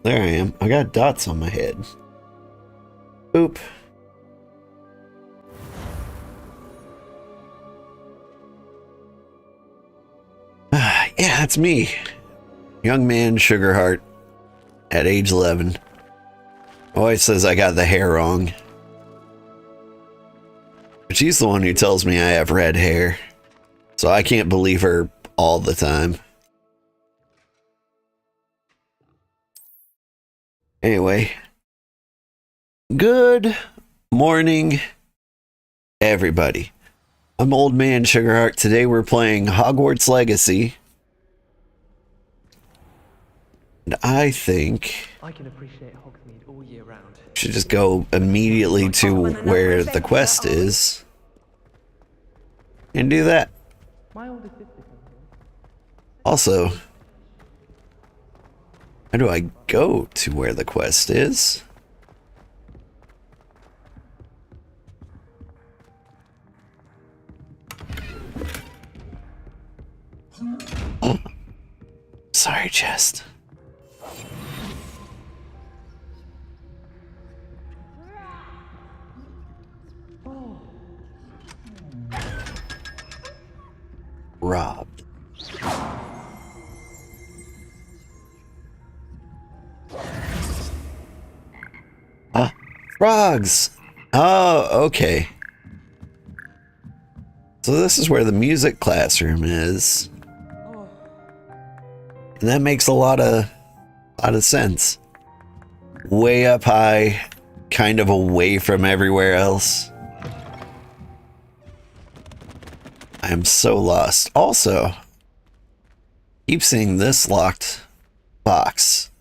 There I am. I got dots on my head. Oop. Yeah, that's me. Young man, Sugarheart, at age 11. Always says I got the hair wrong. But she's the one who tells me I have red hair. So I can't believe her all the time. Anyway. Good morning, everybody. I'm Old Man Sugarheart. Today we're playing Hogwarts Legacy. And I think I can appreciate Hogsmeade all year round. Should just go immediately to where the quest is. And do that. My older sister comes here. Also, how do I go to where the quest is? Oh. Sorry, chest. Robbed. Frogs! Oh, okay. So this is where the music classroom is. And that makes a lot of sense. Way up high, kind of away from everywhere else. I am so lost. Also, keep seeing this locked box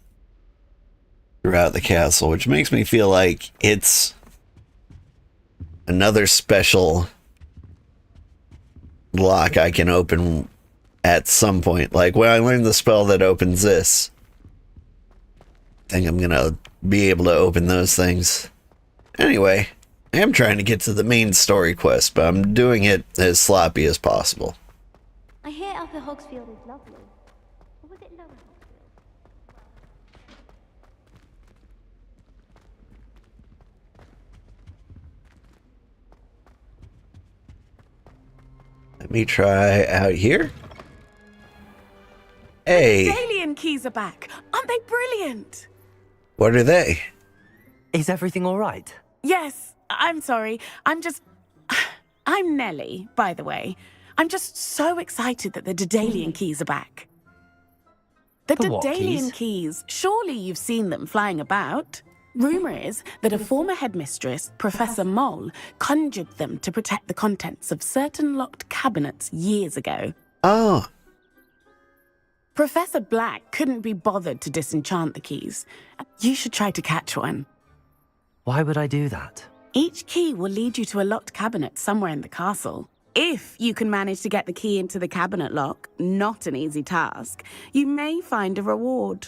throughout the castle, which makes me feel like it's another special lock I can open at some point. Like when I learn the spell that opens this, I think I'm gonna be able to open those things. Anyway, I am trying to get to the main story quest, but I'm doing it as sloppy as possible. I hear Upper Hogsfield is lovely. Or was it Lower Hogsfield? Let me try out here. Hey, Alien keys are back. Aren't they brilliant? what are they? Is everything all right? Yes, I'm sorry. I'm Nellie, by the way. I'm just so excited that the Daedalian keys are back. The The what Daedalian keys? keys, surely you've seen them flying about. Rumour is that a former headmistress, Professor Moll, conjured them to protect the contents of certain locked cabinets years ago. Oh, Professor Black couldn't be bothered to disenchant the keys. You should try to catch one. Why would I do that? Each key will lead you to a locked cabinet somewhere in the castle. If you can manage to get the key into the cabinet lock, not an easy task, you may find a reward.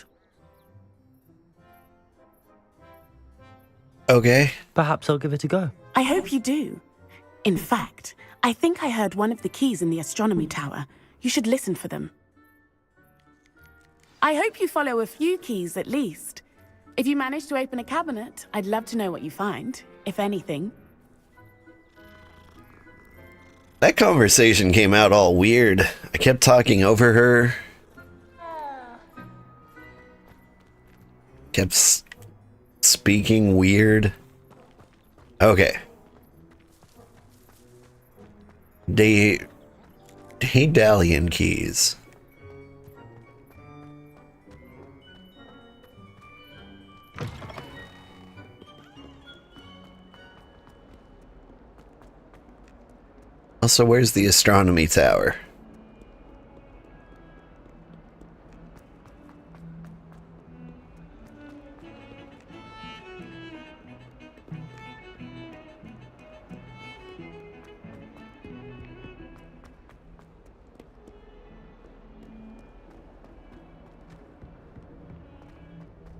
okay. Perhaps I'll give it a go. I hope you do. In fact, I think I heard one of the keys in the astronomy tower. You should listen for them. I hope you follow a few keys at least. If you manage to open a cabinet, I'd love to know what you find, if anything. That conversation came out all weird. I kept talking over her. Kept speaking weird. Okay. Daedalian keys. Also, where's the astronomy tower?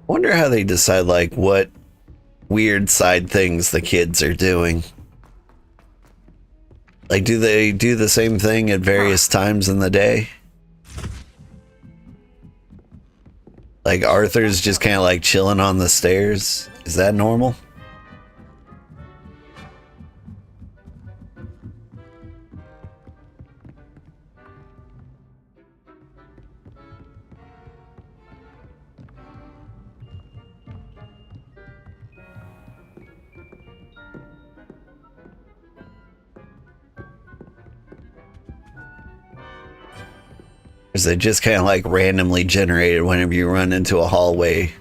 Wonder how they decide, like, what weird side things the kids are doing. Like, do they do the same thing at various times in the day? Like Arthur's just kind of like chilling on the stairs. Is that normal? Is it just kind of like randomly generated whenever you run into a hallway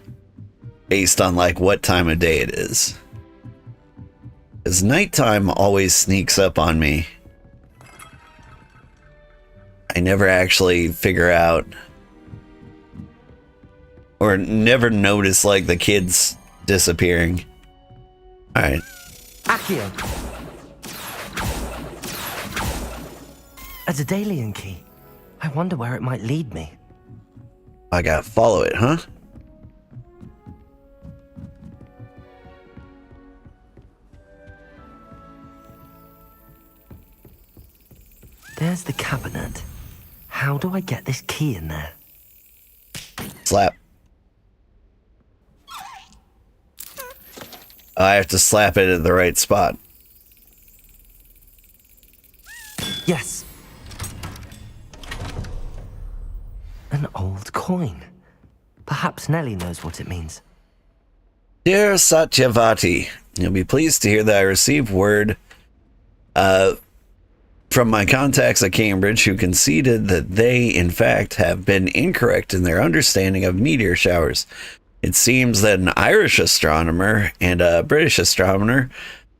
based on like what time of day it is? Because nighttime always sneaks up on me. I never actually figure out or never notice like the kids disappearing. All right. Accio. A Daedalian key. I wonder where it might lead me. I gotta follow it, huh? There's the cabinet. How do I get this key in there? Slap. I have to slap it at the right spot. Yes. An old coin. Perhaps Nellie knows what it means. Dear Satyavati, you'll be pleased to hear that I received word from my contacts at Cambridge who conceded that they, in fact, have been incorrect in their understanding of meteor showers. It seems that an Irish astronomer and a British astronomer,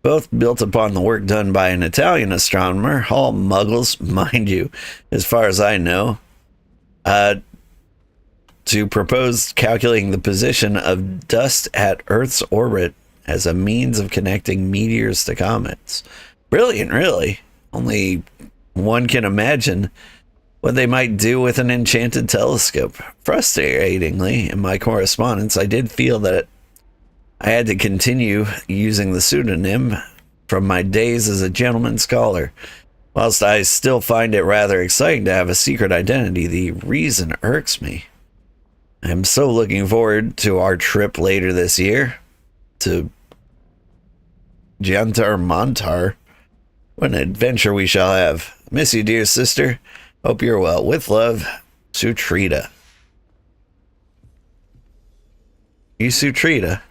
both built upon the work done by an Italian astronomer, all muggles, mind you, as far as I know, to propose calculating the position of dust at Earth's orbit as a means of connecting meteors to comets. Brilliant, really. Only one can imagine what they might do with an enchanted telescope. Frustratingly, in my correspondence, I did feel that I had to continue using the pseudonym from my days as a gentleman scholar. Whilst I still find it rather exciting to have a secret identity, the reason irks me. I'm so looking forward to our trip later this year to Jantar Montar. What an adventure we shall have. Miss you, dear sister. Hope you're well. With love, Sutrita. You Sutrita?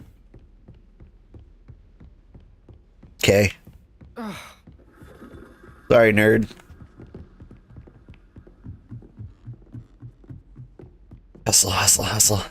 Okay. Sorry, nerd. Hustle, hustle, hustle.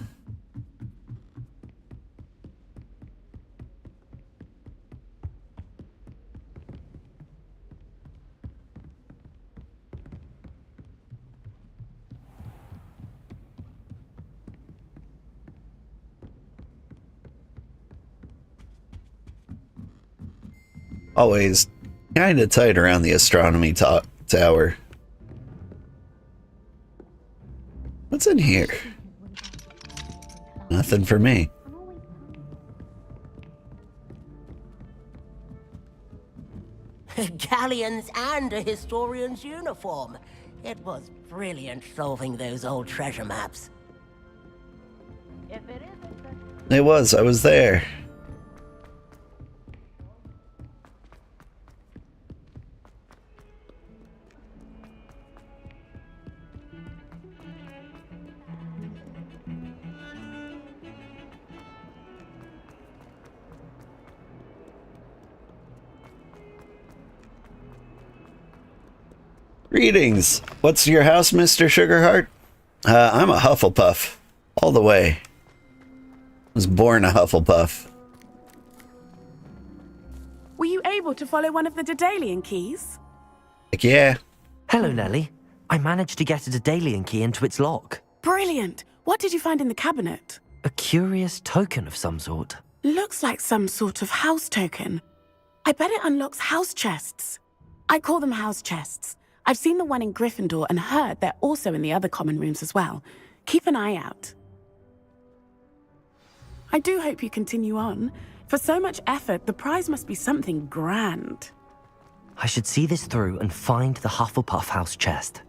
Always kind of tight around the astronomy tower. What's in here? Nothing for me. Galleons and a historian's uniform. It was brilliant solving those old treasure maps. It was. I was there. Greetings. What's your house, Mr. Sugarheart? I'm a Hufflepuff. All the way. Was born a Hufflepuff. Were you able to follow one of the Daedalian keys? Heck yeah. Hello, Nellie. I managed to get a Daedalian key into its lock. Brilliant. What did you find in the cabinet? A curious token of some sort. Looks like some sort of house token. I bet it unlocks house chests. I call them house chests. I've seen the one in Gryffindor and heard they're also in the other common rooms as well. Keep an eye out. I do hope you continue on. For so much effort, the prize must be something grand. I should see this through and find the Hufflepuff house chest.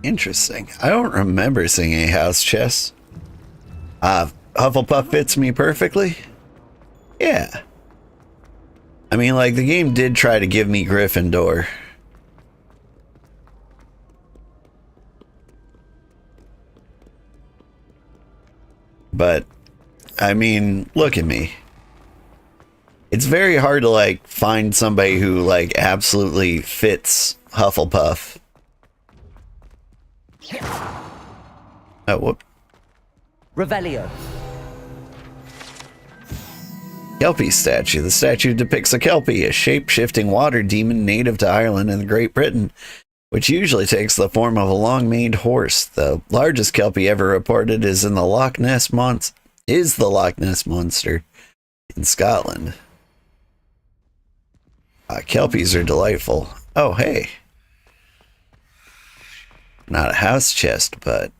Interesting. I don't remember seeing a house chest. Hufflepuff fits me perfectly. Yeah. I mean, like, the game did try to give me Gryffindor. But, I mean, look at me. It's very hard to, like, find somebody who, like, absolutely fits Hufflepuff. Oh, whoop. Revelio. Kelpie statue. The statue depicts a Kelpie, a shape-shifting water demon native to Ireland and Great Britain, which usually takes the form of a long-maned horse. The largest Kelpie ever reported is the Loch Ness Monster in Scotland. Kelpies are delightful. Oh, hey. Not a house chest, but...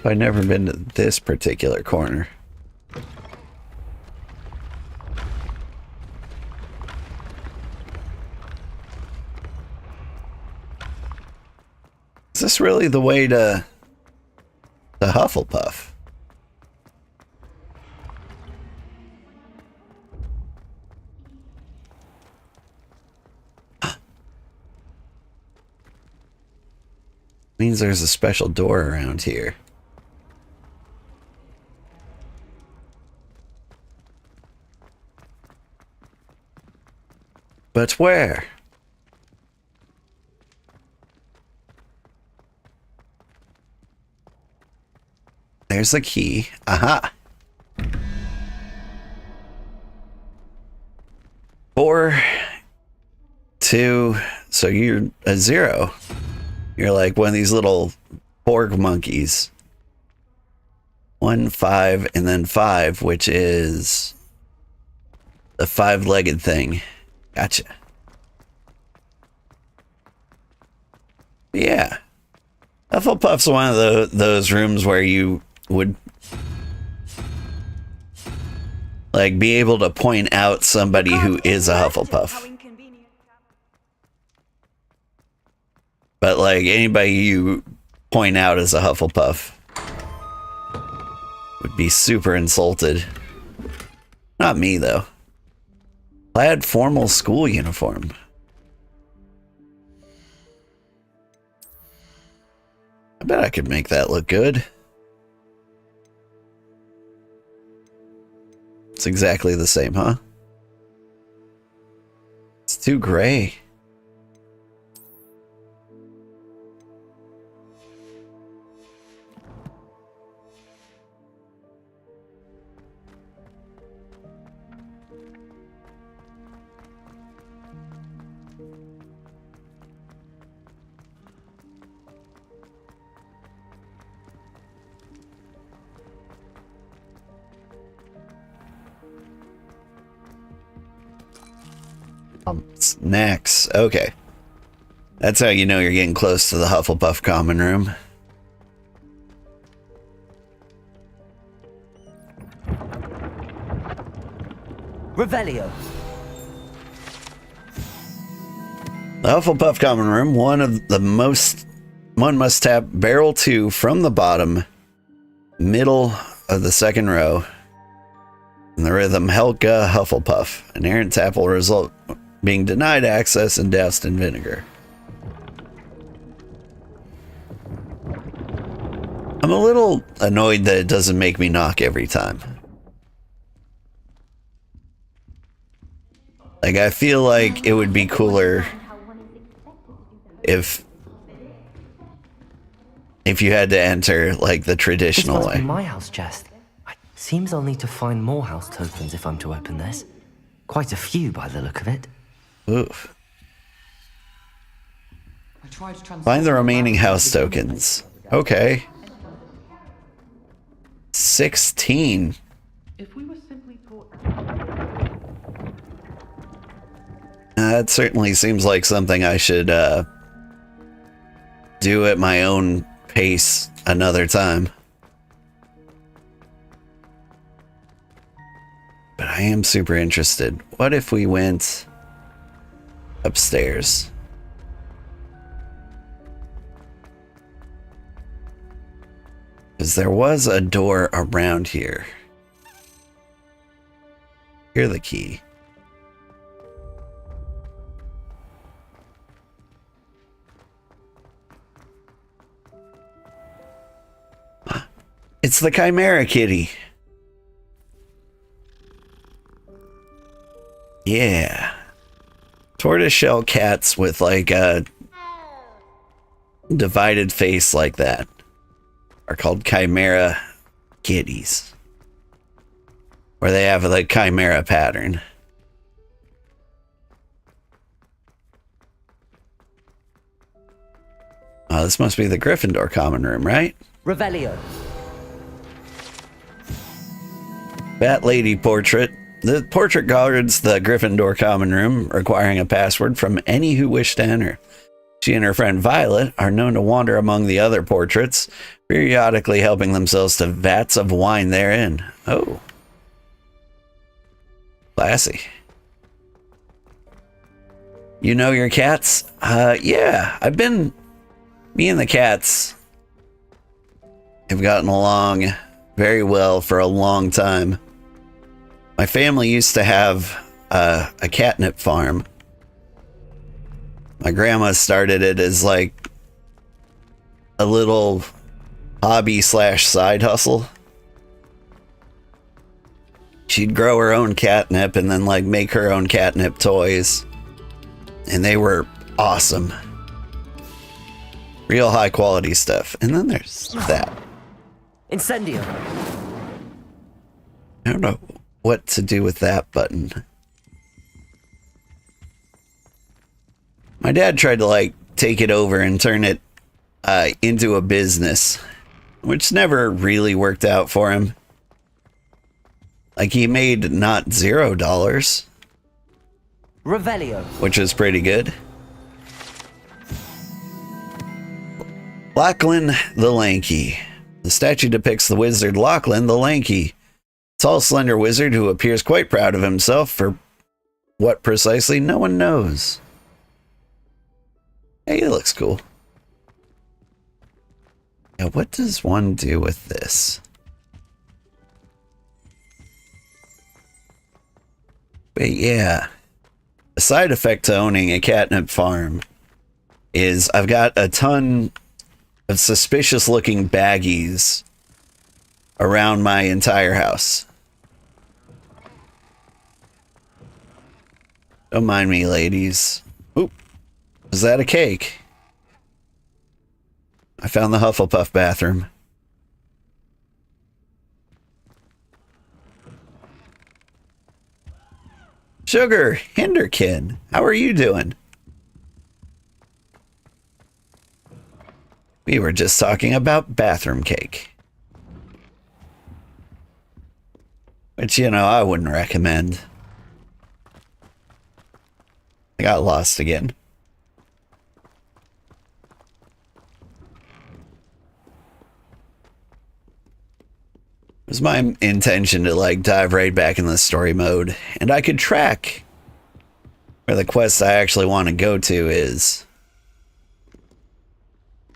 I've never been to this particular corner. Is this really the way to Hufflepuff? Means there's a special door around here. But where? There's a key. Aha! 4, 2, so you're a 0. You're like one of these little porg monkeys. 1, 5, and then 5, which is the 5-legged thing. Gotcha. Yeah. Hufflepuff's one of those rooms where you would like be able to point out somebody who is a Hufflepuff. But like anybody you point out as a Hufflepuff would be super insulted. Not me though. Plaid formal school uniform. I bet I could make that look good. It's exactly the same, huh? It's too gray. Snacks. Okay. That's how you know you're getting close to the Hufflepuff common room. Revelio. The Hufflepuff common room, one must tap barrel 2 from the bottom, middle of the second row. In the rhythm Helga Hufflepuff. An errant tap will result being denied access and doused in vinegar. I'm a little annoyed that it doesn't make me knock every time. Like, I feel like it would be cooler if you had to enter, like, the traditional This must way. be my house chest. Seems I'll need to find more house tokens if I'm to open this. Quite a few by the look of it. Oof. Find the remaining house tokens. Okay. 16. If we were simply taught. That certainly seems like something I should do at my own pace another time. But I am super interested. What if we went upstairs? Because there was a door around here. Here's the key. It's the Chimera Kitty. Yeah. Tortoiseshell cats with like a divided face like that are called Chimera Kitties. Where they have the Chimera pattern. Oh, this must be the Gryffindor common room, right? Revelio. Bat Lady portrait. The portrait guards the Gryffindor common room, requiring a password from any who wish to enter. She and her friend Violet are known to wander among the other portraits, periodically helping themselves to vats of wine therein. Oh. Classy. You know your cats? Yeah, me and the cats have gotten along very well for a long time. My family used to have a catnip farm. My grandma started it as like a little hobby / side hustle. She'd grow her own catnip and then like make her own catnip toys. And they were awesome. Real high quality stuff. And then there's that. Incendio. I don't know what to do with that button. My dad tried to like take it over and turn it into a business, which never really worked out for him. Like he made not $0, Revelio. which was pretty good. Lachlan the Lanky. The statue depicts the wizard Lachlan the Lanky, tall, slender wizard who appears quite proud of himself for what precisely no one knows. Hey, it looks cool. Yeah, what does one do with this? But yeah, a side effect to owning a catnip farm is I've got a ton of suspicious looking baggies around my entire house. Don't mind me, ladies. Oop. Is that a cake? I found the Hufflepuff bathroom. Sugar, Hinderkin, how are you doing? We were just talking about bathroom cake. Which, you know, I wouldn't recommend. I got lost again. It was my intention to like dive right back in the story mode, and I could track where the quest I actually want to go to is.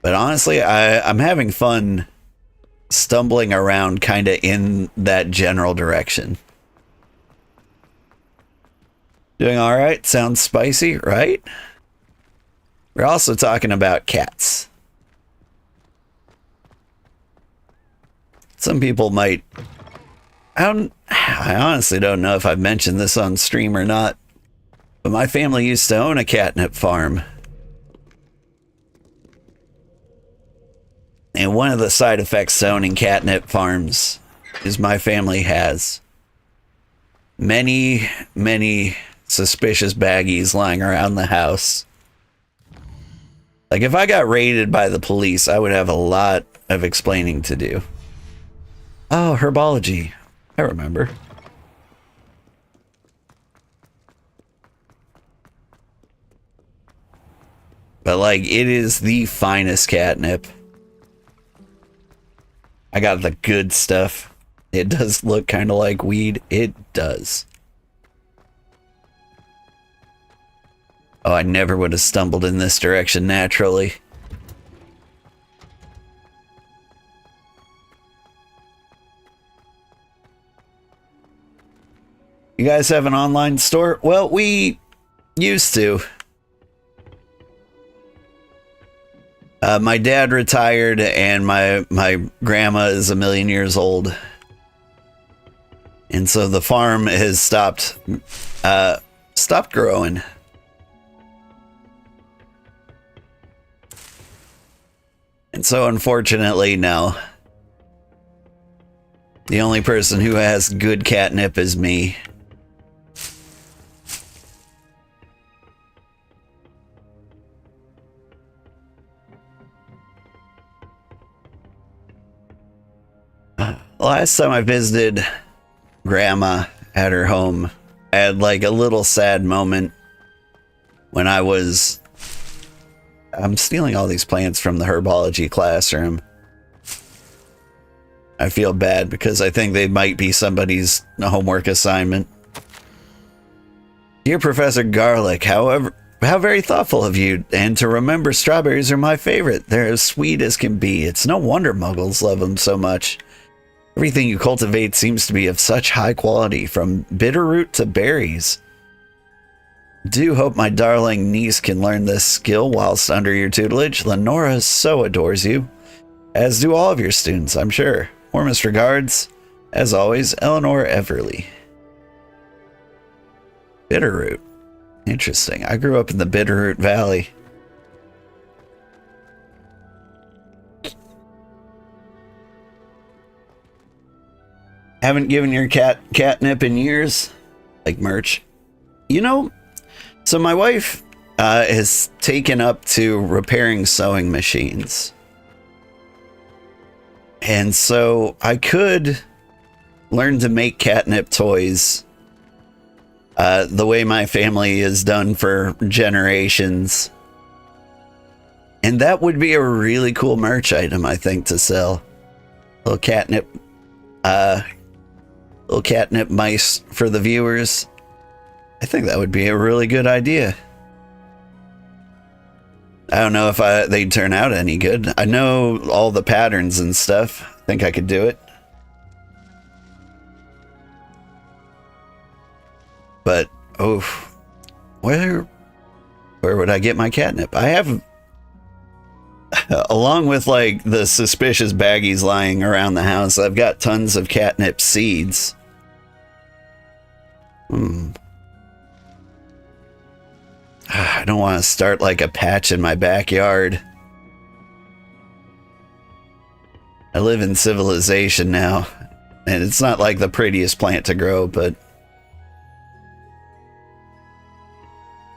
But honestly, I'm having fun stumbling around kind of in that general direction. Doing all right? Sounds spicy, right? We're also talking about cats. Some people might... I honestly don't know if I've mentioned this on stream or not, but my family used to own a catnip farm. And one of the side effects to owning catnip farms is my family has many, many suspicious baggies lying around the house. Like, if I got raided by the police, I would have a lot of explaining to do. Oh, herbology. I remember. But, like, it is the finest catnip. I got the good stuff. It does look kind of like weed. It does. Oh, I never would have stumbled in this direction naturally. You guys have an online store? Well, we used to. My dad retired, and my grandma is a million years old, and so the farm has stopped growing. And so, unfortunately, no. The only person who has good catnip is me. Last time I visited Grandma at her home, I had like a little sad moment when I'm stealing all these plants from the herbology classroom. I feel bad because I think they might be somebody's homework assignment. Dear Professor Garlic, how very thoughtful of you, and to remember strawberries are my favorite. They're as sweet as can be. It's no wonder muggles love them so much. Everything you cultivate seems to be of such high quality, from bitterroot to berries. Do hope my darling niece can learn this skill whilst under your tutelage. Lenora so adores you, as do all of your students, I'm sure. Warmest regards, as always, Eleanor Everly. Bitterroot. Interesting. I grew up in the Bitterroot Valley. Haven't given your cat catnip in years? Like merch. You know, so my wife has taken up to repairing sewing machines. And so I could learn to make catnip toys the way my family has done for generations. And that would be a really cool merch item, I think, to sell. Little catnip mice for the viewers. I think that would be a really good idea. I don't know if they'd turn out any good. I know all the patterns and stuff. I think I could do it. But, oh, where would I get my catnip? I have, along with like the suspicious baggies lying around the house, I've got tons of catnip seeds. I don't want to start like a patch in my backyard. I live in civilization now, and it's not like the prettiest plant to grow, but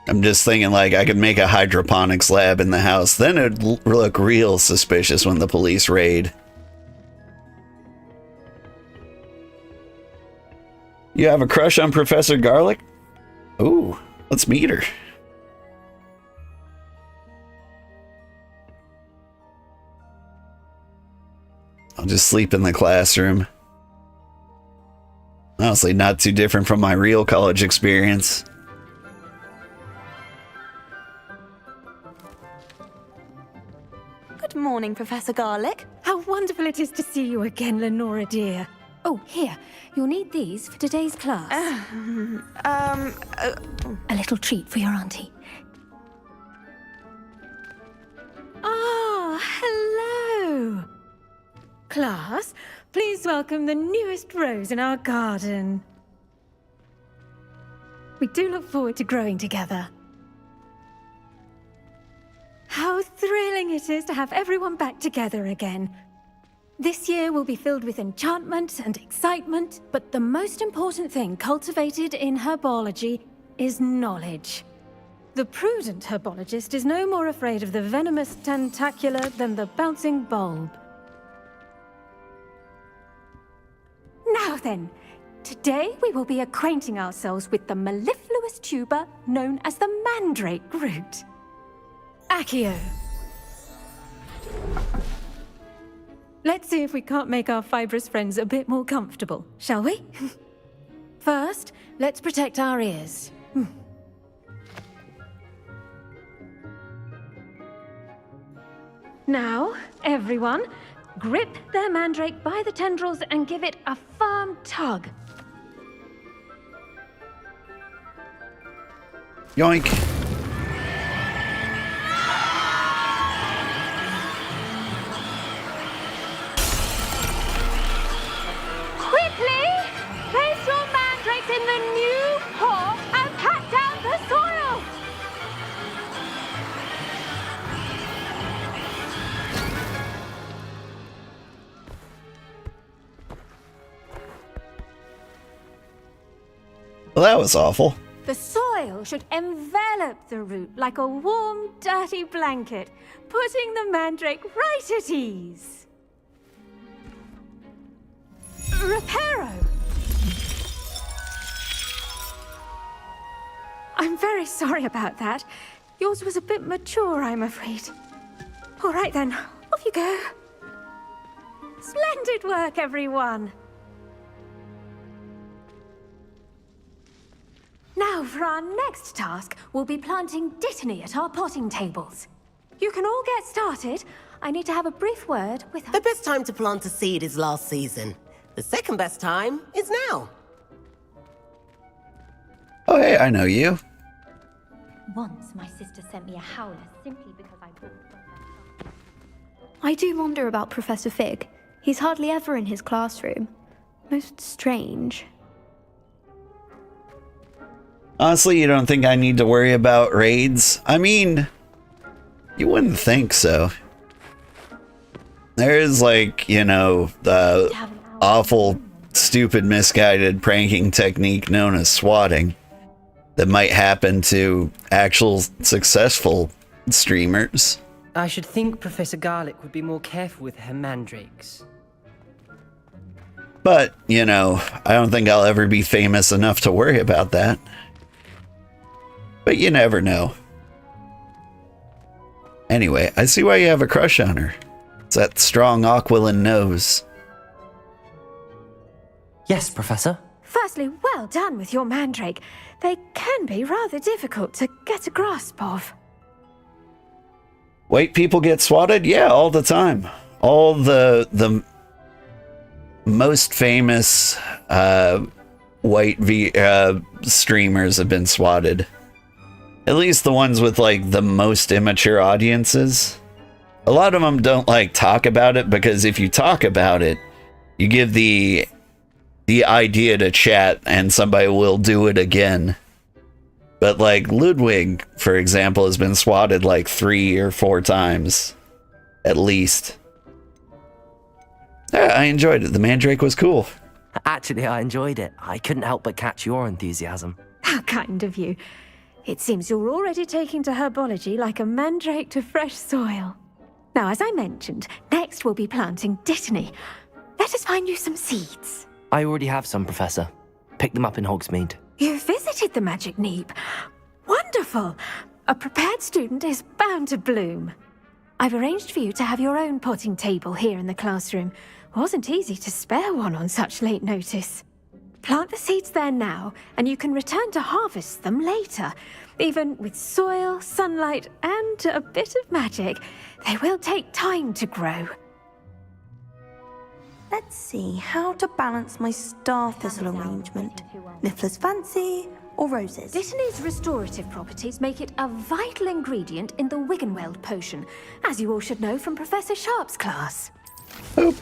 I'm just thinking like I could make a hydroponics lab in the house. Then it'd look real suspicious when the police raid. You have a crush on Professor Garlic? Ooh, let's meet her. I'll just sleep in the classroom. Honestly, not too different from my real college experience. Good morning, Professor Garlic. How wonderful it is to see you again, Lenora dear. Oh, here. You'll need these for today's class. A little treat for your auntie. Ah, hello. Class, please welcome the newest rose in our garden. We do look forward to growing together. How thrilling it is to have everyone back together again. This year will be filled with enchantment and excitement, but the most important thing cultivated in herbology is knowledge. The prudent herbologist is no more afraid of the venomous tentacular than the bouncing bulb. Now then, today we will be acquainting ourselves with the mellifluous tuber known as the mandrake root. Accio. Let's see if we can't make our fibrous friends a bit more comfortable, shall we? First, let's protect our ears. Now, everyone, grip their mandrake by the tendrils and give it a firm tug. Yoink. Quickly, place your mandrakes in the new paw and pat down the soil. Well, that was awful. The soil should envelop the root like a warm, dirty blanket, putting the mandrake right at ease. Reparo! I'm very sorry about that. Yours was a bit mature, I'm afraid. All right then, off you go. Splendid work, everyone! Now, for our next task, we'll be planting Dittany at our potting tables. You can all get started. I need to have a brief word with her. The best time to plant a seed is last season. The second best time is now. Oh, hey, I know you. Once my sister sent me a howler simply because I bought one. I do wonder about Professor Fig. He's hardly ever in his classroom. Most strange. Honestly, you don't think I need to worry about raids? I mean, you wouldn't think so. There is, like, you know, the awful, stupid, misguided pranking technique known as swatting that might happen to actual successful streamers. I should think Professor Garlic would be more careful with her mandrakes. But, you know, I don't think I'll ever be famous enough to worry about that. But you never know. Anyway, I see why you have a crush on her. It's that strong Aquilin nose. Yes, Professor. Firstly, well done with your mandrake. They can be rather difficult to get a grasp of. White people get swatted? Yeah, all the time. All the most famous white streamers have been swatted. At least the ones with, like, the most immature audiences. A lot of them don't, like, talk about it, because if you talk about it, you give the idea to chat and somebody will do it again. But, like, Ludwig, for example, has been swatted like 3 or 4 times. At least. Yeah, I enjoyed it. The mandrake was cool. Actually, I enjoyed it. I couldn't help but catch your enthusiasm. How kind of you. It seems you're already taking to herbology like a mandrake to fresh soil. Now, as I mentioned, next we'll be planting Dittany. Let us find you some seeds. I already have some, Professor. Pick them up in Hogsmeade. You visited the Magic Neep. Wonderful. A prepared student is bound to bloom. I've arranged for you to have your own potting table here in the classroom. Wasn't easy to spare one on such late notice. Plant the seeds there now, and you can return to harvest them later. Even with soil, sunlight, and a bit of magic, they will take time to grow. Let's see how to balance my star thistle arrangement. Niffler's fancy or roses? Dittany's restorative properties make it a vital ingredient in the Wiggenweld potion, as you all should know from Professor Sharp's class. Oop.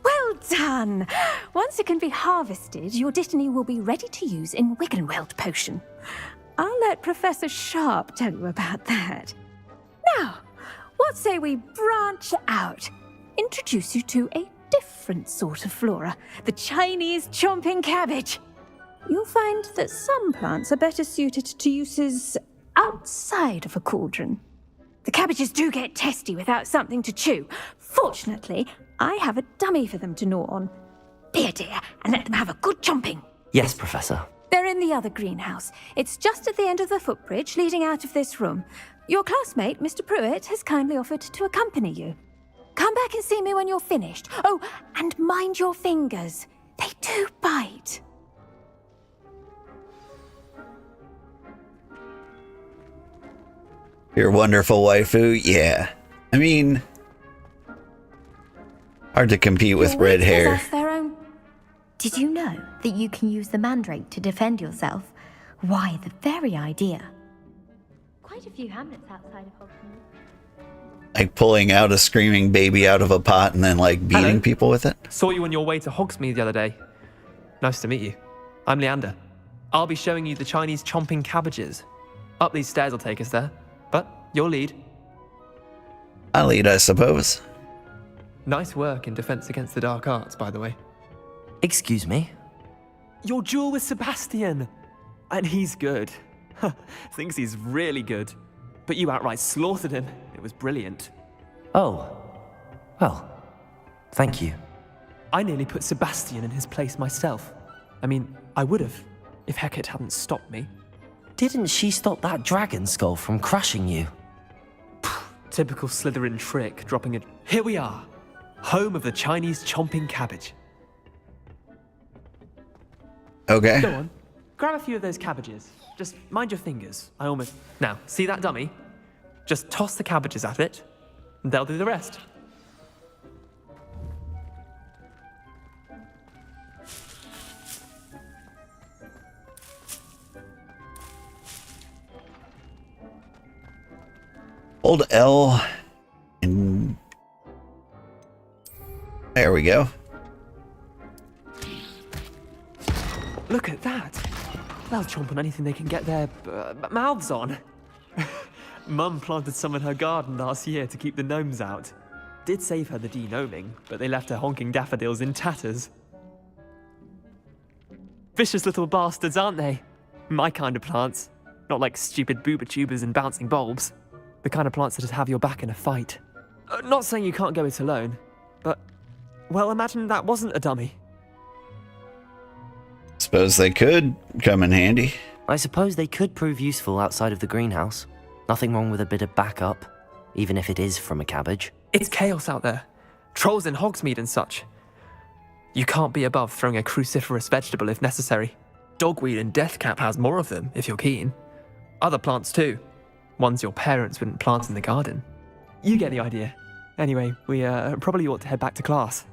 Well done! Once it can be harvested, your Dittany will be ready to use in Wiggenweld potion. I'll let Professor Sharp tell you about that. Now, what say we branch out? Introduce you to a different sort of flora, the Chinese chomping cabbage. You'll find that some plants are better suited to uses outside of a cauldron. The cabbages do get testy without something to chew. Fortunately, I have a dummy for them to gnaw on. Be a dear and let them have a good chomping. Yes, Professor. They're in the other greenhouse. It's just at the end of the footbridge leading out of this room. Your classmate, Mr. Pruitt, has kindly offered to accompany you. Come back and see me when you're finished. Oh, and mind your fingers. They do bite. Your wonderful waifu? Yeah. I mean, hard to compete with red hair. Their own. Did you know that you can use the mandrake to defend yourself? Why, the very idea. Quite a few hamlets outside of Hogsmeade. Like pulling out a screaming baby out of a pot and then like beating Hello. people with it? Saw you on your way to Hogsmeade the other day. Nice to meet you. I'm Leander. I'll be showing you the Chinese chomping cabbages. Up these stairs will take us there, but you'll lead. I'll lead, I suppose. Nice work in Defense Against the Dark Arts, by the way. Excuse me? Your duel with Sebastian! And he's good. Thinks he's really good. But you outright slaughtered him. It was brilliant. Oh. Well, thank you. I nearly put Sebastian in his place myself. I mean, I would have, if Hecate hadn't stopped me. Didn't she stop that dragon skull from crushing you? Typical Slytherin trick, dropping it. Here we are, home of the Chinese chomping cabbage. Okay. Go on, grab a few of those cabbages. Just mind your fingers. Now, see that dummy? Just toss the cabbages at it, and they'll do the rest. Hold L and there we go. Look at that. They'll chomp on anything they can get their mouths on. Mum planted some in her garden last year to keep the gnomes out. Did save her the de-gnoming, but they left her honking daffodils in tatters. Vicious little bastards, aren't they? My kind of plants. Not like stupid booba tubers and bouncing bulbs. The kind of plants that just have your back in a fight. Not saying you can't go it alone, but, well, imagine that wasn't a dummy. Suppose they could come in handy. I suppose they could prove useful outside of the greenhouse. Nothing wrong with a bit of backup, even if it is from a cabbage. It's chaos out there. Trolls in Hogsmeade and such. You can't be above throwing a cruciferous vegetable if necessary. Dogweed and deathcap has more of them, if you're keen. Other plants too. Ones your parents wouldn't plant in the garden. You get the idea. Anyway, we probably ought to head back to class.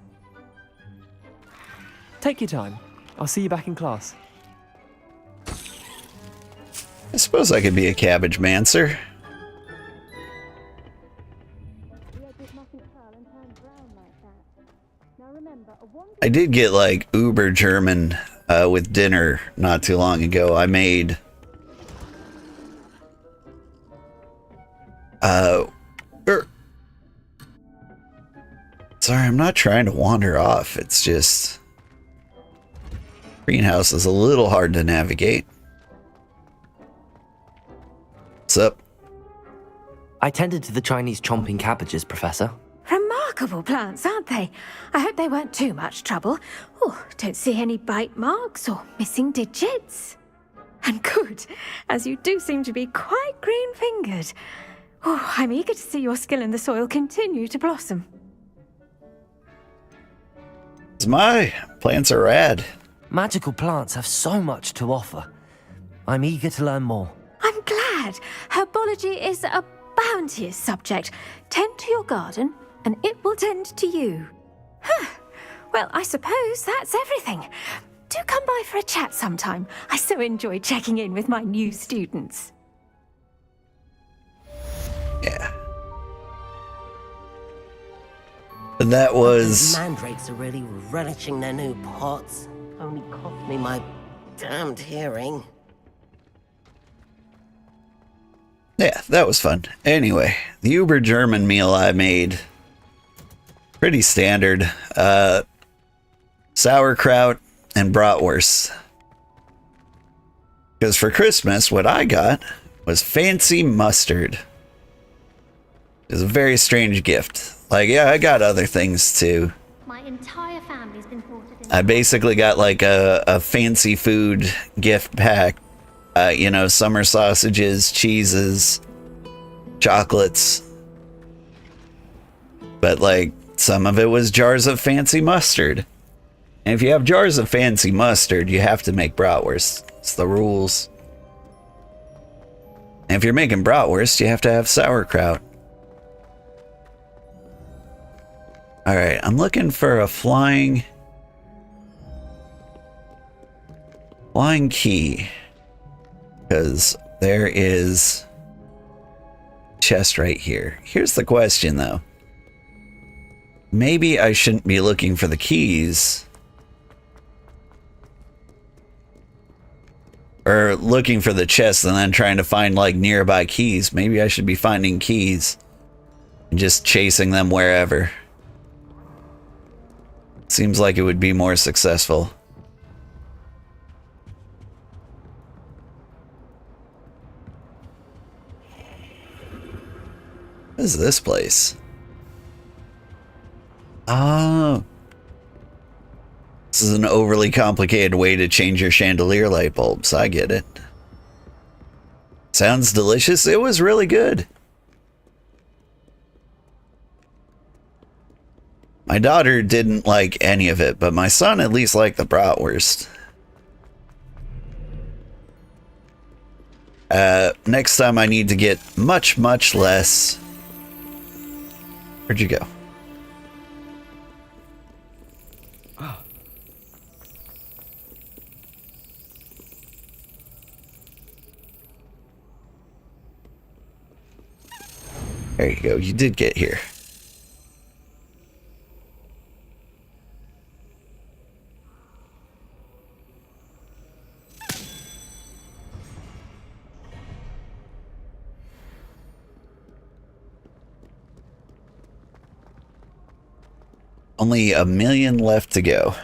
Take your time. I'll see you back in class. I suppose I could be a cabbage mancer. I did get like uber German with dinner not too long ago. I made sorry, I'm not trying to wander off. It's just greenhouse is a little hard to navigate. What's up? I tended to the Chinese chomping cabbages, Professor. Remarkable plants, aren't they? I hope they weren't too much trouble. Oh, don't see any bite marks or missing digits. And good, as you do seem to be quite green-fingered. Oh, I'm eager to see your skill in the soil continue to blossom. It's my plants are rad. Magical plants have so much to offer. I'm eager to learn more. I'm glad. Herbology is a bounteous subject. Tend to your garden, and it will tend to you. Huh. Well, I suppose that's everything. Do come by for a chat sometime. I so enjoy checking in with my new students. Yeah. And that was... Mandrakes are really relishing their new pots. Only cost me my damned hearing. Yeah, that was fun. Anyway, the uber German meal I made, pretty standard. Sauerkraut and bratwurst. Because for Christmas, what I got was fancy mustard. It's a very strange gift. Like, yeah, I got other things too. My entire family's been thwarted in... I basically got like a fancy food gift pack. You know, summer sausages, cheeses, chocolates. But like, some of it was jars of fancy mustard. And if you have jars of fancy mustard, you have to make bratwurst. It's the rules. And if you're making bratwurst, you have to have sauerkraut. Alright, I'm looking for a flying key. Because there is a chest right here. Here's the question though. Maybe I shouldn't be looking for the keys. Or looking for the chest and then trying to find like nearby keys. Maybe I should be finding keys and just chasing them wherever. Seems like it would be more successful. What is this place? Oh. This is an overly complicated way to change your chandelier light bulbs. I get it. Sounds delicious. It was really good. My daughter didn't like any of it, but my son at least liked the bratwurst. Next time I need to get much, much less. Where'd you go? There you go. You did get here. Only 1 million left to go.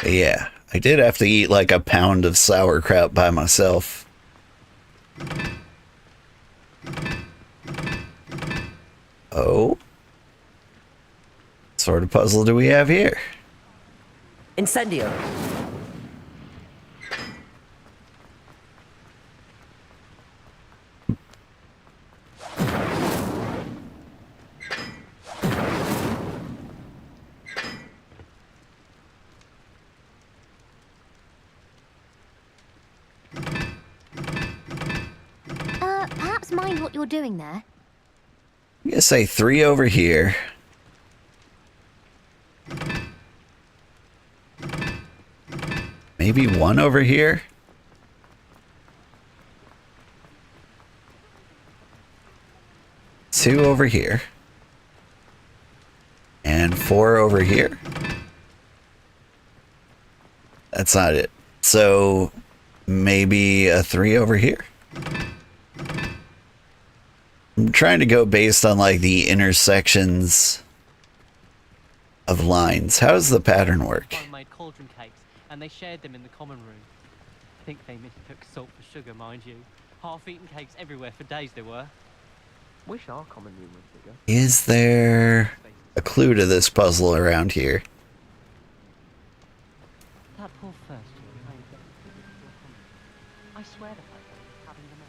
But yeah, I did have to eat like a pound of sauerkraut by myself. Oh? What sort of puzzle do we have here? Incendio. Perhaps mind what you're doing there. I'm gonna say 3 over here. Maybe 1 over here. 2 over here. And 4 over here. That's not it. So maybe a 3 over here. I'm trying to go based on like the intersections of lines. How does the pattern work? Made cauldron cakes, and they shared them in the common room. I think they mistook salt for sugar, mind you. Half-eaten cakes everywhere for days they were. Wish our common room was bigger. Is there a clue to this puzzle around here? That poor first year, I swear to God, having them out.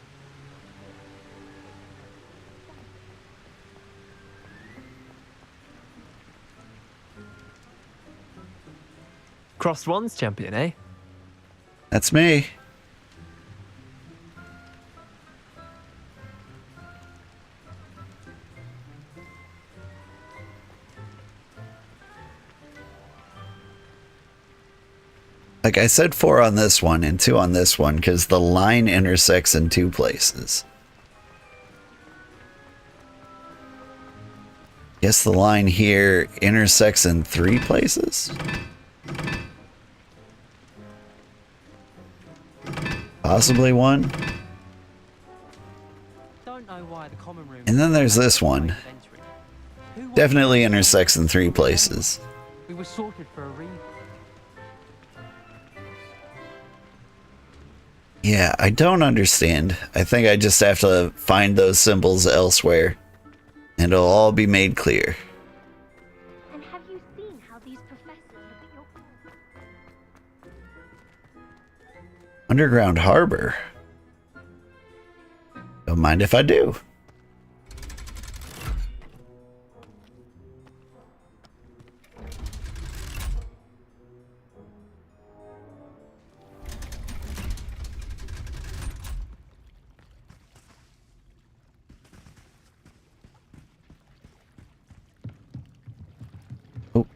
Crossed Wands champion, eh? That's me. Like I said 4 on this one and 2 on this one because the line intersects in 2 places. Guess the line here intersects in 3 places? Possibly 1. Don't know why the common room. And then there's this one. Definitely intersects in 3 places. We were sorted for a reason. Yeah, I don't understand. I think I just have to find those symbols elsewhere, and it'll all be made clear. And have you seen how these professors look at your... Underground harbor. Don't mind if I do. Oh.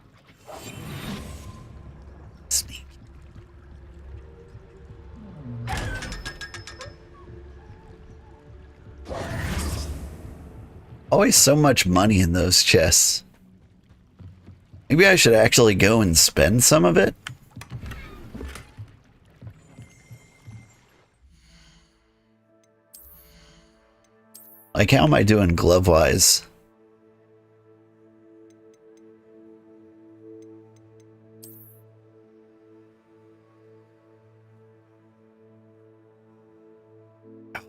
Sneak. Always so much money in those chests. Maybe I should actually go and spend some of it. Like, how am I doing glove-wise?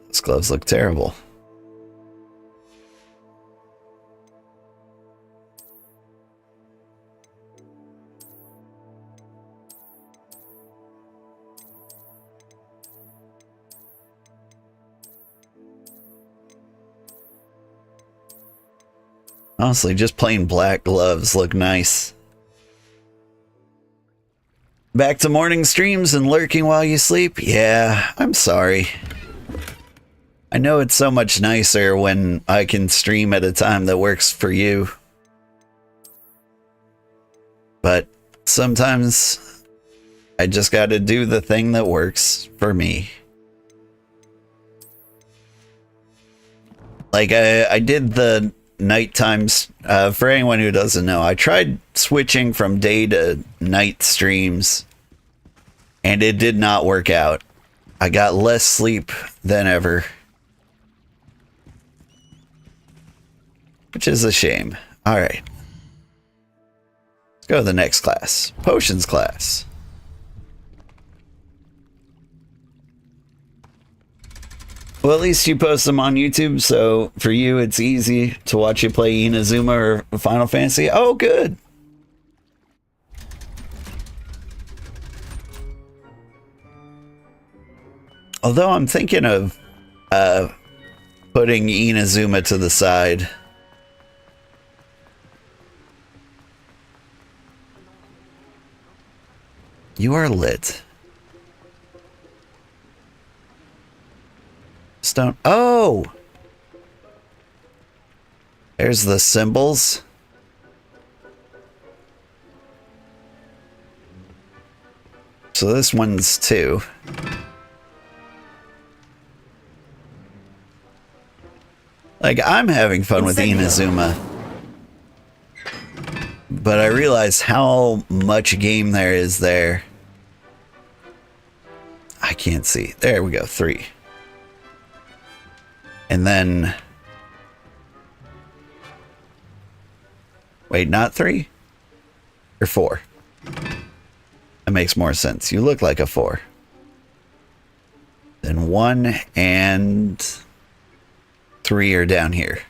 Those gloves look terrible. Honestly, just plain black gloves look nice. Back to morning streams and lurking while you sleep? Yeah, I'm sorry. I know it's so much nicer when I can stream at a time that works for you. But sometimes I just gotta do the thing that works for me. Like, I did the night times. For anyone who doesn't know, I tried switching from day to night streams, and it did not work out. I got less sleep than ever, which is a shame. All right, let's go to the next class, potions class. Well, at least you post them on YouTube, so for you, it's easy to watch you play Inazuma or Final Fantasy. Oh, good. Although I'm thinking of putting Inazuma to the side. You are lit. Stone. Oh! There's the symbols. So this one's 2. Like, I'm having fun with Inazuma. But I realize how much game there is there. I can't see. There we go, 3. And then... Wait, not 3? Or 4? That makes more sense. You look like a 4. Then 1 and 3 are down here.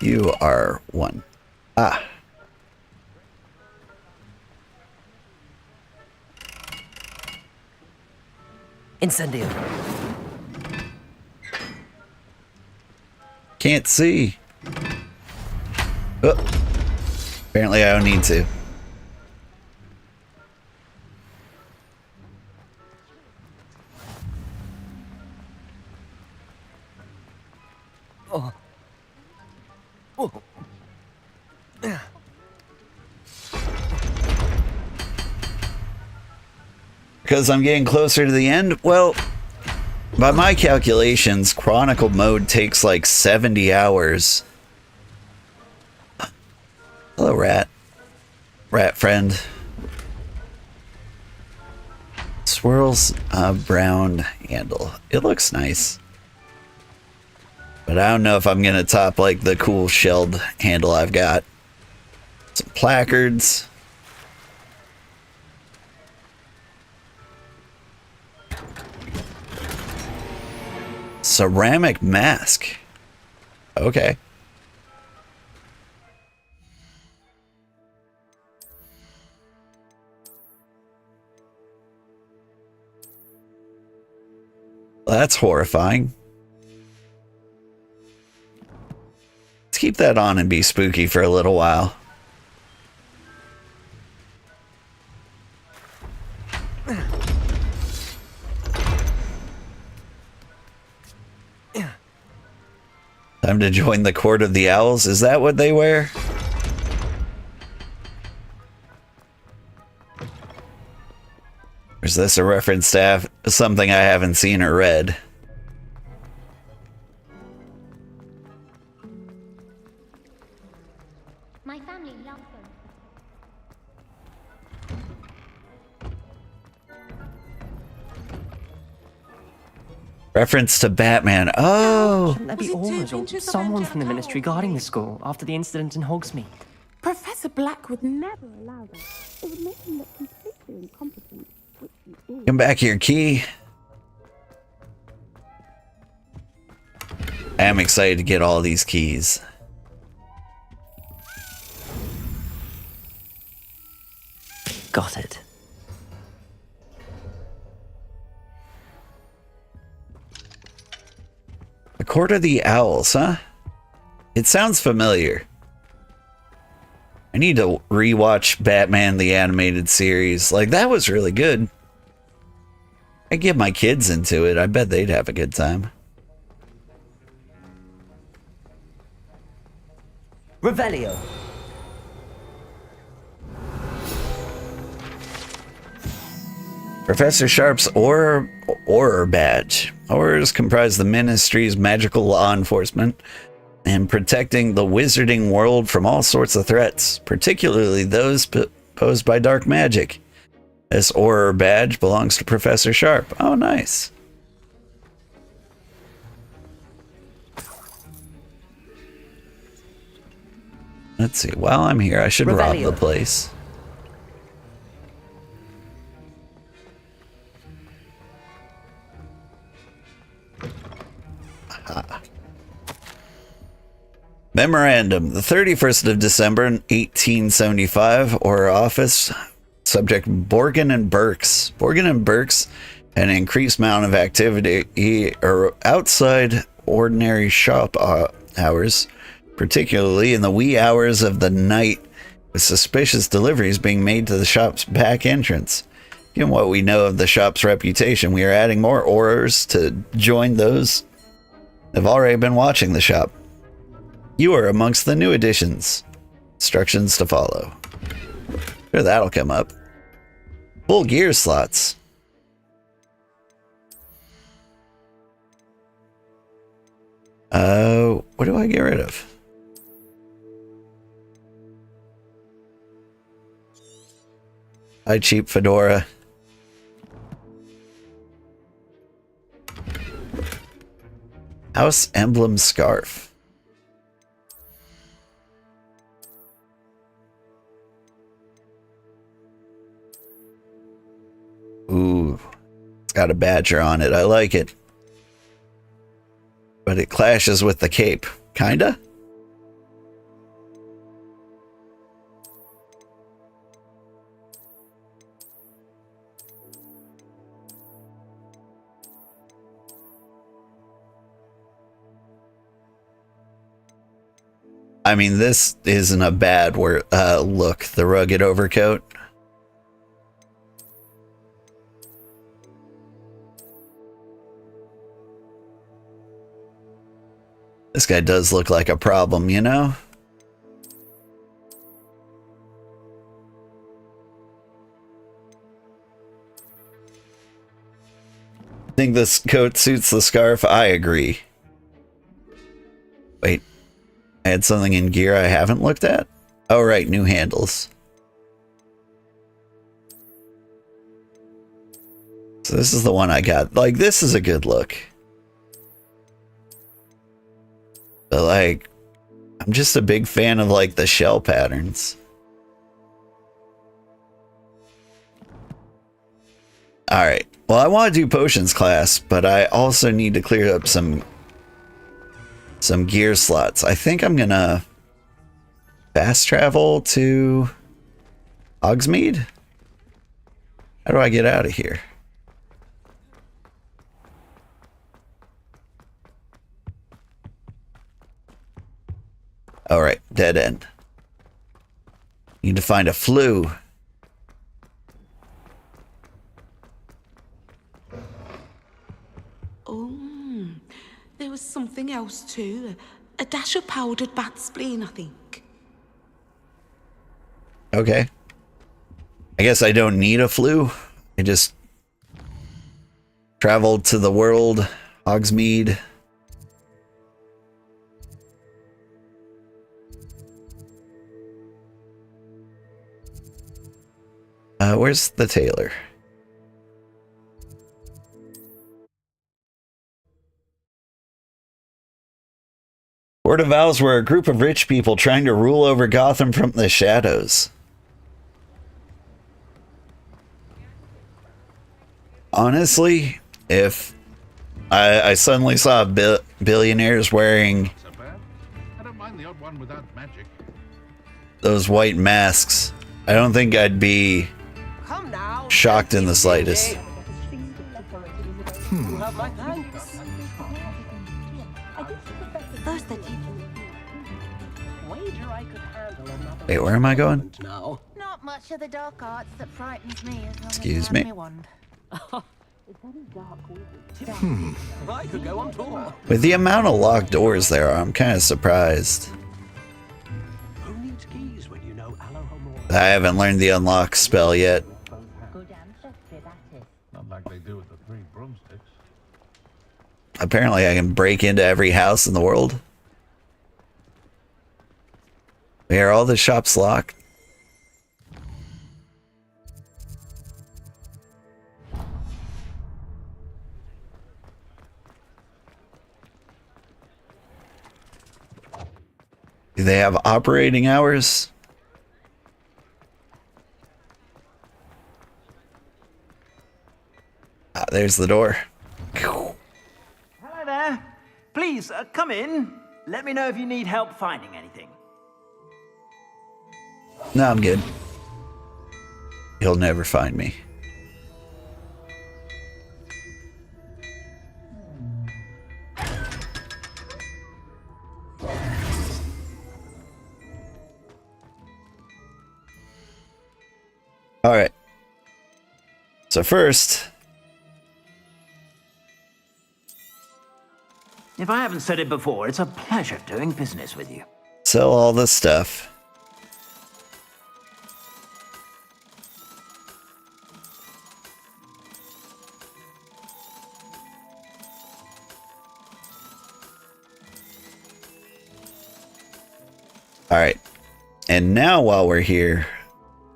You are 1. Ah. Incendio. Can't see. Oh. Apparently I don't need to. Oh. Oh. Because I'm getting closer to the end? Well, by my calculations, Chronicle mode takes like 70 hours. Hello, rat. Rat friend. Swirls a brown handle. It looks nice. But I don't know if I'm going to top like the cool shelled handle I've got. Some placards. Ceramic mask. Okay. Well, that's horrifying. Let's keep that on and be spooky for a little while. Time to join the Court of the Owls. Is that what they wear? Or is this a reference to something I haven't seen or read? My family loves them. Reference to Batman. Oh! Shouldn't there be orders or someone from the Ministry guarding the school after the incident in Hogsmeade? Professor Black would never allow that. It would make him look completely incompetent. Come back here, Key. I am excited to get all these keys. Got it. The Court of the Owls, huh? It sounds familiar. I need to rewatch Batman the Animated Series. Like, that was really good. I get my kids into it. I bet they'd have a good time. Revelio. Professor Sharp's Auror badge. Aurors comprise the Ministry's magical law enforcement and protecting the wizarding world from all sorts of threats, particularly those posed by dark magic. This Auror badge belongs to Professor Sharp. Oh, nice. Let's see. While I'm here, I should rob the place. Aha. Memorandum. The 31st of December 1875, Auror office. Subject Borgin and Burks. Borgin and Burks had an increased amount of activity outside ordinary shop hours, particularly in the wee hours of the night, with suspicious deliveries being made to the shop's back entrance. Given what we know of the shop's reputation, we are adding more Aurors to join those that have already been watching the shop. You are amongst the new additions. Instructions to follow. Sure, that'll come up. Full gear slots. What do I get rid of? Hi, cheap fedora. House emblem scarf. Ooh, it's got a badger on it. I like it. But it clashes with the cape. Kinda? I mean, this isn't a bad look, the rugged overcoat. This guy does look like a problem, you know? Think this coat suits the scarf? I agree. Wait. I had something in gear I haven't looked at? Oh, right, new handles. So this is the one I got. Like, this is a good look. But, like, I'm just a big fan of, like, the shell patterns. Alright. Well, I want to do potions class, but I also need to clear up some gear slots. I think I'm gonna fast travel to Hogsmeade? How do I get out of here? Alright, dead end. Need to find a flue. Oh, there was something else too. A dash of powdered bat spleen, I think. Okay. I guess I don't need a flue. I just traveled to the world, Hogsmeade. Where's the tailor? Court of Owls were a group of rich people trying to rule over Gotham from the shadows. Honestly, if I suddenly saw billionaires wearing those white masks, I don't think I'd be shocked in the slightest. Wait, where am I going? Not much of the dark arts that frightens me as long Excuse as you me. have me wand. I could go on tour. With the amount of locked doors there are, I'm kind of surprised. I haven't learned the unlock spell yet. Not like they do with the 3 broomsticks. Apparently I can break into every house in the world. Are all the shops locked? Do they have operating hours? Ah, there's the door. Hello there. Please, come in. Let me know if you need help finding anything. No, I'm good. He'll never find me. All right. So first, If I haven't said it before, it's a pleasure doing business with you. sell all this stuff. All right. And now while we're here,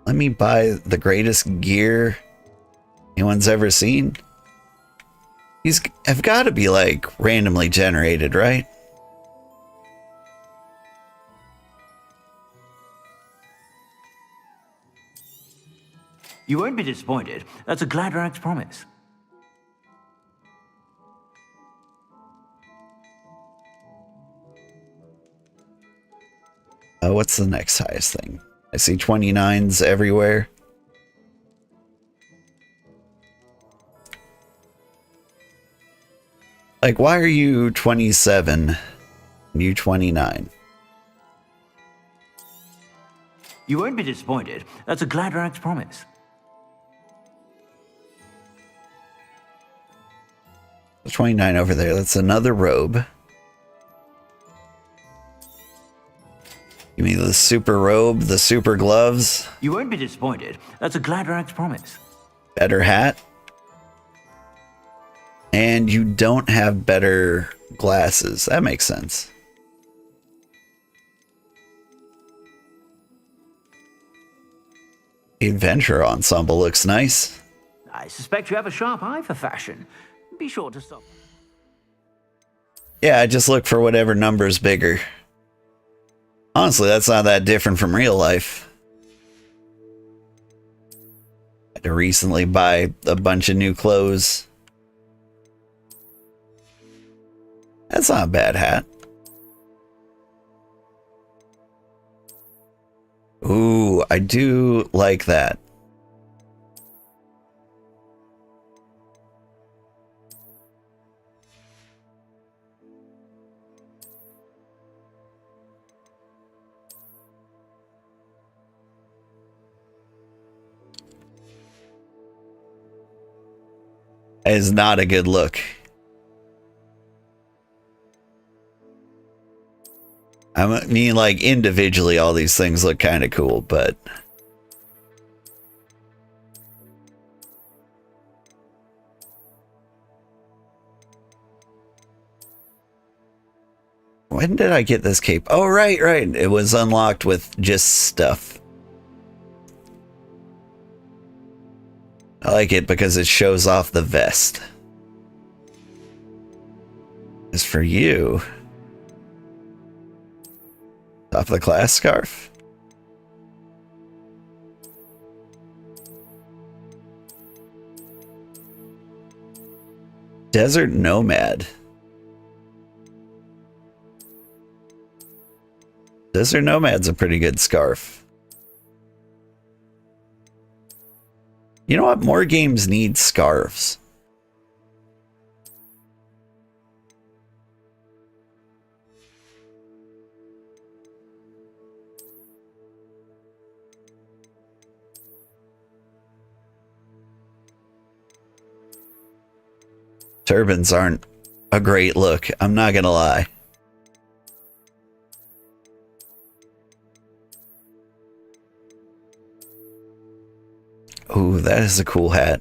let me buy the greatest gear anyone's ever seen. These have got to be like randomly generated, right? You won't be disappointed. That's a Gladrax promise. What's the next highest thing? I see 29s everywhere. Like, why are you 27 and you 29? You won't be disappointed. That's a Gladrax promise. The 29 over there, that's another robe. Give me the super robe, the super gloves. You won't be disappointed. That's a Gladrax promise. Better hat. And you don't have better glasses. That makes sense. The adventure ensemble looks nice. I suspect you have a sharp eye for fashion. Be sure to stop. Yeah, I just look for whatever number's bigger. Honestly, that's not that different from real life. to recently buy a bunch of new clothes. That's not a bad hat. Ooh, I do like that. That is not a good look. I mean, like, individually, all these things look kind of cool, but... When did I get this cape? Oh, right. It was unlocked with just stuff. I like it because it shows off the vest. As for you... Top of the class scarf. Desert Nomad. Desert Nomad's a pretty good scarf. You know what? More games need scarves. Turbans aren't a great look, I'm not gonna lie. Ooh, that is a cool hat.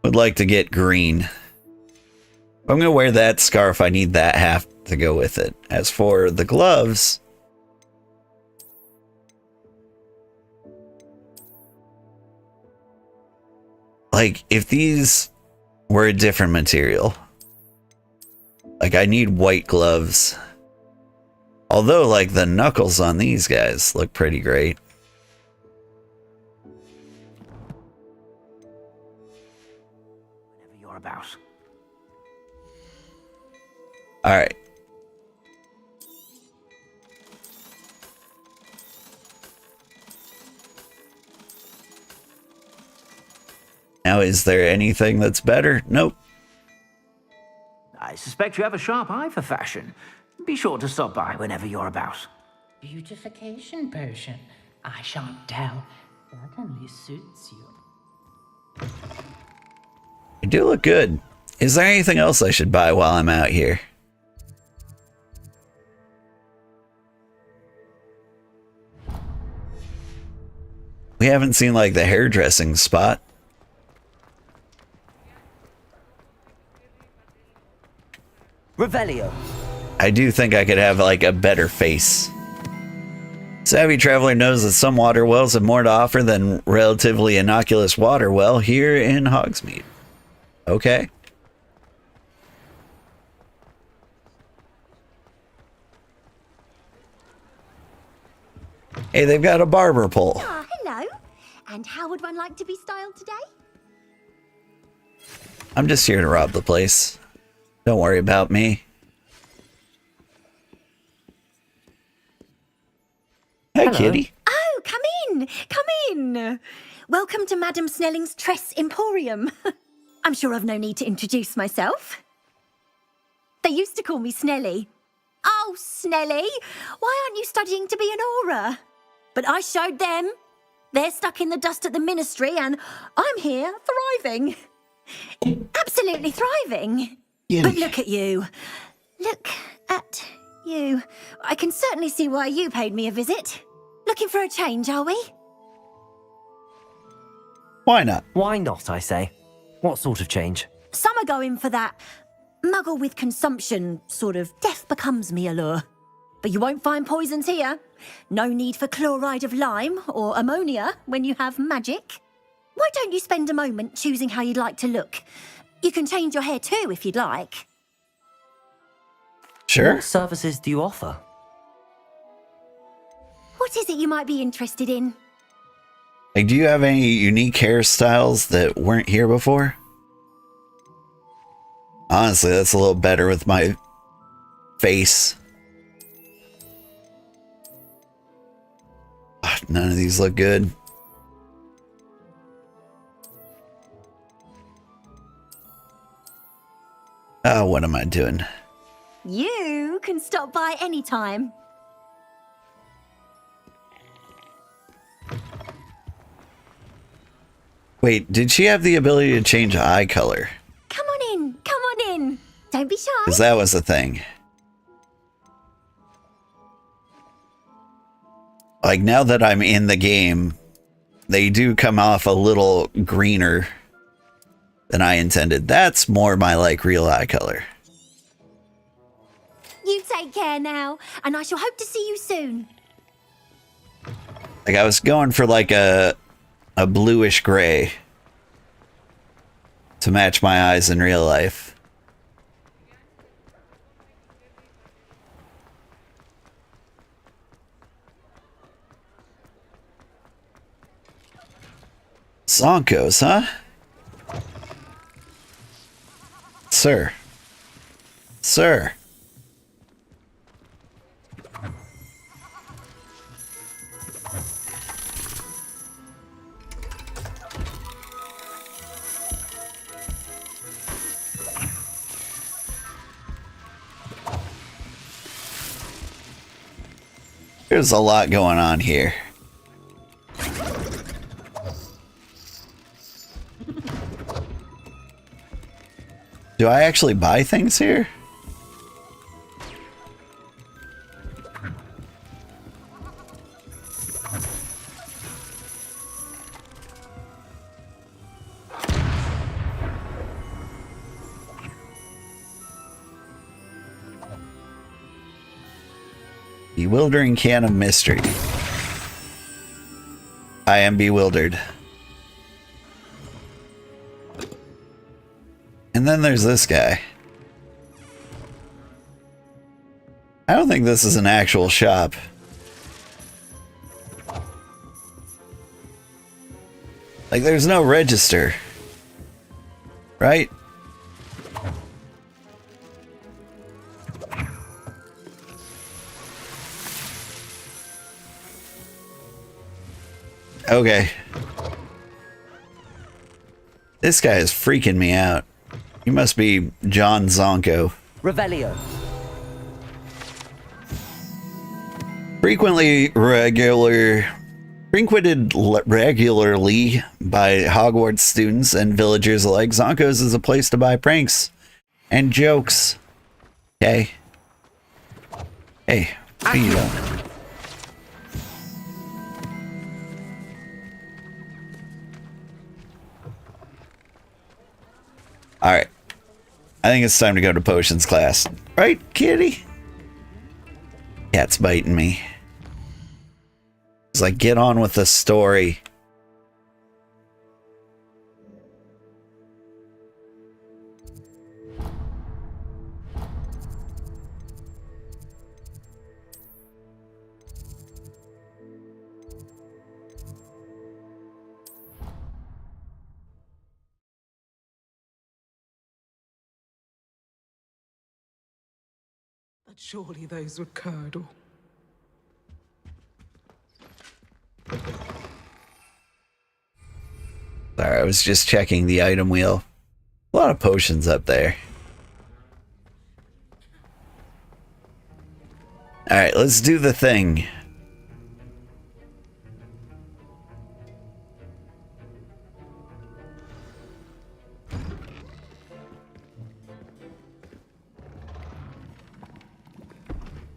Would like to get green. If I'm gonna wear that scarf, I need that hat to go with it. As for the gloves... Like, if these were a different material... Like, I need white gloves. Although, like, the knuckles on these guys look pretty great. Whenever you're about. Alright. Now, is there anything that's better? Nope. I suspect you have a sharp eye for fashion. Be sure to stop by whenever you're about. Beautification potion. I shan't tell. That only suits you. I do look good. Is there anything else I should buy while I'm out here? We haven't seen, like, the hairdressing spot. Revelio. I do think I could have, like, a better face. Savvy traveler knows that some water wells have more to offer than relatively innocuous water well here in Hogsmeade. Okay. Hey, they've got a barber pole. Ah, hello. And how would one like to be styled today? I'm just here to rob the place. Don't worry about me. Hi, Hello. kitty. Oh, come in. Come in. Welcome to Madame Snelling's Tress Emporium. I'm sure I've no need to introduce myself. They used to call me Snelly. Oh, Snelly, why aren't you studying to be an aura? But I showed them. They're stuck in the dust at the ministry, and I'm here thriving. Absolutely thriving. But look at you. Look at you. I can certainly see why you paid me a visit. Looking for a change, are we? Why not? Why not, I say? What sort of change? Some are going for that muggle with consumption, sort of death becomes me allure. But you won't find poisons here. No need for chloride of lime or ammonia when you have magic. Why don't you spend a moment choosing how you'd like to look? You can change your hair too if you'd like. Sure. What services do you offer? What is it you might be interested in? Like, do you have any unique hairstyles that weren't here before? Honestly, that's a little better with my face. None of these look good. Oh, what am I doing? You can stop by anytime. Wait, did she have the ability to change eye color? Come on in, come on in. Don't be shy. Because that was the thing. Like, now that I'm in the game, they do come off a little greener than I intended. That's more my, like, real eye color. You take care now, and I shall hope to see you soon. Like, I was going for, like, a bluish gray to match my eyes in real life. Zonkos, huh? Sir. Sir. There's a lot going on here. Do I actually buy things here? Bewildering can of mystery. I am bewildered. And then there's this guy. I don't think this is an actual shop. Like, there's no register. Right? Okay. This guy is freaking me out. He must be John Zonko. Revelio. Frequented regularly by Hogwarts students and villagers alike, Zonko's is a place to buy pranks and jokes. Okay. Hey, what are you doing? Alright. I think it's time to go to potions class. Right, kitty? Cat's biting me. It's like, get on with the story. But surely those would curdle. Sorry, I was just checking the item wheel. A lot of potions up there. Alright, let's do the thing.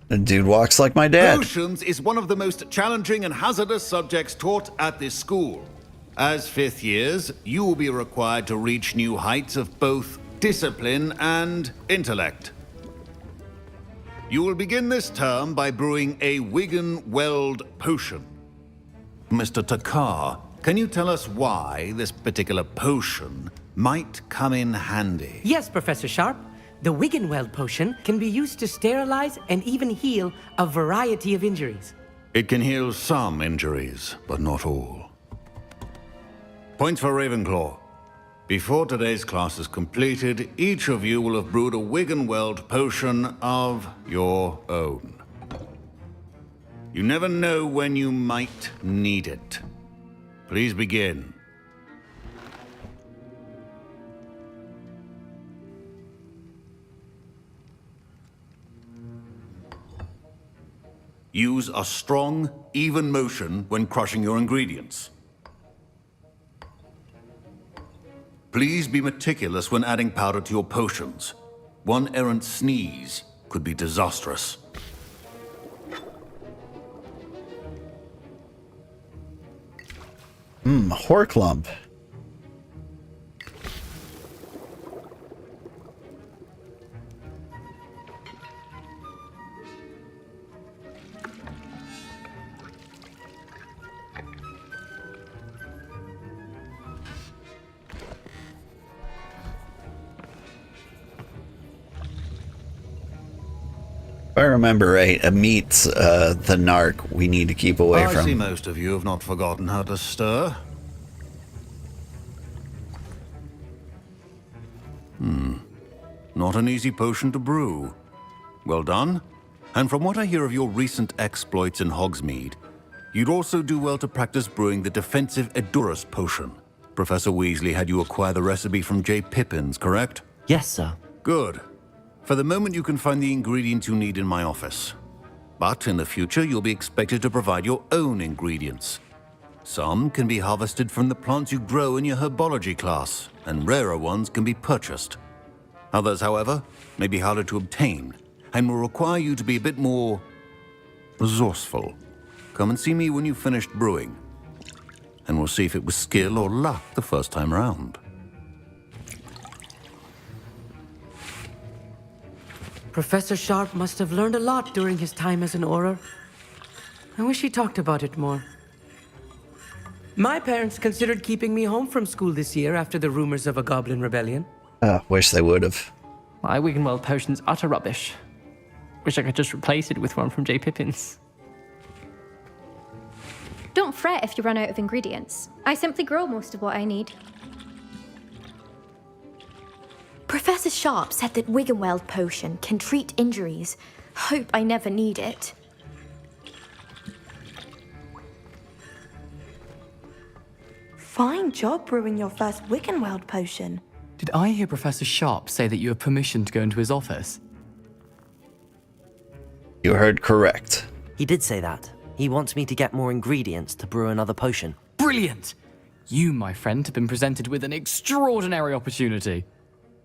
The dude walks like my dad. Potions is one of the most challenging and hazardous subjects taught at this school. As fifth years, you will be required to reach new heights of both discipline and intellect. You will begin this term by brewing a Wiggenweld potion. Mr. Takar, can you tell us why this particular potion might come in handy? Yes, Professor Sharp. The Wiggenweld potion can be used to sterilize and even heal a variety of injuries. It can heal some injuries, but not all. Points for Ravenclaw. Before today's class is completed, each of you will have brewed a Wiggenweld potion of your own. You never know when you might need it. Please begin. Use a strong, even motion when crushing your ingredients. Please be meticulous when adding powder to your potions. One errant sneeze could be disastrous. Horklump. If I remember right, a meat's the narc we need to keep away I from. see most of you have not forgotten how to stir. Not an easy potion to brew. Well done. And from what I hear of your recent exploits in Hogsmeade, you'd also do well to practice brewing the defensive Edurus potion. Professor Weasley had you acquire the recipe from J. Pippin's, correct? Yes, sir. Good. For the moment, you can find the ingredients you need in my office. But in the future, you'll be expected to provide your own ingredients. Some can be harvested from the plants you grow in your herbology class, and rarer ones can be purchased. Others, however, may be harder to obtain, and will require you to be a bit more resourceful. Come and see me when you've finished brewing, and we'll see if it was skill or luck the first time around. Professor Sharp must have learned a lot during his time as an Auror. I wish he talked about it more. My parents considered keeping me home from school this year after the rumors of a goblin rebellion. Wish they would have. My Wiggenweld potion's utter rubbish. Wish I could just replace it with one from J. Pippin's. Don't fret if you run out of ingredients. I simply grow most of what I need. Professor Sharp said that Wiggenweld potion can treat injuries. Hope I never need it. Fine job brewing your first Wiggenweld potion. Did I hear Professor Sharp say that you have permission to go into his office? You heard correct. He did say that. He wants me to get more ingredients to brew another potion. Brilliant! You, my friend, have been presented with an extraordinary opportunity.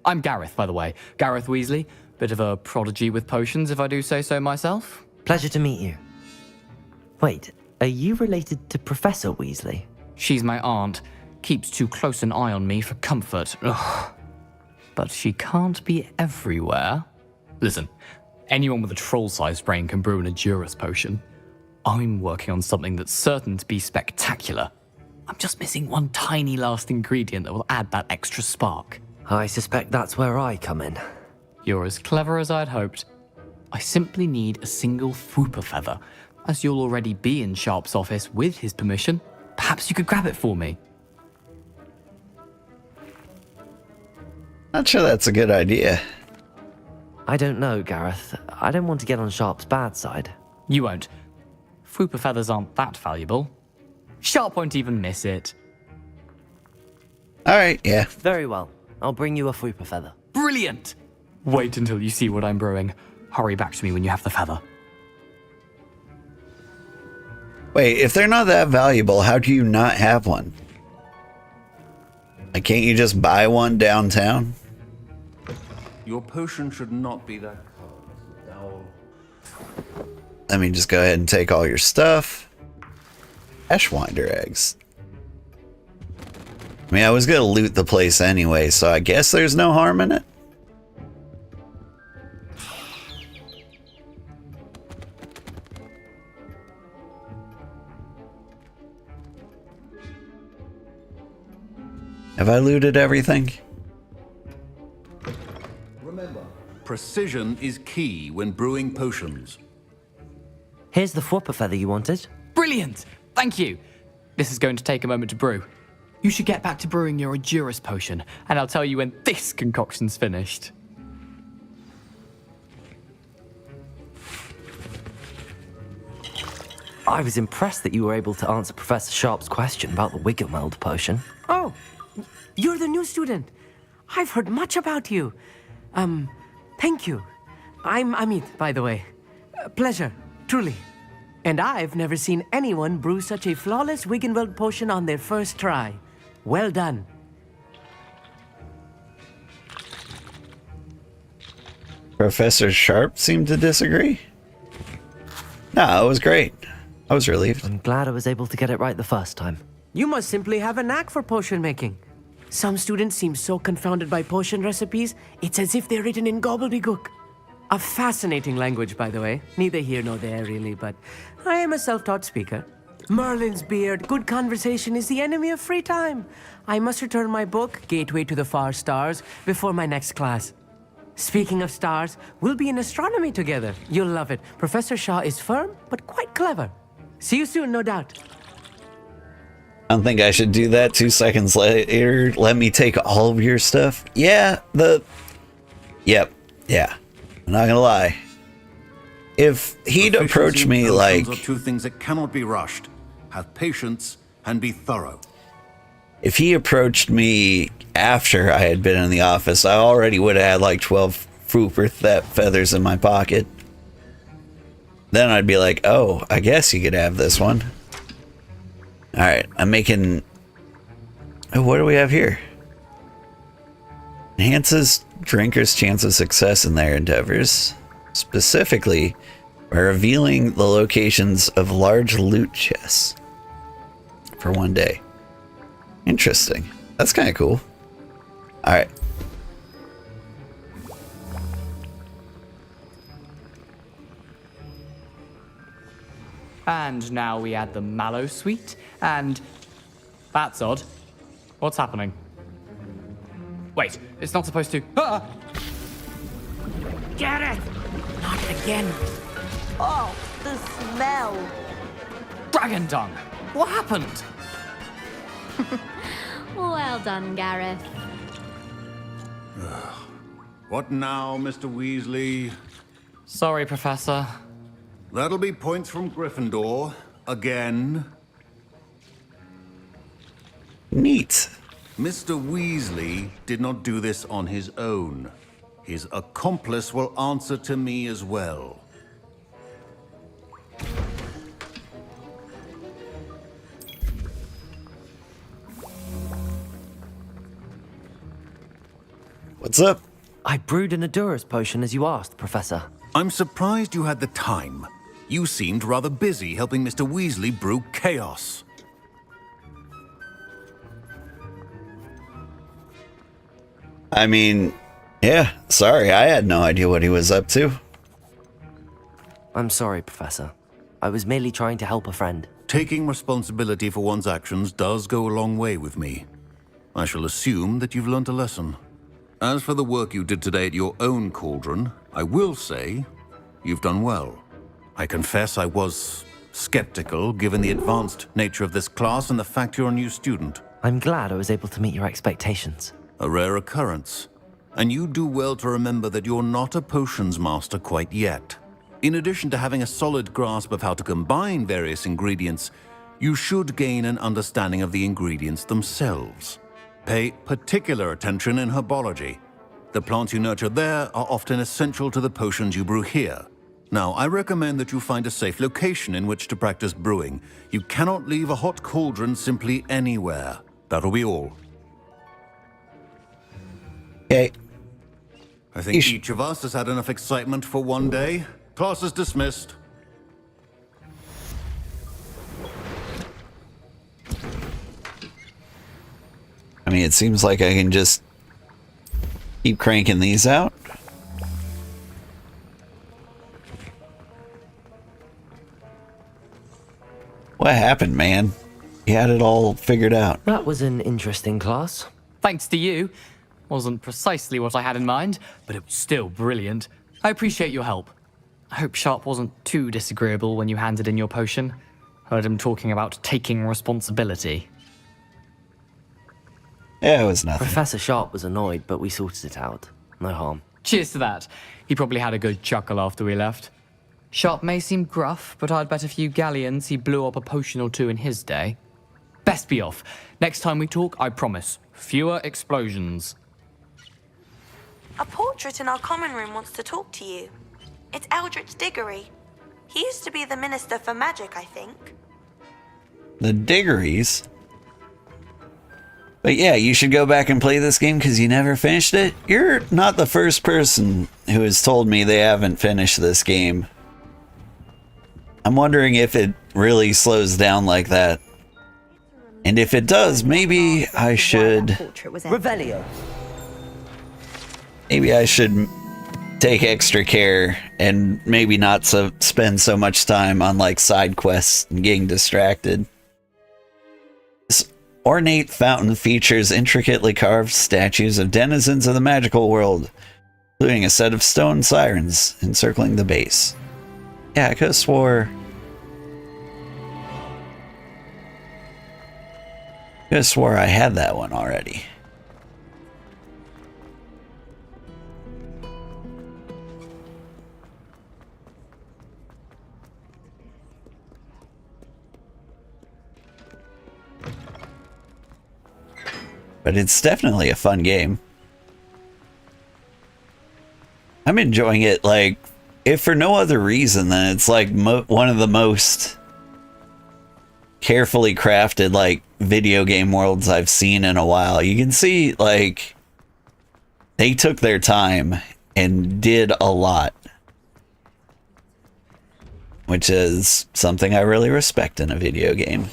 I'm Gareth, by the way. Gareth Weasley. Bit of a prodigy with potions, if I do say so myself. Pleasure to meet you. Wait, are you related to Professor Weasley? She's my aunt. Keeps too close an eye on me for comfort. Ugh. But she can't be everywhere. Listen, anyone with a troll-sized brain can brew an Edurus potion. I'm working on something that's certain to be spectacular. I'm just missing one tiny last ingredient that will add that extra spark. I suspect that's where I come in. You're as clever as I'd hoped. I simply need a single Fwooper feather. As you'll already be in Sharp's office with his permission, perhaps you could grab it for me. Not sure that's a good idea. I don't know, Gareth. I don't want to get on Sharp's bad side. You won't. Fwooper feathers aren't that valuable. Sharp won't even miss it. Alright, yeah. Very well. I'll bring you a Fwooper feather. Brilliant! Wait until you see what I'm brewing. Hurry back to me when you have the feather. Wait, if they're not that valuable, how do you not have one? Like, can't you just buy one downtown? Your potion should not be that color. Let me just go ahead and take all your stuff. Ashwinder eggs. I mean, I was gonna loot the place anyway, so I guess there's no harm in it. Have I looted everything? Remember, precision is key when brewing potions. Here's the Fwooper feather you wanted. Brilliant! Thank you! This is going to take a moment to brew. You should get back to brewing your Edurus potion, and I'll tell you when this concoction's finished. I was impressed that you were able to answer Professor Sharp's question about the Wiggenweld potion. Oh, you're the new student. I've heard much about you. Thank you. I'm Amit, by the way. Pleasure, truly. And I've never seen anyone brew such a flawless Wiggenweld potion on their first try. Well done. Professor Sharp seemed to disagree. No, it was great. I was relieved. I'm glad I was able to get it right the first time. You must simply have a knack for potion making. Some students seem so confounded by potion recipes, it's as if they're written in gobbledygook. A fascinating language, by the way. Neither here nor there, really, but I am a self-taught speaker. Merlin's beard, good conversation is the enemy of free time. I must return my book, Gateway to the Far Stars, before my next class. Speaking of stars, we'll be in astronomy together. You'll love it. Professor Shaw is firm, but quite clever. See you soon, no doubt. I don't think I should do that 2 seconds later. Let me take all of your stuff. Yeah, Yep, yeah. I'm not gonna lie. If he'd approached me like... are two things that cannot be rushed. Have patience and be thorough. If he approached me after I had been in the office, I already would have had like 12 Fooper feathers in my pocket. Then I'd be like, oh, I guess you could have this one. Alright, I'm making... Oh, what do we have here? Enhances drinkers' chance of success in their endeavors. Specifically, by revealing the locations of large loot chests. For 1 day. Interesting. That's kind of cool. Alright. And now we add the Mallow Suite, and... That's odd. What's happening? Wait, it's not supposed to... Ah! Get it! Not again. Oh, the smell. Dragon dung! What happened? Well done, Gareth. What now, Mr. Weasley? Sorry, Professor. That'll be points from Gryffindor. Again. Neat. Mr. Weasley did not do this on his own. His accomplice will answer to me as well. What's up? I brewed an Edurus potion as you asked, Professor. I'm surprised you had the time. You seemed rather busy helping Mr. Weasley brew chaos. I mean, yeah, sorry, I had no idea what he was up to. I'm sorry, Professor. I was merely trying to help a friend. Taking responsibility for one's actions does go a long way with me. I shall assume that you've learnt a lesson. As for the work you did today at your own cauldron, I will say you've done well. I confess I was skeptical given the advanced nature of this class and the fact you're a new student. I'm glad I was able to meet your expectations. A rare occurrence. And you do well to remember that you're not a potions master quite yet. In addition to having a solid grasp of how to combine various ingredients, you should gain an understanding of the ingredients themselves. Pay particular attention in herbology. The plants you nurture there are often essential to the potions you brew here. Now, I recommend that you find a safe location in which to practice brewing. You cannot leave a hot cauldron simply anywhere. That'll be all. Okay. I think each of us has had enough excitement for 1 day. Class is dismissed. I mean, it seems like I can just keep cranking these out. What happened, man? You had it all figured out. That was an interesting class. Thanks to you. Wasn't precisely what I had in mind, but it was still brilliant. I appreciate your help. I hope Sharp wasn't too disagreeable when you handed in your potion. Heard him talking about taking responsibility. Yeah, it was nothing. Professor Sharp was annoyed, but we sorted it out. No harm. Cheers to that. He probably had a good chuckle after we left. Sharp may seem gruff, but I'd bet a few galleons he blew up a potion or two in his day. Best be off. Next time we talk, I promise, fewer explosions. A portrait in our common room wants to talk to you. It's Eldritch Diggory. He used to be the Minister for Magic, I think. The Diggories? But yeah, you should go back and play this game because you never finished it. You're not the first person who has told me they haven't finished this game. I'm wondering if it really slows down like that. And if it does, maybe I should... Revelio. Maybe I should take extra care and maybe not spend so much time on like side quests and getting distracted. This ornate fountain features intricately carved statues of denizens of the magical world, including a set of stone sirens encircling the base. Yeah, I could have swore... I had that one already. But it's definitely a fun game. I'm enjoying it, like, if for no other reason than it's like one of the most carefully crafted, like, video game worlds I've seen in a while. You can see, like, they took their time and did a lot, which is something I really respect in a video game.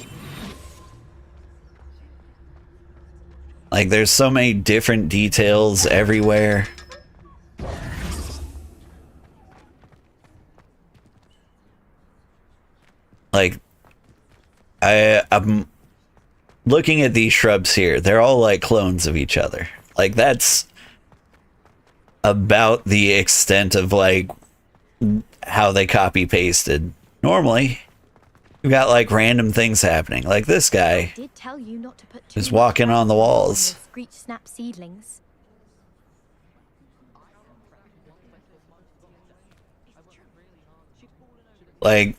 Like, there's so many different details everywhere. Like, I'm looking at these shrubs here. They're all like clones of each other. Like, that's about the extent of like how they copy pasted. Normally, you've got like random things happening. Like this guy Did tell you not to put is walking on the walls. Screech snap seedlings. Like,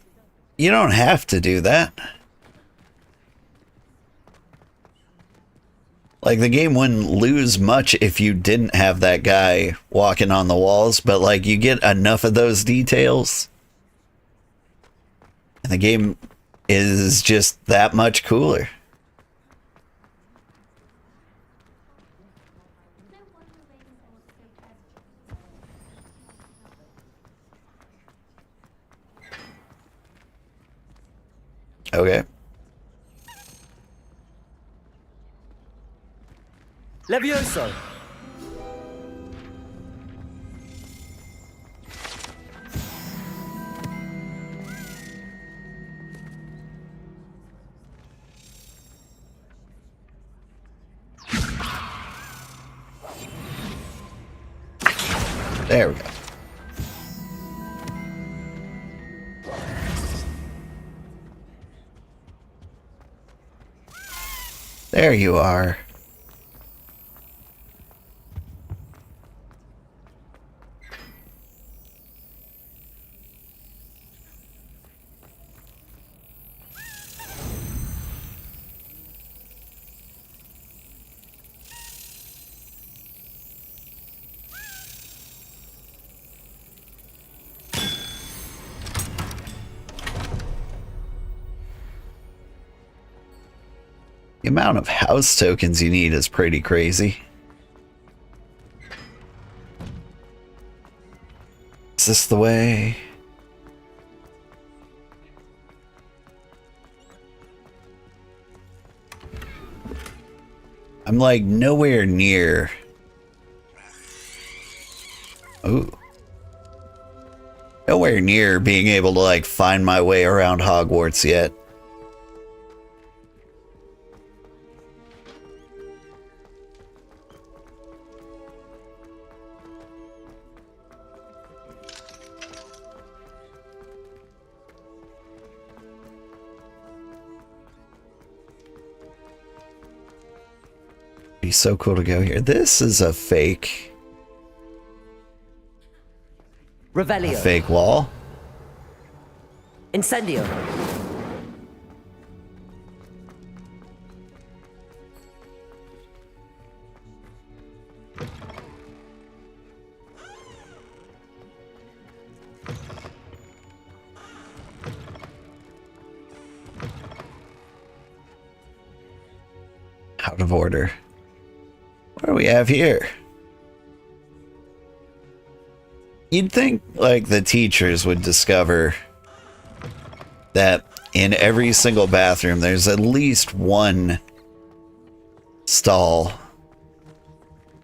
you don't have to do that. Like, the game wouldn't lose much if you didn't have that guy walking on the walls, but like, you get enough of those details and the game is just that much cooler. Okay. Levioso. There we go. There you are. The amount of house tokens you need is pretty crazy. Is this the way? I'm like nowhere near. Ooh. Nowhere near being able to like find my way around Hogwarts yet. so cool to go here. This is a fake. Revelio. A fake wall. Incendio. Out of order. What do we have here? You'd think, like, the teachers would discover that in every single bathroom there's at least one stall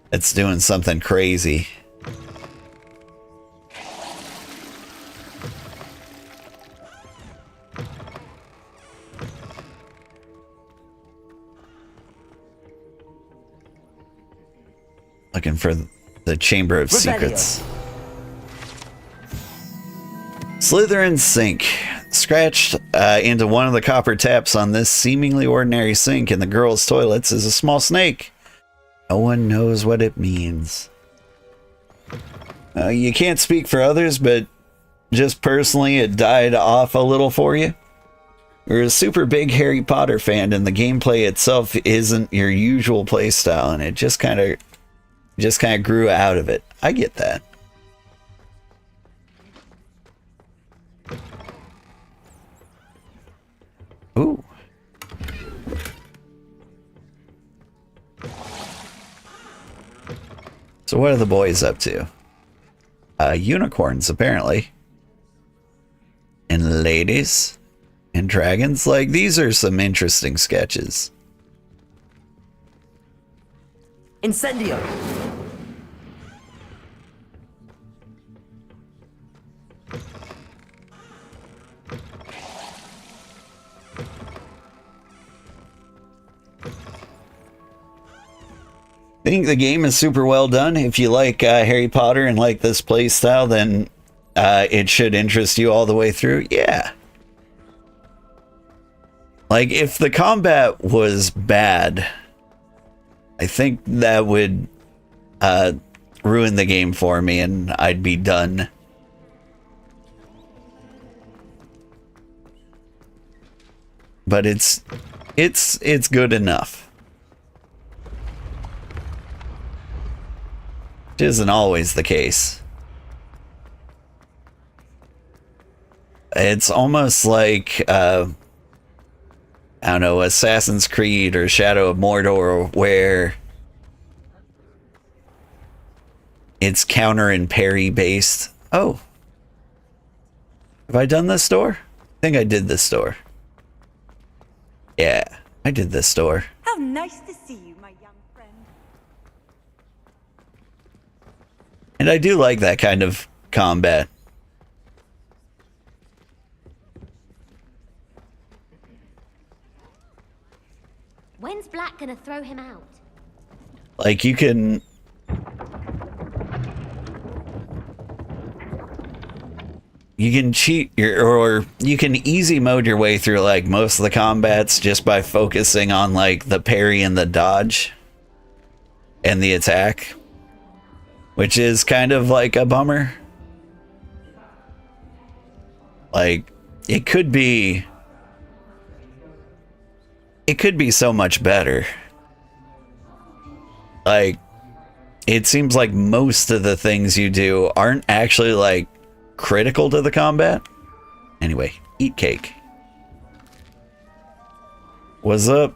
that's doing something crazy. Looking for the Chamber of Secrets. Slytherin sink. Scratched into one of the copper taps on this seemingly ordinary sink in the girls' toilets is a small snake. No one knows what it means. You can't speak for others, but just personally, it died off a little for you. You're a super big Harry Potter fan, and the gameplay itself isn't your usual playstyle, and it just kind of grew out of it. I get that. Ooh. So what are the boys up to? Unicorns, apparently. And ladies. And dragons. Like, these are some interesting sketches. Incendio. I think the game is super well done. If you like Harry Potter and like this playstyle, then it should interest you all the way through. Yeah. Like, if the combat was bad, I think that would ruin the game for me and I'd be done. But it's good enough. Which isn't always the case. It's almost like I don't know, Assassin's Creed or Shadow of Mordor, where it's counter and parry based. Oh. Have I done this door? I think I did this door. Yeah, I did this door. How nice to see you, my young friend. And I do like that kind of combat. When's Black gonna throw him out? Like, you can... You can cheat or you can easy mode your way through like most of the combats just by focusing on like the parry and the dodge and the attack, which is kind of like a bummer. Like, it could be so much better. Like, it seems like most of the things you do aren't actually like critical to the combat. Anyway, eat cake. What's up?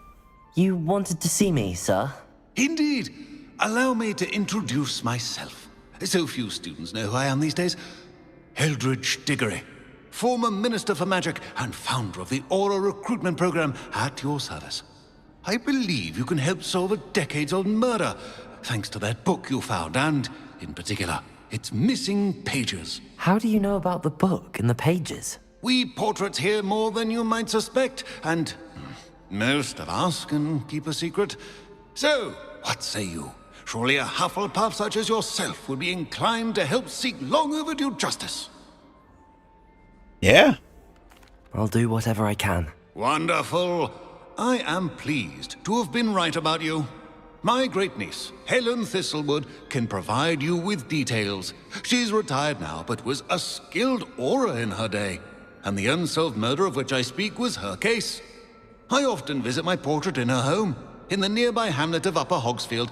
You wanted to see me, sir? Indeed. Allow me to introduce myself. So few students know who I am these days. Eldridge Diggory, former Minister for Magic and founder of the Aura recruitment program, at your service. I believe you can help solve a decades-old murder, thanks to that book you found, and, in particular, its missing pages. How do you know about the book and the pages? We portraits hear more than you might suspect, and most of us can keep a secret. So, what say you? Surely a Hufflepuff such as yourself would be inclined to help seek long overdue justice. Yeah. I'll do whatever I can. Wonderful. I am pleased to have been right about you. My great-niece, Helen Thistlewood, can provide you with details. She's retired now, but was a skilled aura in her day. And the unsolved murder of which I speak was her case. I often visit my portrait in her home, in the nearby hamlet of Upper Hogsfield.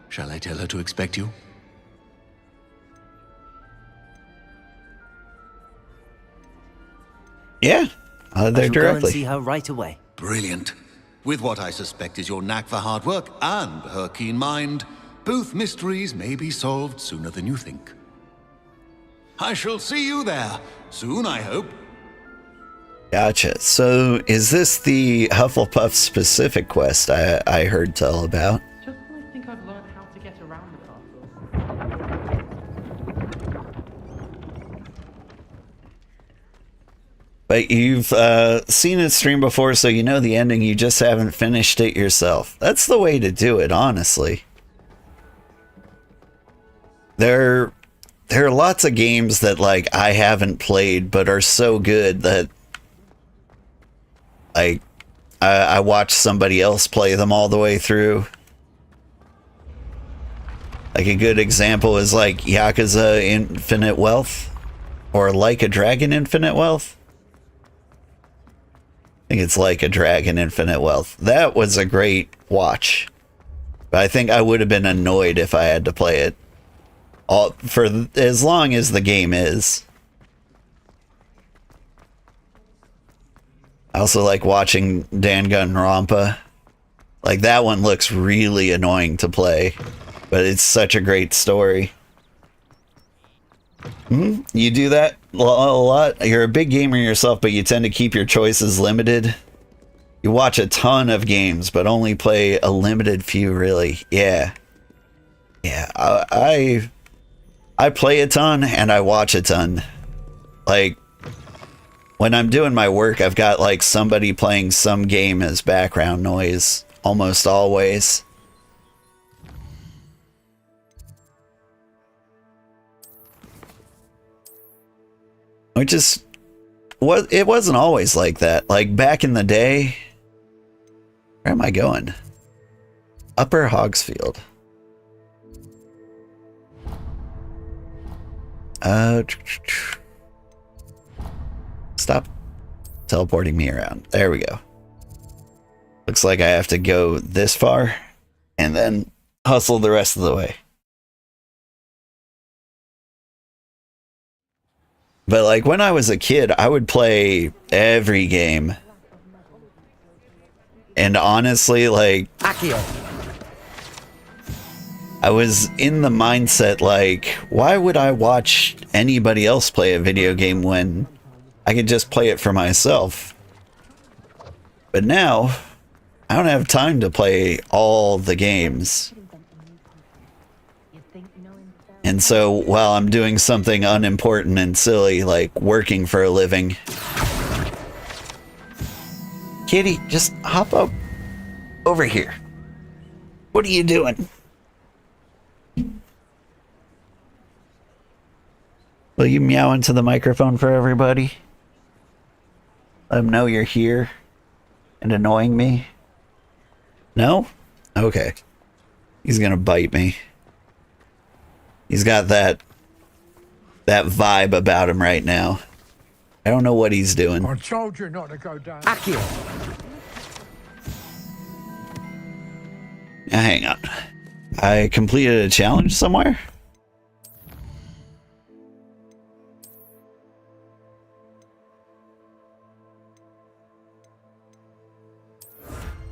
Shall I tell her to expect you? Yeah, I there shall go and directly. see her right away. Brilliant. With what I suspect is your knack for hard work and her keen mind, both mysteries may be solved sooner than you think. I shall see you there, soon I hope. Gotcha. So is this the Hufflepuff specific quest I heard tell about? Just when I think I've learned how to get around the castle. But you've seen it stream before, so you know the ending, you just haven't finished it yourself. That's the way to do it, honestly. There are lots of games that, like, I haven't played, but are so good that, like, I watch somebody else play them all the way through. Like, a good example is, like, Yakuza Infinite Wealth, or Like a Dragon Infinite Wealth. I think it's Like a Dragon Infinite Wealth. That was a great watch. But I think I would have been annoyed if I had to play it for as long as the game is. I also like watching Danganronpa. Like, that one looks really annoying to play, but it's such a great story. You do that a lot? You're a big gamer yourself, but you tend to keep your choices limited. You watch a ton of games, but only play a limited few, really. Yeah. Yeah, I play a ton, and I watch a ton. Like, when I'm doing my work, I've got, like, somebody playing some game as background noise, almost always. Which is, it wasn't always like that. Like, back in the day, where am I going? Upper Hogsfield. Stop teleporting me around. There we go. Looks like I have to go this far and then hustle the rest of the way. But, like, when I was a kid, I would play every game. And honestly, like, I was in the mindset, like, why would I watch anybody else play a video game when I could just play it for myself? But now, I don't have time to play all the games. And so, while I'm doing something unimportant and silly, like working for a living... Kitty, just hop up over here. What are you doing? Will you meow into the microphone for everybody? Let them know you're here and annoying me. No? Okay. He's gonna bite me. He's got that vibe about him right now. I don't know what he's doing. I told you not to go down. Now, hang on. I completed a challenge somewhere?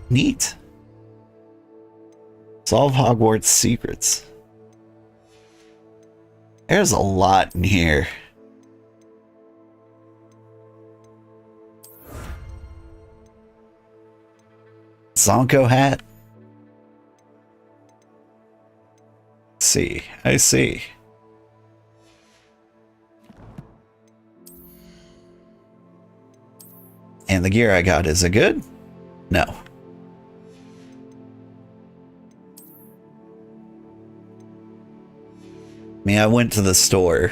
Neat. Solve Hogwarts secrets. There's a lot in here. Zonko hat. See, I see. And the gear I got, is it good? No. I mean, I went to the store,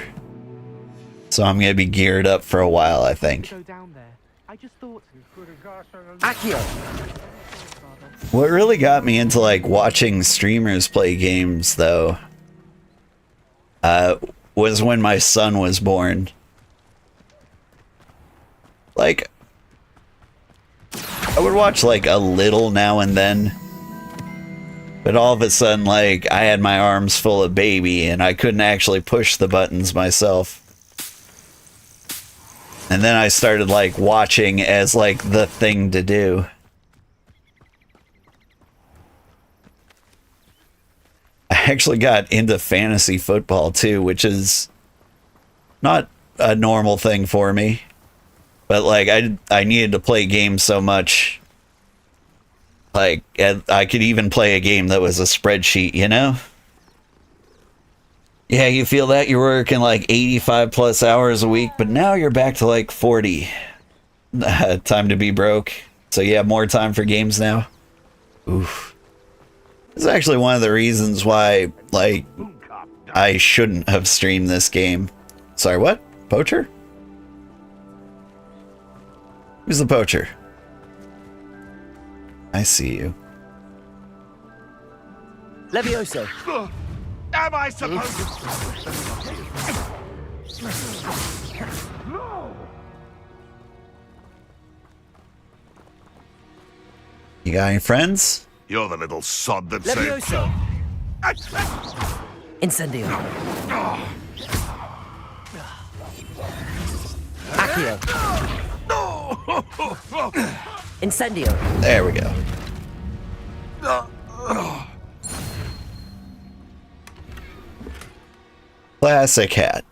so I'm gonna be geared up for a while, I think. Go down there. I just thought. Accio. What really got me into like watching streamers play games though was when my son was born. Like I would watch like a little now and then, but all of a sudden like I had my arms full of baby and I couldn't actually push the buttons myself. And then I started like watching as like the thing to do. I actually got into fantasy football too, which is not a normal thing for me. But like I needed to play games so much. Like I could even play a game that was a spreadsheet, you know? Yeah, you feel that you're working like 85 plus hours a week, but now you're back to like 40. Time to be broke. So you have more time for games now. Oof. This is actually one of the reasons why, like, I shouldn't have streamed this game. Sorry, what? Poacher? Who's the poacher? I see you. Levioso. Am I supposed You got any friends? You're the little sod that said... Levioso. Incendio. Accio. Incendio. There we go. Classic hat.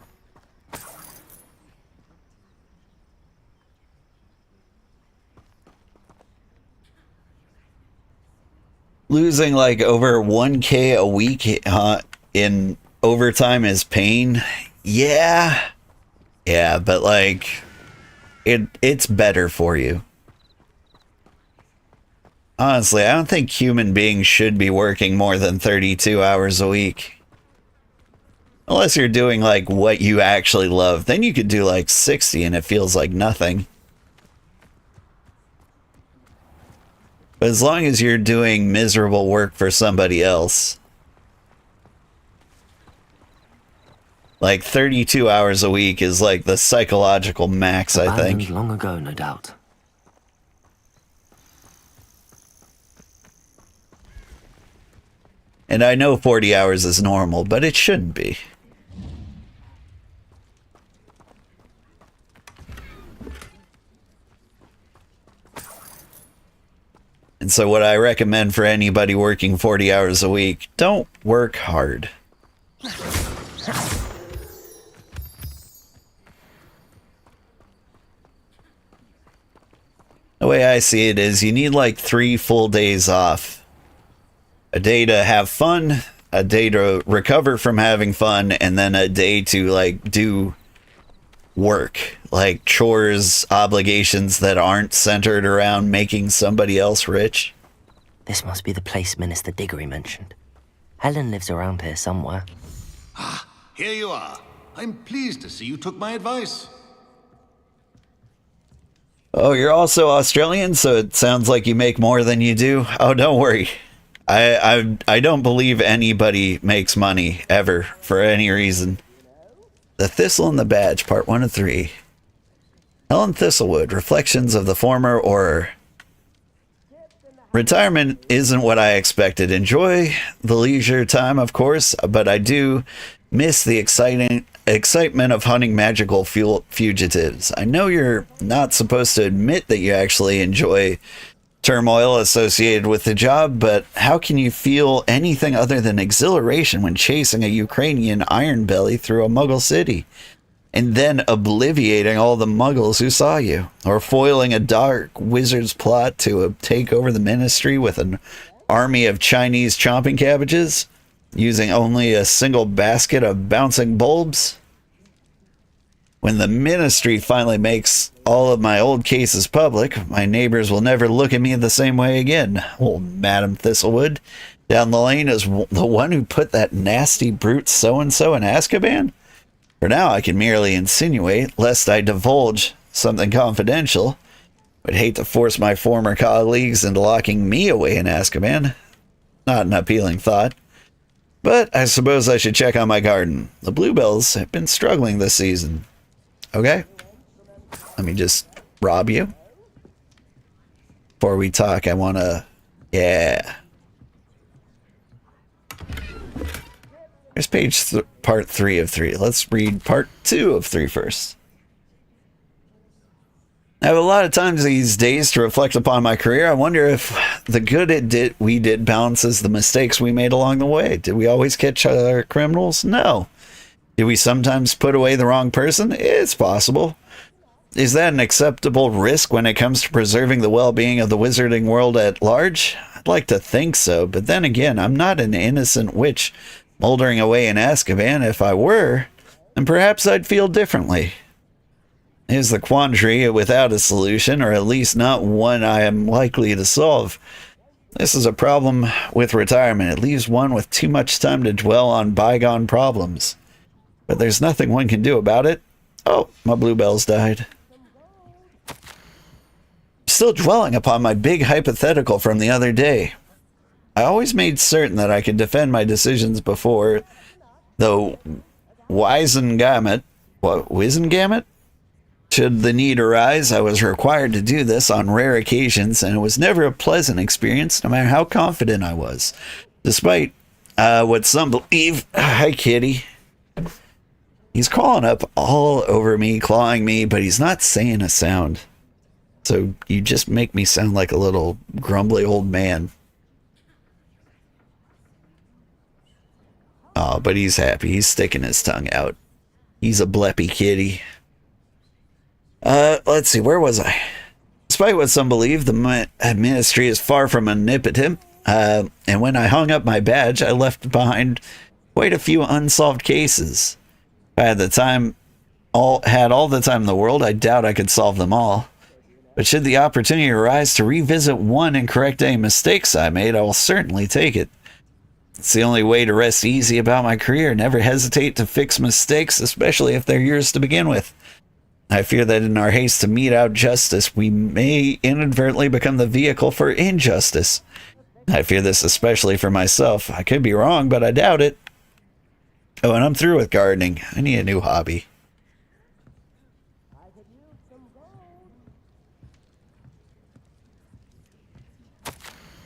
Losing like over 1K a week in overtime is pain. Yeah. Yeah, but like it's better for you. Honestly, I don't think human beings should be working more than 32 hours a week. Unless you're doing like what you actually love, then you could do like 60 and it feels like nothing. But as long as you're doing miserable work for somebody else, like 32 hours a week is like the psychological max, I think. Long ago, no doubt. And I know 40 hours is normal, but it shouldn't be. And so what I recommend for anybody working 40 hours a week, don't work hard. The way I see it is you need like 3 full days off. A day to have fun, a day to recover from having fun, and then a day to like do work, like chores, obligations that aren't centered around making somebody else rich. This must be the place Minister Diggory mentioned. Helen lives around here somewhere. Ah, here you are. I'm pleased to see you took my advice. Oh, you're also Australian, so it sounds like you make more than you do. Oh, don't worry. I don't believe anybody makes money ever for any reason. The Thistle and the Badge, Part 1 of 3. Helen Thistlewood, Reflections of the Former Auror. Retirement isn't what I expected. Enjoy the leisure time, of course, but I do miss the excitement of hunting magical fugitives. I know you're not supposed to admit that you actually enjoy turmoil associated with the job, but how can you feel anything other than exhilaration when chasing a Ukrainian iron belly through a Muggle city, and then obliviating all the Muggles who saw you, or foiling a dark wizard's plot to take over the ministry with an army of Chinese chomping cabbages, using only a single basket of bouncing bulbs? When the ministry finally makes all of my old cases public, my neighbors will never look at me the same way again. Old Madam Thistlewood down the lane is the one who put that nasty brute so-and-so in Azkaban? For now, I can merely insinuate, lest I divulge something confidential, Would hate to force my former colleagues into locking me away in Azkaban. Not an appealing thought. But I suppose I should check on my garden. The bluebells have been struggling this season. Okay? Let me just rob you. Before we talk, I want to... Yeah. Here's part 3 of 3. Let's read part 2 of 3 first. I have a lot of times these days to reflect upon my career. I wonder if the good we did balances the mistakes we made along the way. Did we always catch our criminals? No. Did we sometimes put away the wrong person? It's possible. Is that an acceptable risk when it comes to preserving the well-being of the wizarding world at large? I'd like to think so, but then again, I'm not an innocent witch moldering away in Azkaban. If I were, then perhaps I'd feel differently. Is the quandary without a solution, or at least not one I am likely to solve. This is a problem with retirement. It leaves one with too much time to dwell on bygone problems. But there's nothing one can do about it. Oh, my bluebells died. Still dwelling upon my big hypothetical from the other day. I always made certain that I could defend my decisions before, though Wizengamot, should the need arise, I was required to do this on rare occasions, and it was never a pleasant experience, no matter how confident I was. Despite what some believe... Hi, kitty. He's crawling up all over me, clawing me, but he's not saying a sound. So you just make me sound like a little grumbly old man. Oh, but he's happy. He's sticking his tongue out. He's a bleppy kitty. Let's see, where was I? Despite what some believe, the ministry is far from omnipotent. And when I hung up my badge, I left behind quite a few unsolved cases. If I had all the time in the world, I doubt I could solve them all. But should the opportunity arise to revisit one and correct any mistakes I made, I will certainly take it. It's the only way to rest easy about my career. Never hesitate to fix mistakes, especially if they're yours to begin with. I fear that in our haste to mete out justice, we may inadvertently become the vehicle for injustice. I fear this especially for myself. I could be wrong, but I doubt it. Oh, and I'm through with gardening. I need a new hobby.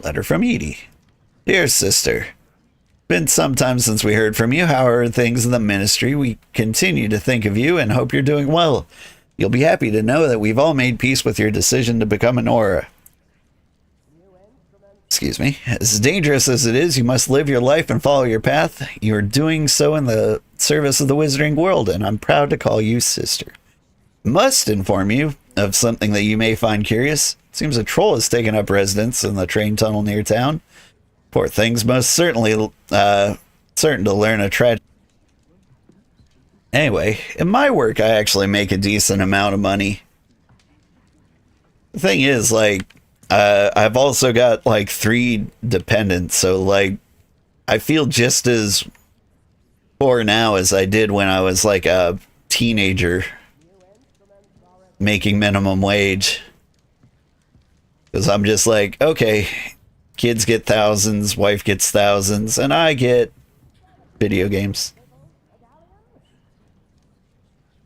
Letter from Edie. Dear sister, been some time since we heard from you. How are things in the ministry? We continue to think of you and hope you're doing well. You'll be happy to know that we've all made peace with your decision to become an Aura. Excuse me. As dangerous as it is, you must live your life and follow your path. You're doing so in the service of the wizarding world, and I'm proud to call you sister. Must inform you of something that you may find curious. It seems a troll has taken up residence in the train tunnel near town. Poor thing's most certainly certain to learn a tragedy. Anyway, in my work, I actually make a decent amount of money. The thing is, like, I've also got, like, 3 dependents, so, like, I feel just as poor now as I did when I was, like, a teenager making minimum wage. Because I'm just like, okay, kids get thousands, wife gets thousands, and I get video games.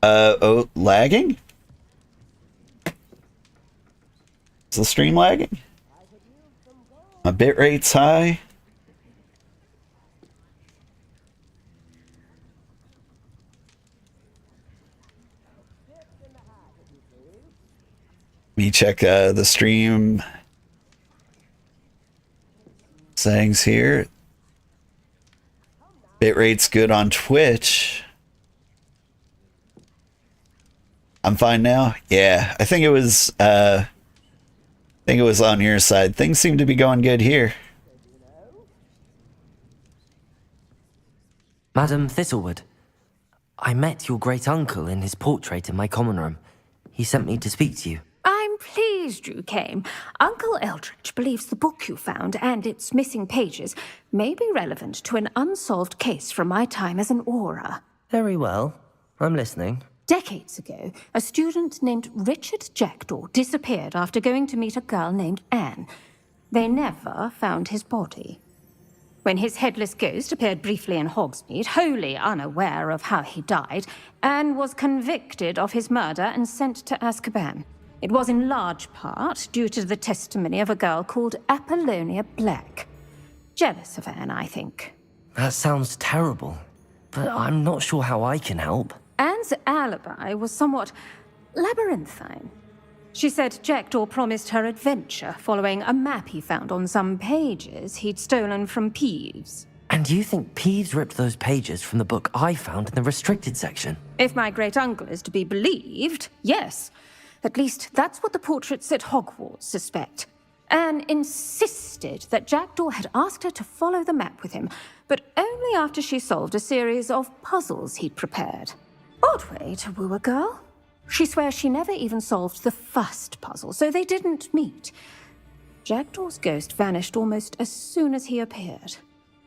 Oh, lagging? Is the stream lagging? My bitrate's high. Let me check the stream settings here. Bitrate's good on Twitch. I'm fine now. Yeah, I think it was on your side. Things seem to be going good here. Madam Thistlewood, I met your great uncle in his portrait in my common room. He sent me to speak to you. I'm pleased you came. Uncle Eldritch believes the book you found and its missing pages may be relevant to an unsolved case from my time as an Aura. Very well. I'm listening. Decades ago, a student named Richard Jackdaw disappeared after going to meet a girl named Anne. They never found his body. When his headless ghost appeared briefly in Hogsmeade, wholly unaware of how he died, Anne was convicted of his murder and sent to Azkaban. It was in large part due to the testimony of a girl called Apollonia Black. Jealous of Anne, I think. That sounds terrible, but I'm not sure how I can help. Anne's alibi was somewhat labyrinthine. She said Jackdaw promised her adventure following a map he found on some pages he'd stolen from Peeves. And you think Peeves ripped those pages from the book I found in the restricted section? If my great-uncle is to be believed, yes. At least that's what the portraits at Hogwarts suspect. Anne insisted that Jackdaw had asked her to follow the map with him, but only after she solved a series of puzzles he'd prepared. Odd way to woo a girl. She swears she never even solved the first puzzle, so they didn't meet. Jackdaw's ghost vanished almost as soon as he appeared.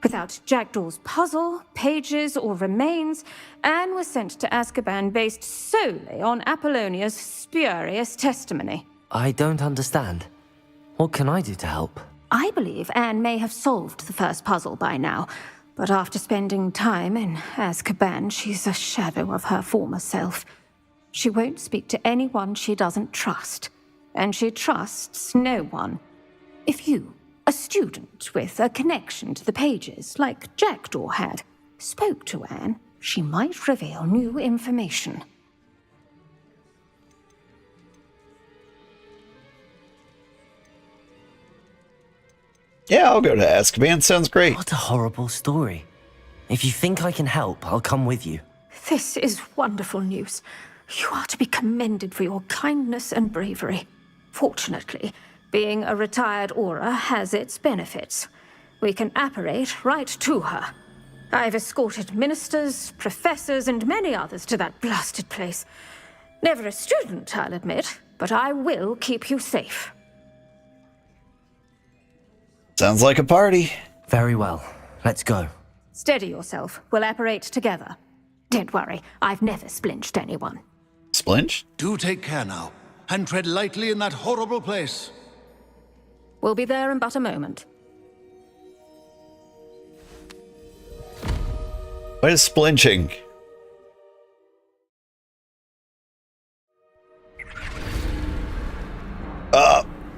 Without Jackdaw's puzzle, pages, or remains, Anne was sent to Azkaban based solely on Apollonia's spurious testimony. I don't understand. What can I do to help? I believe Anne may have solved the first puzzle by now, but after spending time in Azkaban, she's a shadow of her former self. She won't speak to anyone she doesn't trust, and she trusts no one. If you, a student with a connection to the pages, like Jackdaw had, spoke to Anne, she might reveal new information. Yeah, I'll go to Azkaban. Sounds great. What a horrible story. If you think I can help, I'll come with you. This is wonderful news. You are to be commended for your kindness and bravery. Fortunately, being a retired Auror has its benefits. We can apparate right to her. I've escorted ministers, professors, and many others to that blasted place. Never a student, I'll admit, but I will keep you safe. Sounds like a party. Very well. Let's go. Steady yourself. We'll apparate together. Don't worry, I've never splinched anyone. Splinch? Do take care now, and tread lightly in that horrible place. We'll be there in but a moment. What is splinching?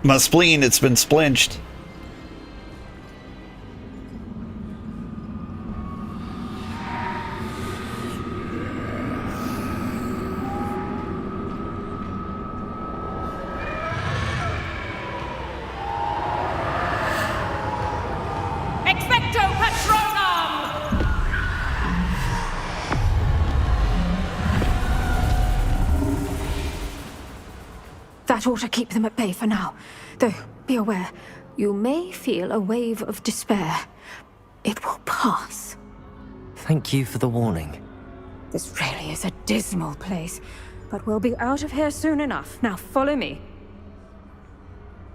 My spleen, it's been splinched. That ought to keep them at bay for now. Though, be aware, you may feel a wave of despair. It will pass. Thank you for the warning. This really is a dismal place, but we'll be out of here soon enough. Now follow me.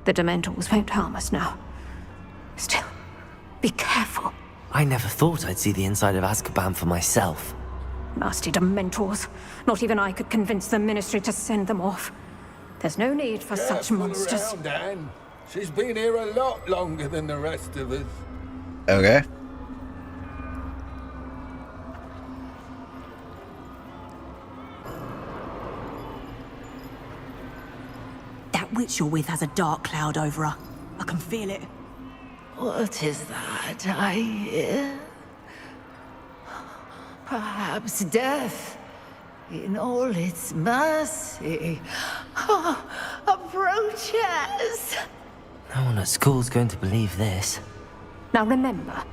The Dementors won't harm us now. Still, be careful. I never thought I'd see the inside of Azkaban for myself. Nasty Dementors. Not even I could convince the Ministry to send them off. There's no need for such monsters. Around, Anne. She's been here a lot longer than the rest of us. Okay. That witch you're with has a dark cloud over her. I can feel it. What is that I hear? Perhaps death, in all its mercy, approaches. No one at school's going to believe this. Now remember,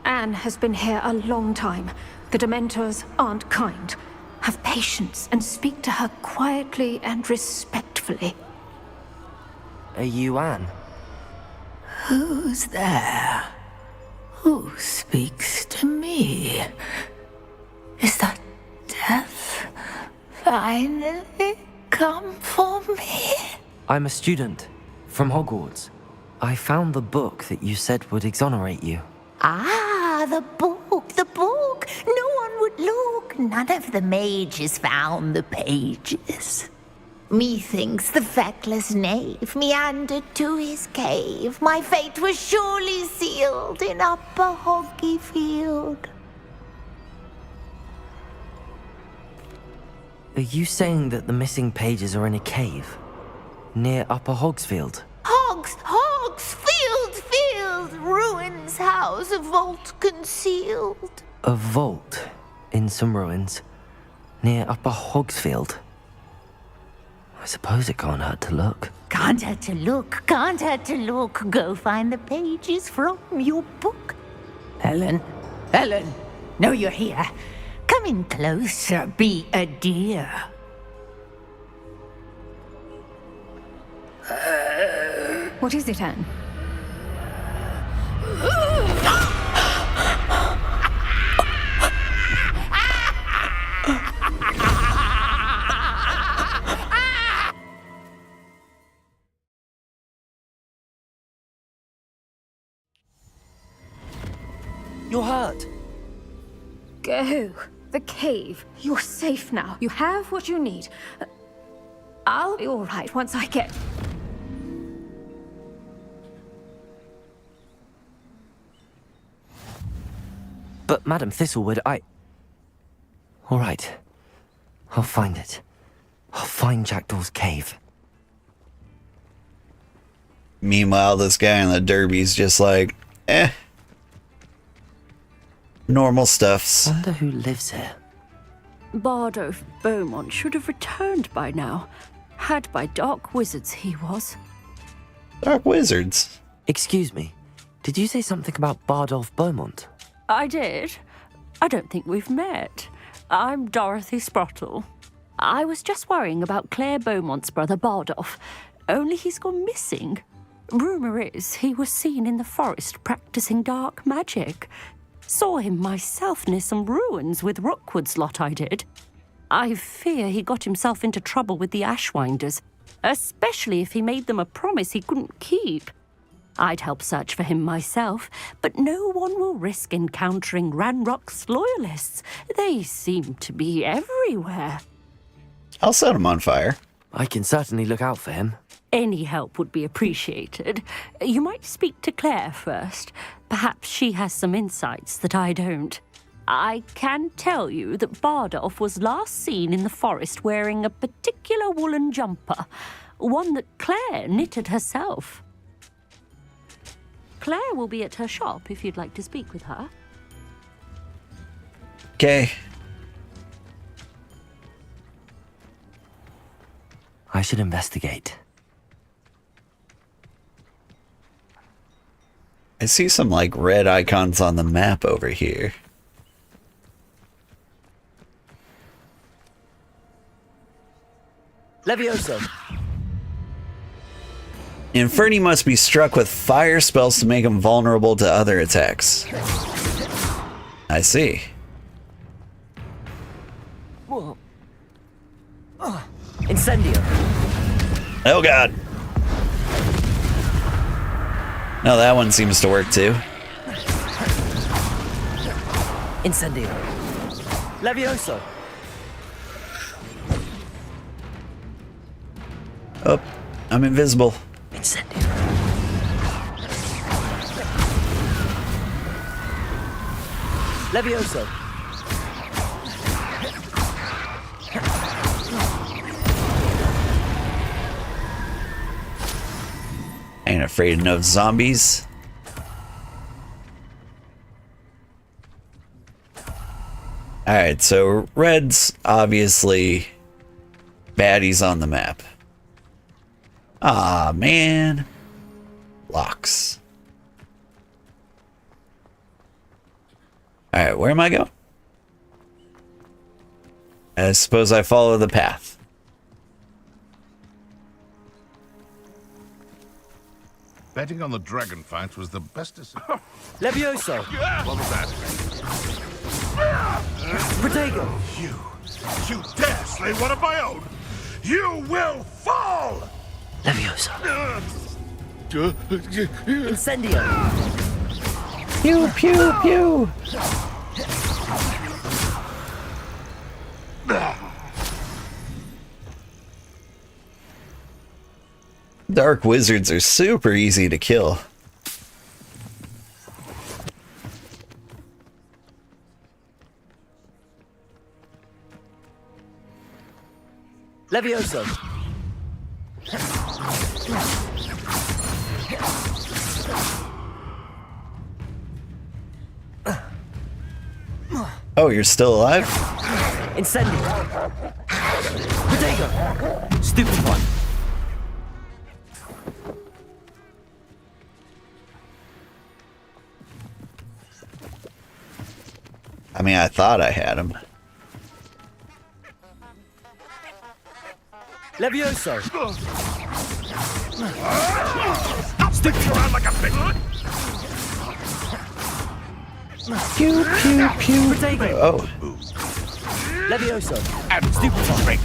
Anne has been here a long time. The Dementors aren't kind. Have patience and speak to her quietly and respectfully. Are you Anne? Who's there? Who speaks to me? Is that death finally come for me? I'm a student from Hogwarts. I found the book that you said would exonerate you. Ah, the book, the book. No one would look. book, none of the mages found the pages. Methinks the feckless knave meandered to his cave. My fate was surely sealed in Upper Hoggyfield. Are you saying that the missing pages are in a cave? Near Upper Hogsfield? Field, ruins house, a vault concealed. A vault in some ruins near Upper Hogsfield? I suppose it can't hurt to look. Can't hurt to look, can't hurt to look. Go find the pages from your book. Helen, know you're here. Come in closer, be a dear. What is it, Anne? You're hurt. Go. The cave. You're safe now. You have what you need. I'll be all right once I get... But Madam Thistlewood, all right. I'll find it. I'll find Jackdaw's cave. Meanwhile, this guy in the derby's just like, normal stuffs. Wonder who lives here. Bardolph Beaumont should have returned by now. Had by dark wizards he was. Dark wizards? Excuse me. Did you say something about Bardolph Beaumont? I did. I don't think we've met. I'm Dorothy Sprottle. I was just worrying about Claire Beaumont's brother Bardolph. Only he's gone missing. Rumour is he was seen in the forest practicing dark magic. Saw him myself near some ruins with Rookwood's lot I did. I fear he got himself into trouble with the Ashwinders, especially if he made them a promise he couldn't keep. I'd help search for him myself, but no one will risk encountering Ranrock's loyalists. They seem to be everywhere. I'll set him on fire. I can certainly look out for him. Any help would be appreciated. You might speak to Claire first. Perhaps she has some insights that I don't. I can tell you that Bardolph was last seen in the forest wearing a particular woolen jumper, one that Claire knitted herself. Claire will be at her shop if you'd like to speak with her. Okay. I should investigate. I see some like red icons on the map over here. Levioso. Inferni must be struck with fire spells to make him vulnerable to other attacks. I see. Whoa. Incendio. Oh god. No, that one seems to work too. Incendio. Levioso. Oh, I'm invisible. Incendio. Levioso. Ain't afraid of no zombies. Alright, so red's obviously baddies on the map. Ah, man. Locks. Alright, where am I going? I suppose I follow the path. Betting on the dragon fight was the best decision. Levioso. What was that? Protego. You dare slay one of my own! You will fall! Levioso. Incendio. Pew, pew, pew. Dark wizards are super easy to kill. Levioso. Oh, you're still alive? Incendio. Protego. Stupefy. I mean, I thought I had him. Levioso. Stick around like a pig. Pew, pew, pew. Protego. Oh. Levioso. Stupefy.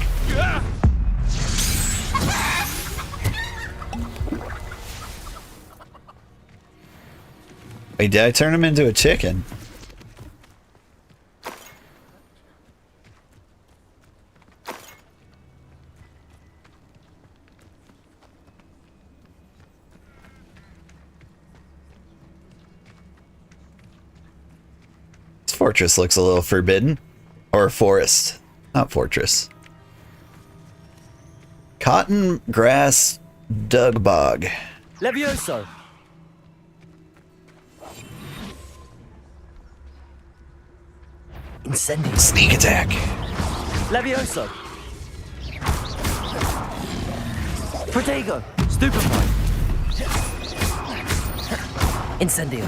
Wait, did I turn him into a chicken? This fortress looks a little forbidden. Or forest. Not fortress. Cotton grass dug bog. Levioso. Incendio. Sneak attack. Levioso. Protego. Stupefy. Incendio.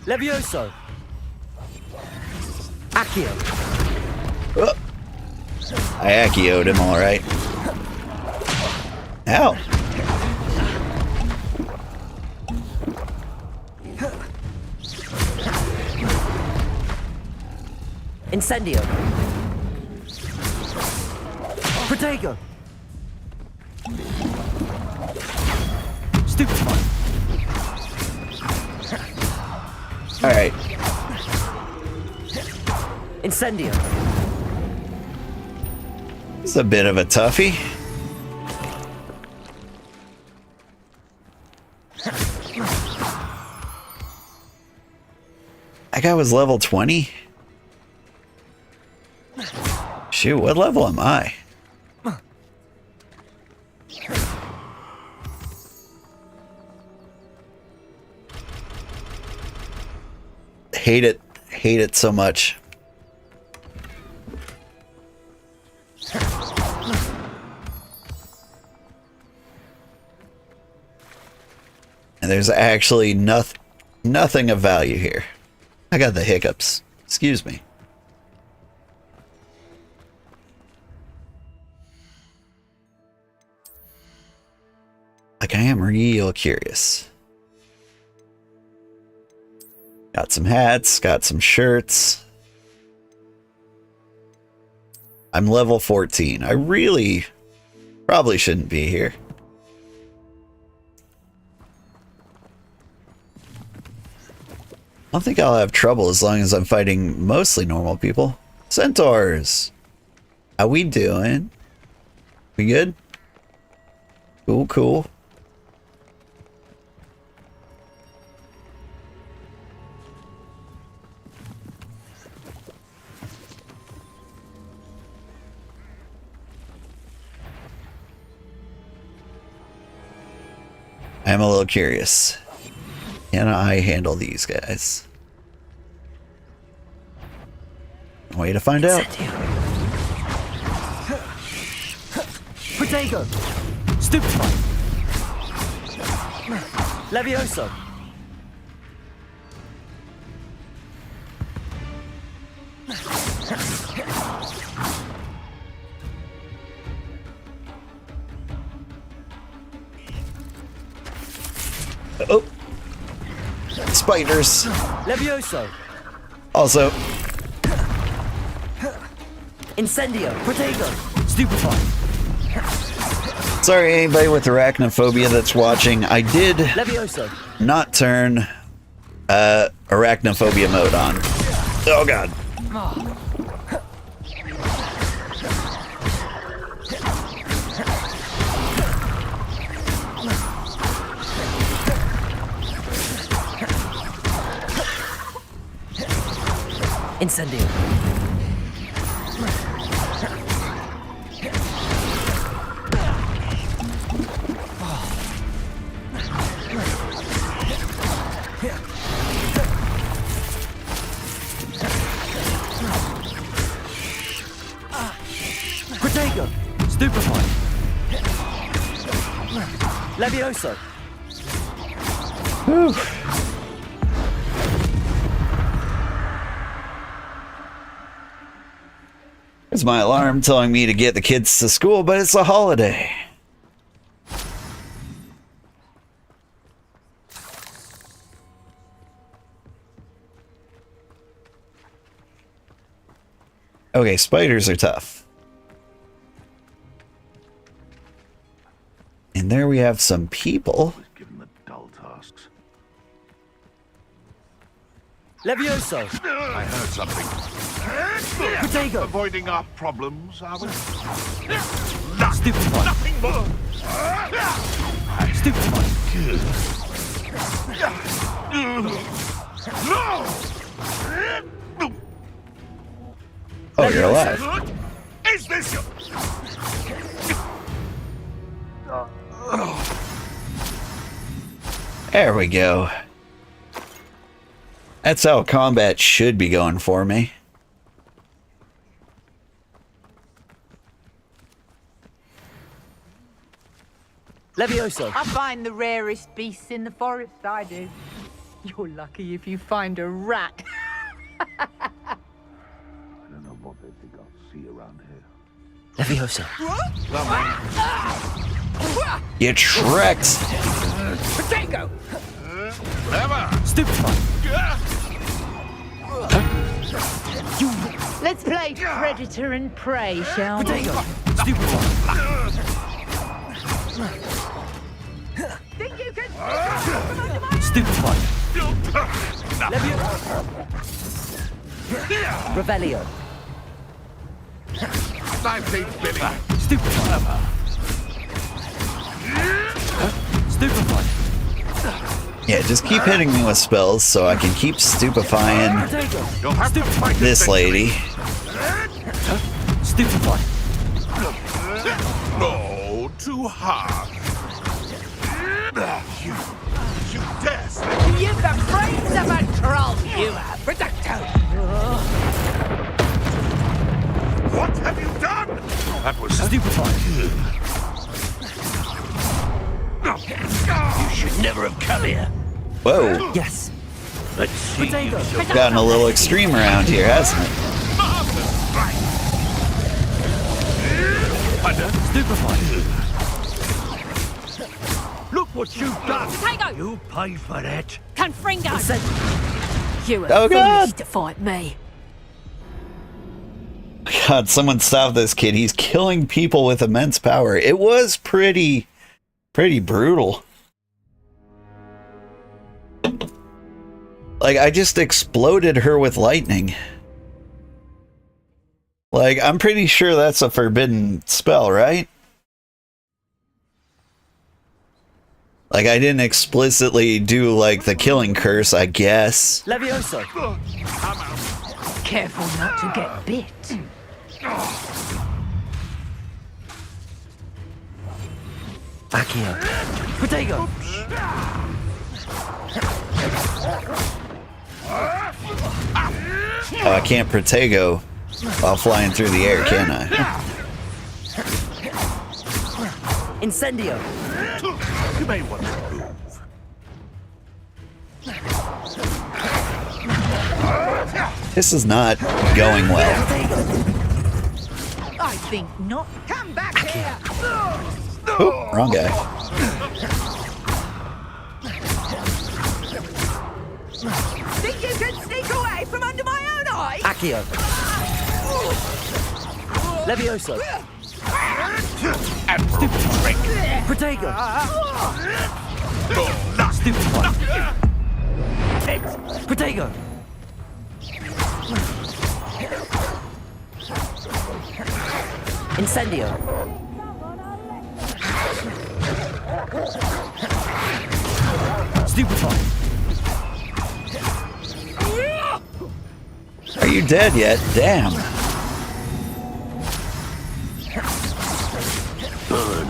Levioso. Accio. Oh. I Accio'd him, alright. Ow. Incendio. Protego. Stupefy. Alright. Incendio. It's a bit of a toughie. That guy was level 20? Shoot, what level am I? Hate it. Hate it so much. And there's actually nothing of value here. I got the hiccups. Excuse me. Like, I am real curious. Got some hats, got some shirts. I'm level 14. I really probably shouldn't be here. I don't think I'll have trouble as long as I'm fighting mostly normal people. Centaurs! How we doing? We good? Cool, cool. I'm a little curious. Can I handle these guys? Way to find out. Protego. Stupefy. Levioso. Oh. Spiders. Levioso. Also. Incendio. Protego. Stupefy. Sorry, anybody with arachnophobia that's watching. I did Levioso. not turn arachnophobia mode on. Oh god. Incendio. Protego. Stupefy. Levioso. Whew. It's my alarm telling me to get the kids to school, but it's a holiday. Okay, spiders are tough. And there we have some people. Given the dull tasks. Levioso. I heard something. Protego. Avoiding our problems, are we? Stupefy. Nothing more. Stupefy. Oh, you're alive. Is this your... There we go. That's how combat should be going for me. Levioso. I find the rarest beasts in the forest, I do. You're lucky if you find a rat. I don't know what they think I'll see around here. Levioso. Get Shrek'd. Protego! Never! Stupefy. Let's play predator and prey, shall we? Protego. Stupefy. Think you can... Stupefy. Revelio. I've seen Billy. Stupefy. Stupefy. Yeah, just keep hitting me with spells so I can keep stupefying You'll have to fight this lady. Stupefy. No, too hard. You dare say... You've the brains of a troll, you have. Protecto! What have you done? That was Stupefy. You should never have come here. Whoa. Yes. Let's see. Gotten a little extreme around here, hasn't it? Stupefy. Look what you've done. Protego! You pay for that. Confringo! You were Oh, God. foolish to fight me. God, someone stop this kid. He's killing people with immense power. It was pretty brutal. Like, I just exploded her with lightning. Like, I'm pretty sure that's a forbidden spell, right? Like, I didn't explicitly do, like, the killing curse, I guess. Levioso. Careful not to get bit. Accio. Protego. Oh, I can't Protego while flying through the air, can I? Incendio. You may want to move. This is not going well. I think not. Come back here! Oop, wrong guy. Think you can sneak away from under my own eye? Accio. Levioso. Stupid. Protego. Stupid. Protego. Incendio. Are you dead yet? Damn.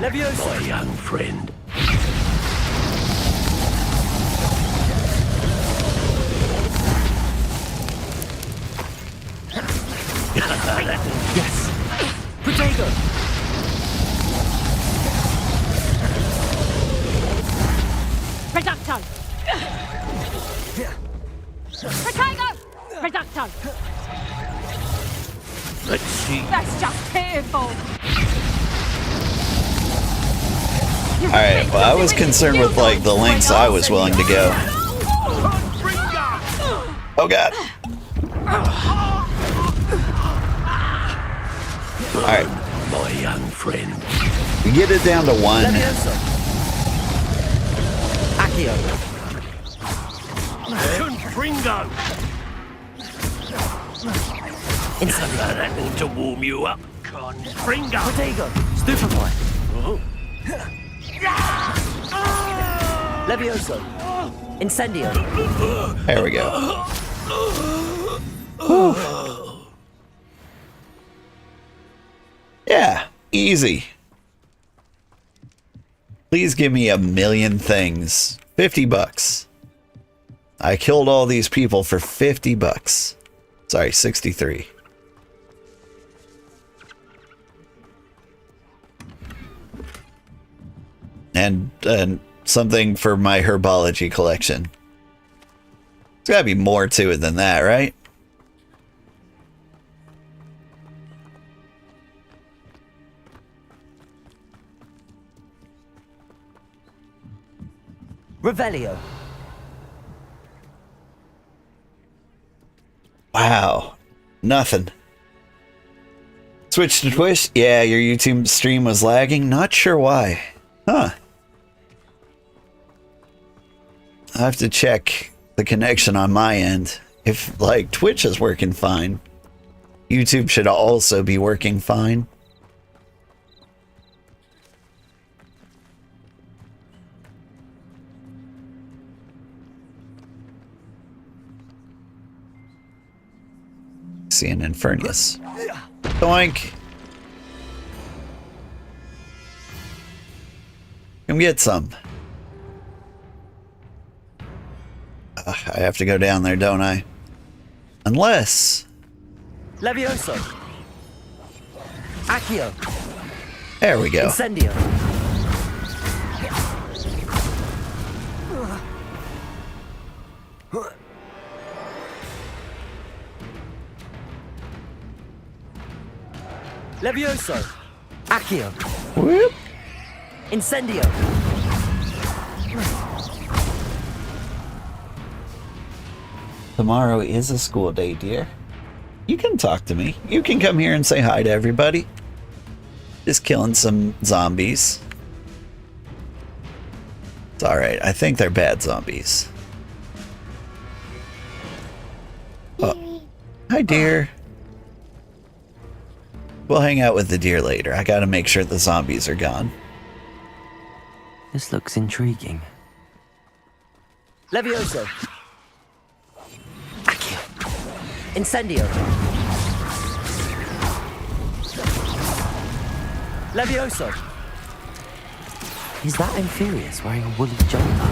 My young friend. Yes. Protego. Reducto. Protego. Reducto. Let's see. That's just pitiful. Alright, well, I was concerned with, like, the lengths I was willing to go. Oh, God. Alright. My young friend. We get it down to 1. Accio. Confringo. That ought to warm you up. Confringo. Protego. Stupefy. Levioso. Incendio. There we go. Yeah, easy. Please give me 1,000,000 things. $50. I killed all these people for $50. Sorry, 63. And something for my herbology collection. There's gotta be more to it than that, right? Revelio. Wow. Nothing. Switch to Twitch? Yeah, your YouTube stream was lagging. Not sure why. Huh. I have to check the connection on my end. If, like, Twitch is working fine, YouTube should also be working fine. See an Infernus. Doink. Come get some. I have to go down there, don't I? Unless... Levioso. Accio. There we go. Incendio. Levioso. Accio. Whoop. Incendio. Tomorrow is a school day, dear. You can talk to me. You can come here and say hi to everybody. Just killing some zombies. It's alright. I think they're bad zombies. Oh. Hi, dear. We'll hang out with the deer later. I gotta make sure the zombies are gone. This looks intriguing. Levioso. Accio. Incendio. Levioso. Is that Inferius wearing a woolly jumper?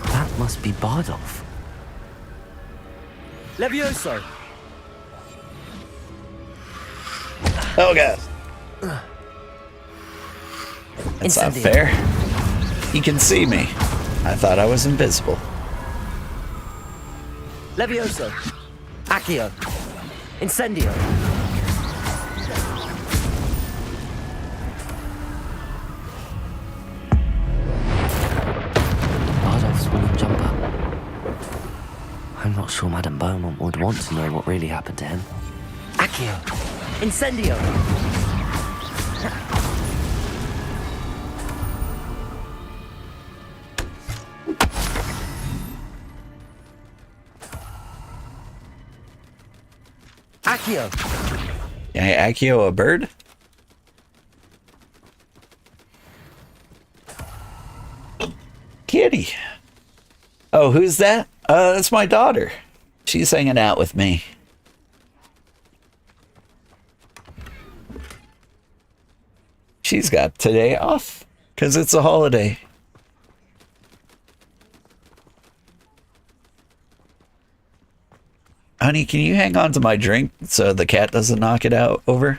That must be Bardolph. Levioso. Oh, God. That's not fair. He can see me. I thought I was invisible. Levioso. Accio. Incendio. Bardolph's woolen jumper. I'm not sure Madame Beaumont would want to know what really happened to him. Accio. Incendio. Accio. Can I Accio a bird? Kitty. Oh, who's that? That's my daughter. She's hanging out with me. She's got today off because it's a holiday. Honey, can you hang on to my drink so the cat doesn't knock it out over?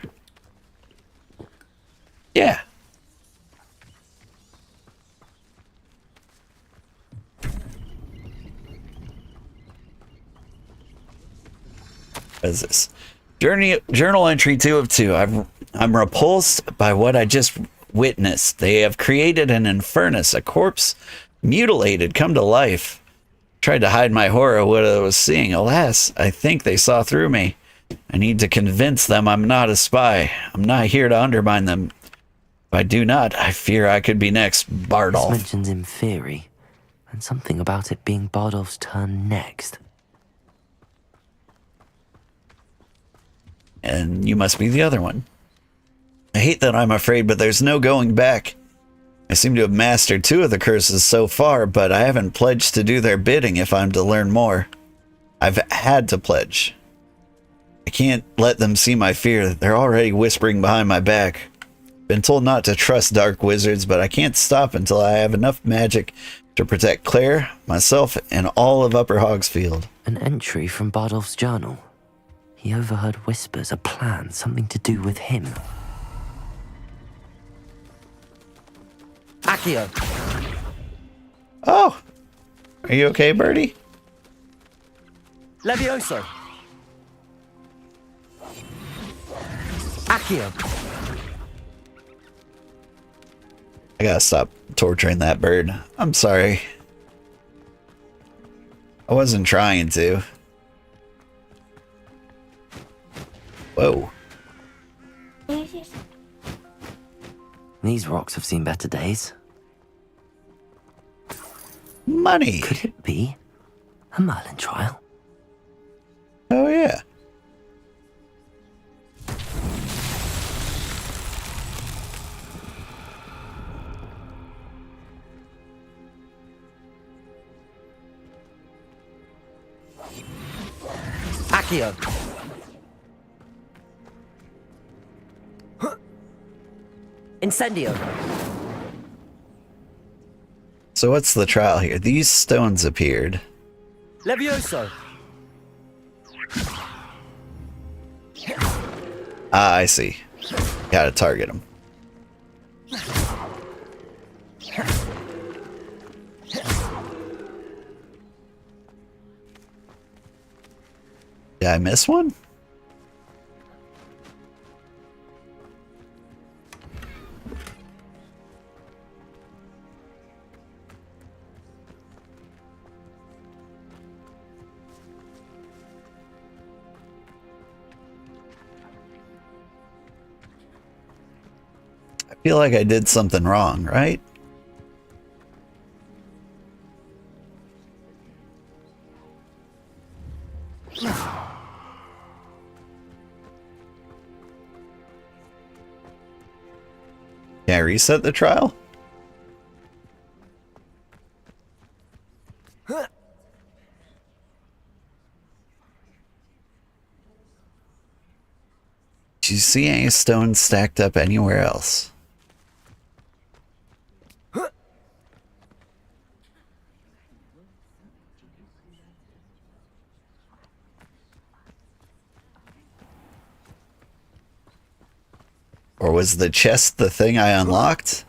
Yeah. What is this? Journal entry 2 of 2. I'm repulsed by what I just witnessed. They have created an infernus, a corpse mutilated, come to life. Tried to hide my horror of what I was seeing. Alas, I think they saw through me. I need to convince them I'm not a spy. I'm not here to undermine them. If I do not, I fear I could be next. Bardolph. This mentions in theory, and something about it being Bardolph's turn next. And you must be the other one. I hate that I'm afraid, but there's no going back. I seem to have mastered 2 of the curses so far, but I haven't pledged to do their bidding if I'm to learn more. I've had to pledge. I can't let them see my fear. They're already whispering behind my back. Been told not to trust dark wizards, but I can't stop until I have enough magic to protect Claire, myself, and all of Upper Hogsfield. An entry from Bardolph's journal. He overheard whispers, a plan, something to do with him. Accio. Oh! Are you okay, Birdie? Levioso. Accio. I gotta stop torturing that bird. I'm sorry. I wasn't trying to. Whoa. These rocks have seen better days. Money. Could it be a Merlin trial? Oh, yeah. Accio. Incendio. So what's the trial here? These stones appeared. Levioso. Ah, I see. Gotta target him. Did I miss one? I feel like I did something wrong, right? Can I reset the trial? Do you see any stones stacked up anywhere else? Or was the chest the thing I unlocked?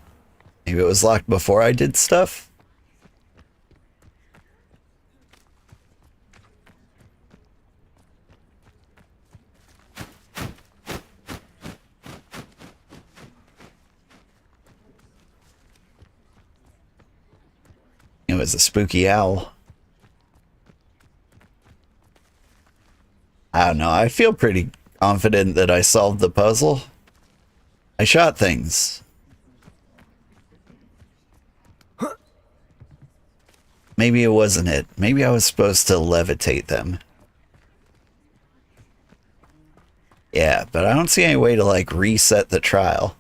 Maybe it was locked before I did stuff? It was a spooky owl. I don't know. I feel pretty confident that I solved the puzzle. I shot things. Maybe it wasn't it. Maybe I was supposed to levitate them. Yeah, but I don't see any way to, like, reset the trial.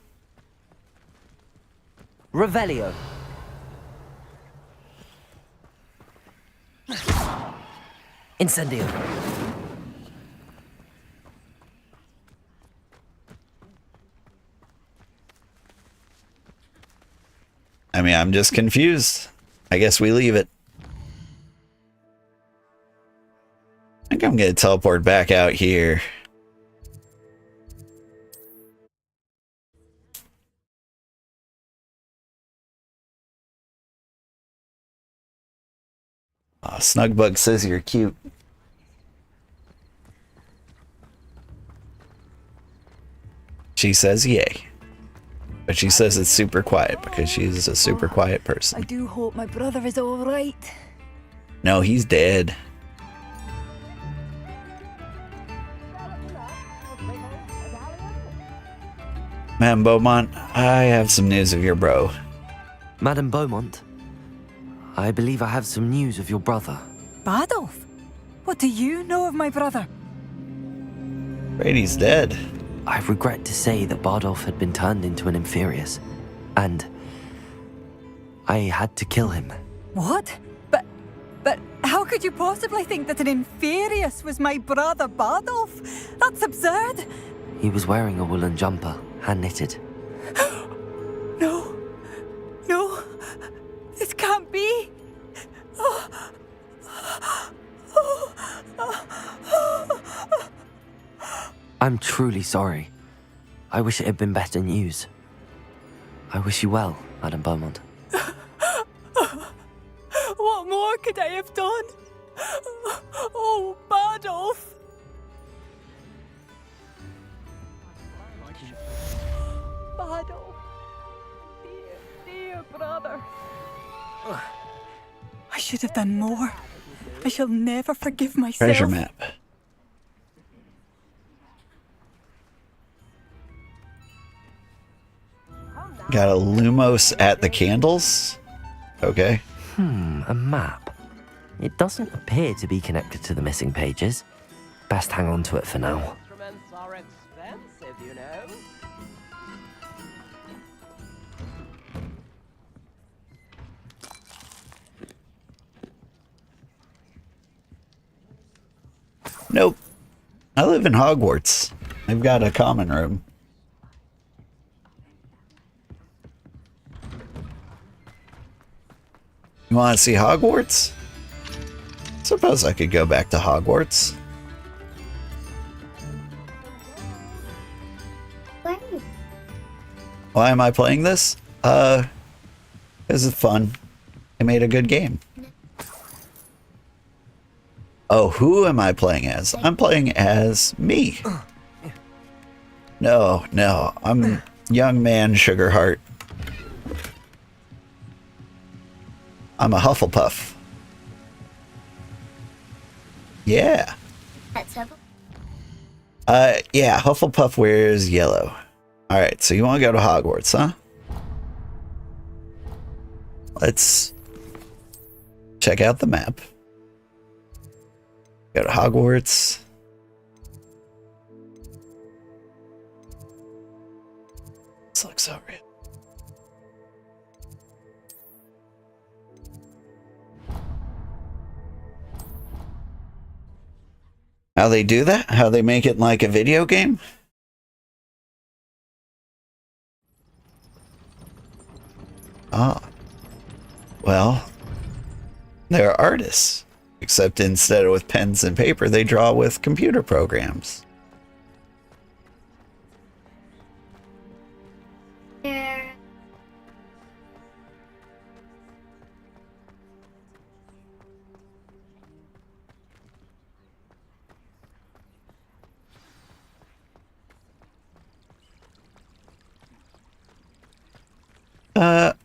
Incendio. I mean, I'm just confused. I guess we leave it. I think I'm gonna teleport back out here. Oh, Snugbug says you're cute. She says yay. But she says it's super quiet because she's a super quiet person. I do hope my brother is all right. No, he's dead. Madame Beaumont, I have some news of your bro. Madame Beaumont, I believe I have some news of your brother. Bardolph? What do you know of my brother? Brady's dead. I regret to say that Bardolph had been turned into an Inferius, and I had to kill him. What? But how could you possibly think that an Inferius was my brother Bardolph? That's absurd. He was wearing a woolen jumper, hand-knitted. No. No. This can't be. I'm truly sorry. I wish it had been better news. I wish you well, Madame Beaumont. What more could I have done? Oh, Bardolph. Bardolph. Dear brother. I should have done more. I shall never forgive myself. Treasure map. Got a Lumos at the candles? Okay. A map. It doesn't appear to be connected to the missing pages. Best hang on to it for now. Instruments are expensive, you know. Nope. I live in Hogwarts. I've got a common room. You want to see Hogwarts? Suppose I could go back to Hogwarts. Why am I playing this? Because it's fun. I made a good game. Oh, who am I playing as? I'm playing as me. No, I'm young man Sugarheart. I'm a Hufflepuff. Yeah. Yeah, Hufflepuff wears yellow. Alright, so you want to go to Hogwarts, huh? Let's check out the map. Go to Hogwarts. This looks so real. How they do that? How they make it like a video game? Ah. Well, they're artists. Except instead of with pens and paper, they draw with computer programs.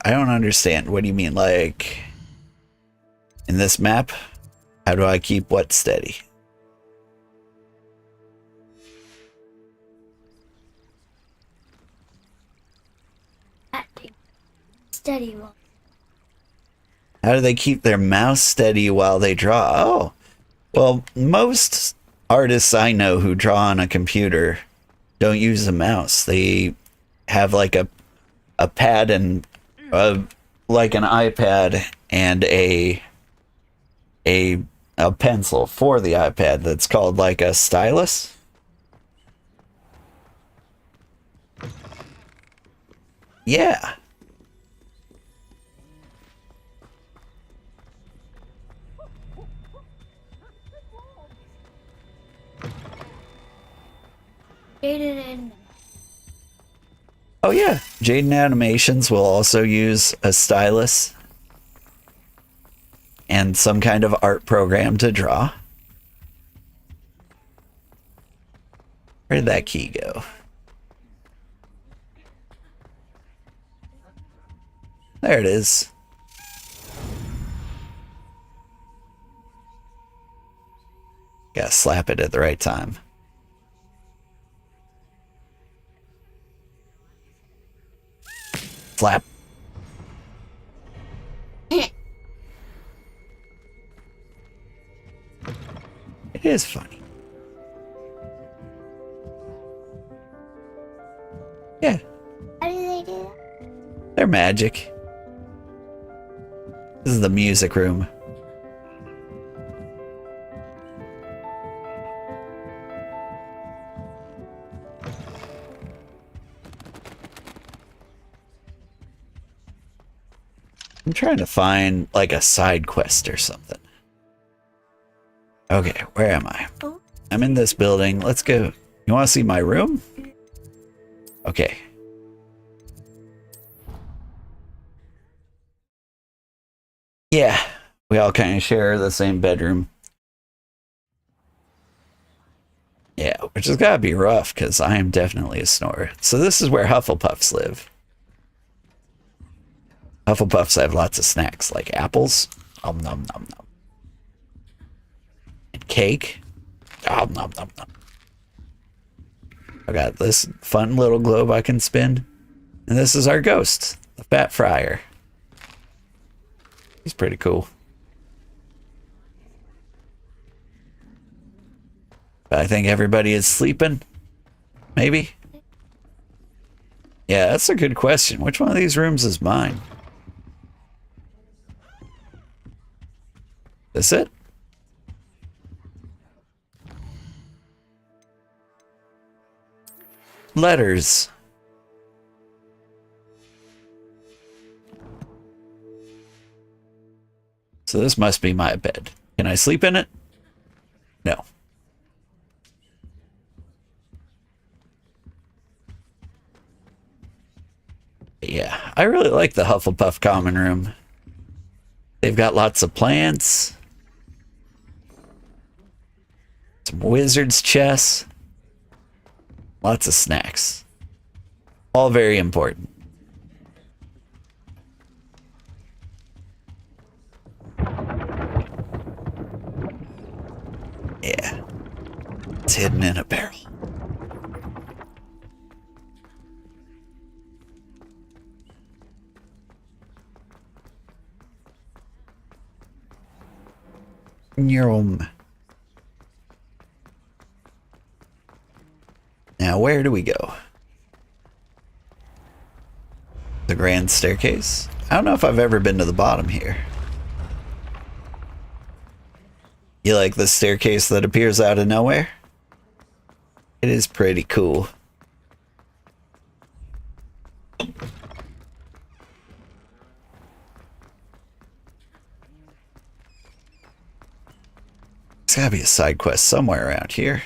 I don't understand. What do you mean? Like, in this map, how do I keep what steady? Steady. How do they keep their mouse steady while they draw? Oh, well, most artists I know who draw on a computer don't use a mouse. They have like a pad and like an iPad and a a pencil for the iPad that's called like a stylus. Yeah. Oh yeah, Jaden Animations will also use a stylus and some kind of art program to draw. Where did that key go? There it is. Gotta slap it at the right time. Slap. It is funny. Yeah. How do they do that? They're magic. This is the music room. I'm trying to find like a side quest or something. Okay, where am I? I'm in this building. Let's go. You want to see my room? Okay. Yeah, we all kind of share the same bedroom. Yeah, which has got to be rough because I am definitely a snorer. So this is where Hufflepuffs live. Hufflepuffs have lots of snacks like apples. Nom nom nom nom. And cake. Nom nom nom nom. I got this fun little globe I can spin. And this is our ghost, the Fat Friar. He's pretty cool. But I think everybody is sleeping. Maybe? Yeah, that's a good question. Which one of these rooms is mine? This it? Letters. So this must be my bed. Can I sleep in it? No. Yeah, I really like the Hufflepuff common room. They've got lots of plants. Some wizard's chess. Lots of snacks. All very important. Yeah. It's hidden in a barrel. Neurum. Now, where do we go? The grand staircase? I don't know if I've ever been to the bottom here. You like the staircase that appears out of nowhere? It is pretty cool. There's gotta be a side quest somewhere around here.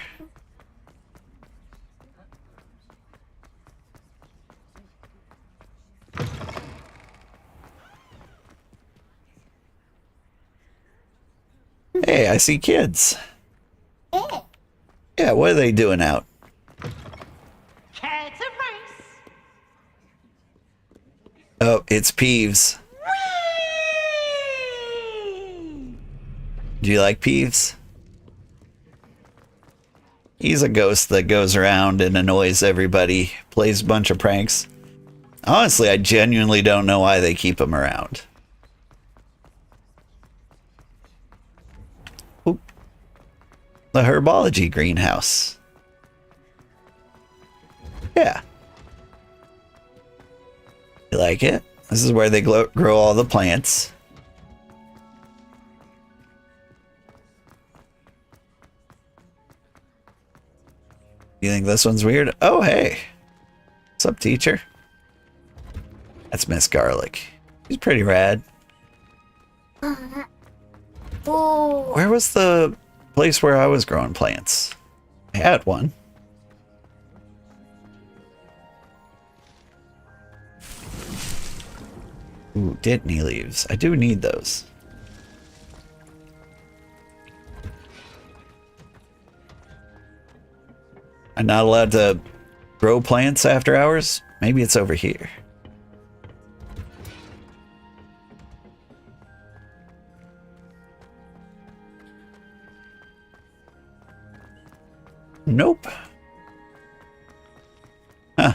Hey, I see kids. Yeah, what are they doing out? Oh, it's Peeves. Do you like Peeves? He's a ghost that goes around and annoys everybody, plays a bunch of pranks. Honestly, I genuinely don't know why they keep him around. Ooh. The herbology greenhouse. Yeah. You like it? This is where they grow all the plants. you think this one's weird? Oh, hey. What's up, teacher? That's Miss Garlic. She's pretty rad. Where was the place where I was growing plants? I had one. Ooh, Dittany leaves. I do need those. I'm not allowed to grow plants after hours? Maybe it's over here. Nope. Huh.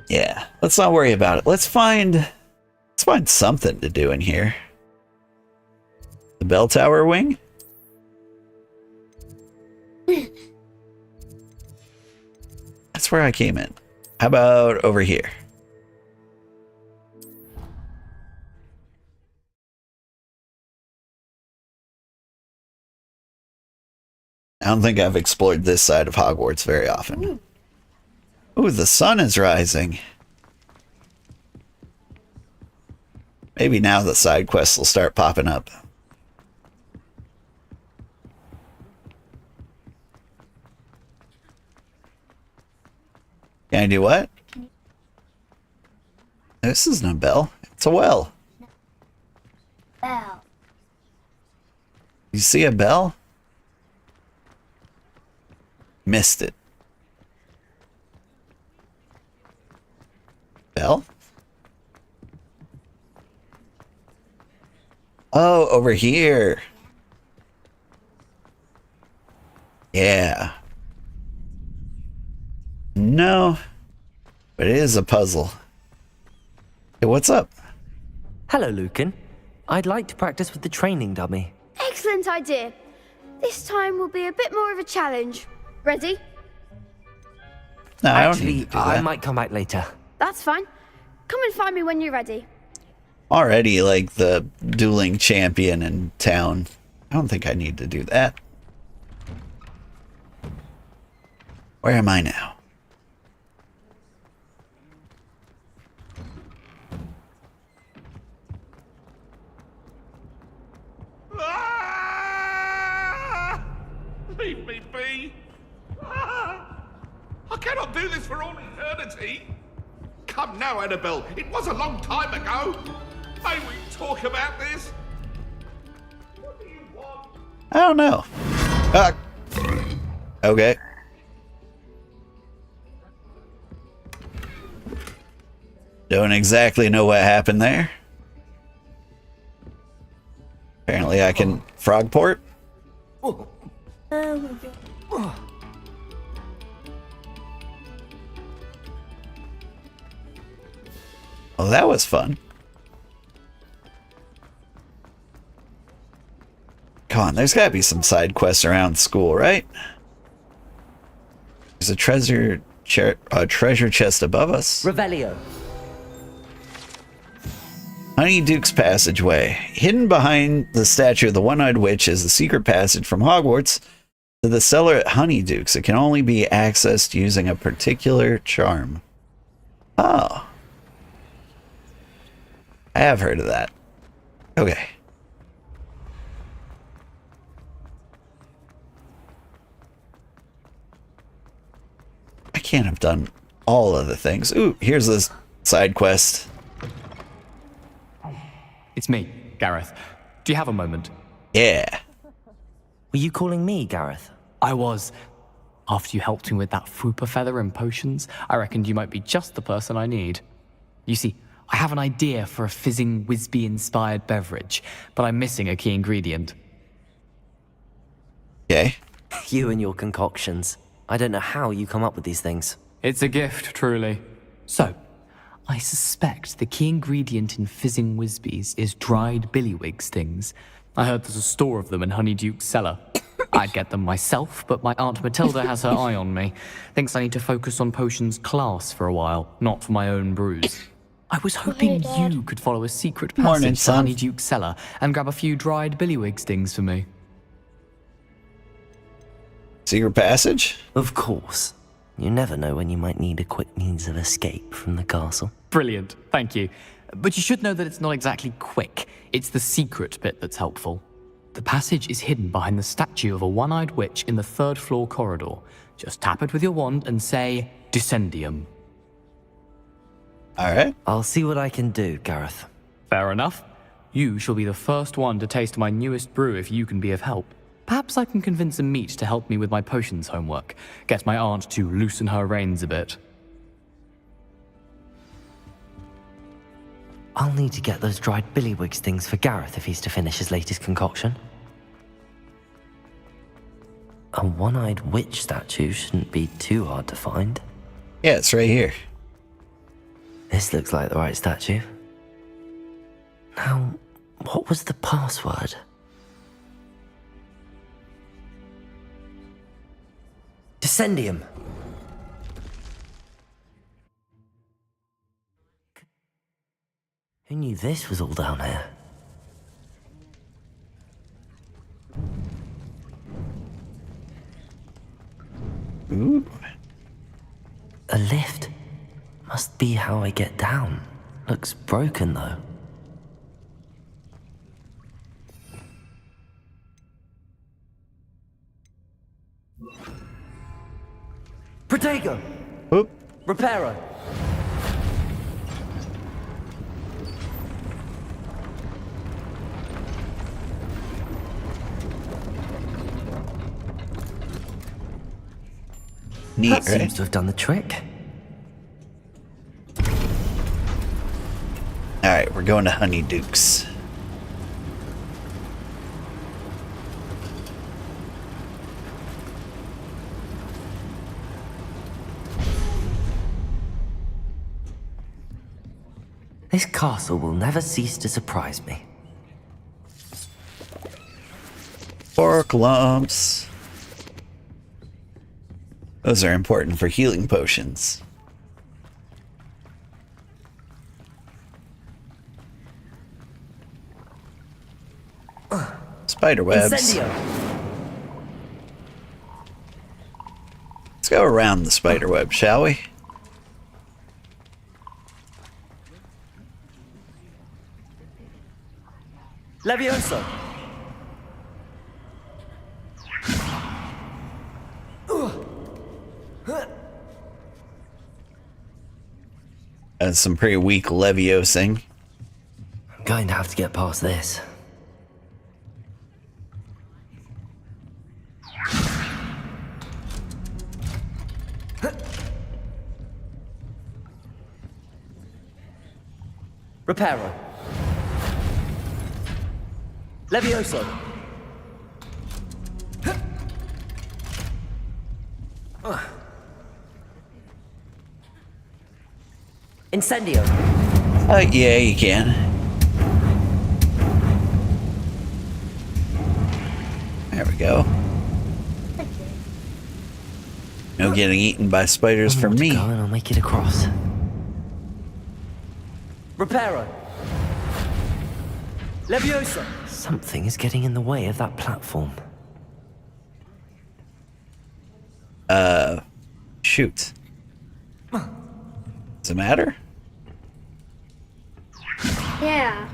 Yeah, let's not worry about it. Let's find something to do in here. The bell tower wing? That's where I came in. How about over here? I don't think I've explored this side of Hogwarts very often. Ooh, the sun is rising. Maybe now the side quests will start popping up. Can I do what? This isn't a bell. It's a well. Bell. You see a bell? Missed it. Bell? Oh, over here. Yeah. No, but it is a puzzle. Hey, what's up? Hello, Lucan. I'd like to practice with the training dummy. Excellent idea. This time will be a bit more of a challenge. Ready? No, I don't Actually, need to do I that. might come back later. That's fine. Come and find me when you're ready. Already like the dueling champion in town. I don't think I need to do that. Where am I now? Leave me be! I cannot do this for all eternity! Come now, Annabelle, it was a long time ago! May we talk about this? What do you want? I don't know. Okay. Don't exactly know what happened there. Apparently I can frog port. Oh, that was fun. Come on, there's gotta be some side quests around school, right? There's a treasure chest above us. Revelio. Honeyduke's Passageway. Hidden behind the statue of the One-Eyed Witch is the secret passage from Hogwarts to the cellar at Honeyduke's. It can only be accessed using a particular charm. Oh. I have heard of that. Okay. I can't have done all of the things. Ooh, here's this side quest. It's me, Gareth. Do you have a moment? Yeah. Were you calling me, Gareth? I was. After you helped me with that Fupa feather and potions, I reckoned you might be just the person I need. You see, I have an idea for a fizzing Wisby-inspired beverage, but I'm missing a key ingredient. Okay. You and your concoctions. I don't know how you come up with these things. It's a gift, truly. So, I suspect the key ingredient in fizzing Wisbies is dried billywig stings. I heard there's a store of them in Honeyduke's cellar. I'd get them myself, but my Aunt Matilda has her eye on me. Thinks I need to focus on potions class for a while, not for my own brews. I was hoping you could follow a secret passage to Honeyduke's cellar and grab a few dried billywig stings for me. Secret passage? Of course. You never know when you might need a quick means of escape from the castle. Brilliant, thank you. But you should know that it's not exactly quick. It's the secret bit that's helpful. The passage is hidden behind the statue of a one-eyed witch in the 3rd floor corridor. Just tap it with your wand and say, Descendium. Alright. I'll see what I can do, Gareth. Fair enough. You shall be the first one to taste my newest brew if you can be of help. Perhaps I can convince a meat to help me with my potions homework. Get my aunt to loosen her reins a bit. I'll need to get those dried billywigs things for Gareth if he's to finish his latest concoction. A one-eyed witch statue shouldn't be too hard to find. Yeah, it's right here. This looks like the right statue. Now, what was the password? Descendium. Who knew this was all down here? Ooh. A lift. Must be how I get down. Looks broken though. Protego! Oop. Reparo! Neat, That right? seems to have done the trick. Alright, we're going to Honeydukes. This castle will never cease to surprise me. Pork lumps. Those are important for healing potions. Spider webs. Incendio! Let's go around the spider web, shall we? Levioso! That's some pretty weak leviosing. I'm going to have to get past this. Reparo! Levioso! Incendio! Yeah, you can. There we go. No getting eaten by spiders from me. Go and I'll make it across. Reparo! Levioso! Something is getting in the way of that platform. Shoot. Does it matter? Yeah.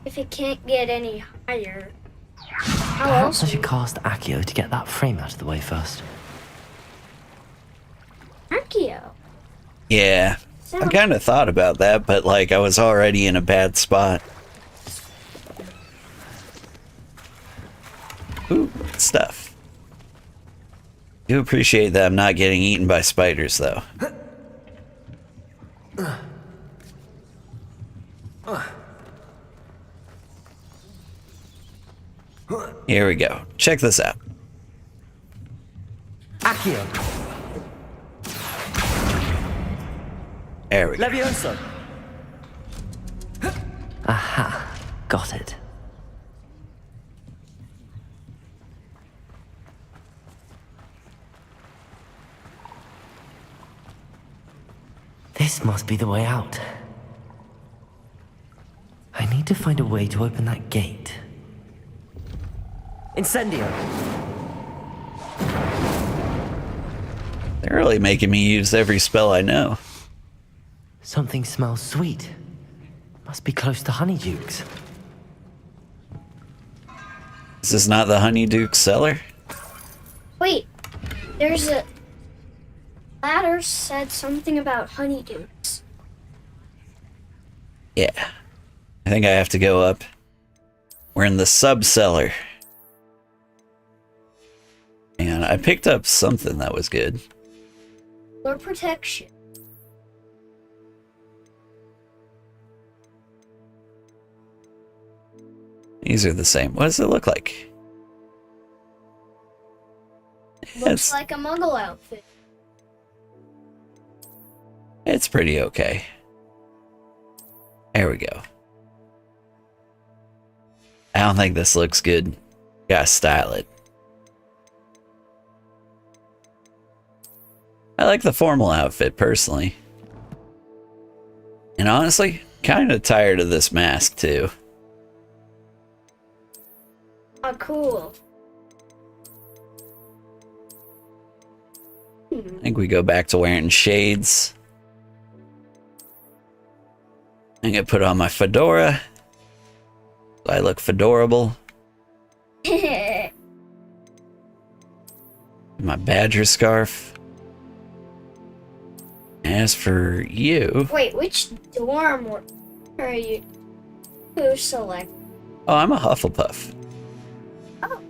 If it can't get any higher. How Perhaps else? I should cast Accio to get that frame out of the way first. Accio. Yeah. I kind of thought about that, but like I was already in a bad spot. Ooh, good stuff. Do appreciate that I'm not getting eaten by spiders, though. Here we go. Check this out. Accio! There we go. Levioso! Aha, got it. This must be the way out. I need to find a way to open that gate. Incendio! They're really making me use every spell I know. Something smells sweet. Must be close to Honeyduke's. Is this not the Honeyduke cellar? Wait, there's a ladder said something about honeydukes. Yeah. I think I have to go up. We're in the sub-cellar. And I picked up something that was good. Or protection. These are the same. What does it look like? Looks like a muggle outfit. It's pretty okay. There we go. I don't think this looks good. Gotta style it. I like the formal outfit, personally. And honestly, kind of tired of this mask, too. Oh, cool. I think we go back to wearing shades. I'm gonna put on my fedora. I look fedorable. My badger scarf. As for you... Wait, which dorm are you? Who select? Oh, I'm a Hufflepuff. Oh. Well,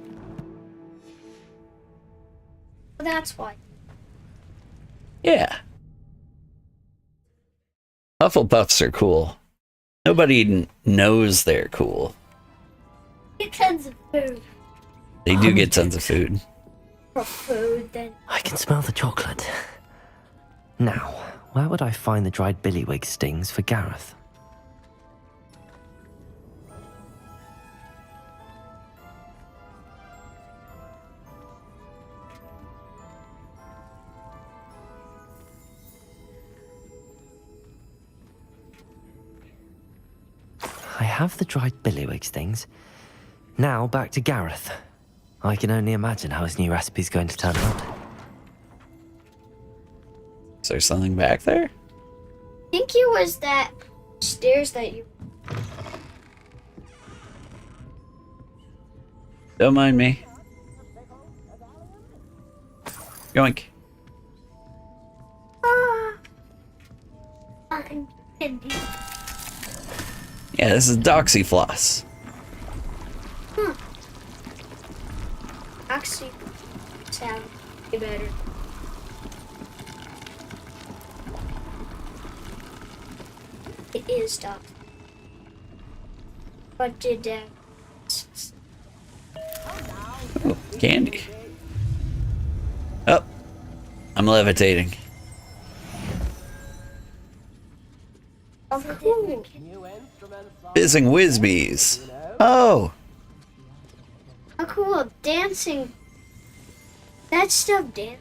that's why. Yeah. Hufflepuffs are cool. Nobody knows they're cool. Get tons of food. They do get tons of food. For food, then. I can smell the chocolate. Now, where would I find the dried billywig stings for Gareth? I have the dried billywig stings. Now back to Gareth. I can only imagine how his new recipe's going to turn out. Is there something back there? I think it was that stairs that you... Don't mind me. Yoink. Yeah, this is Doxyfloss. Actually, sound better. It is dark. But did Oh, candy. Oh, I'm levitating. cool. Fizzing Whizbees. Oh. Oh, cool. Dancing. That stuff dance.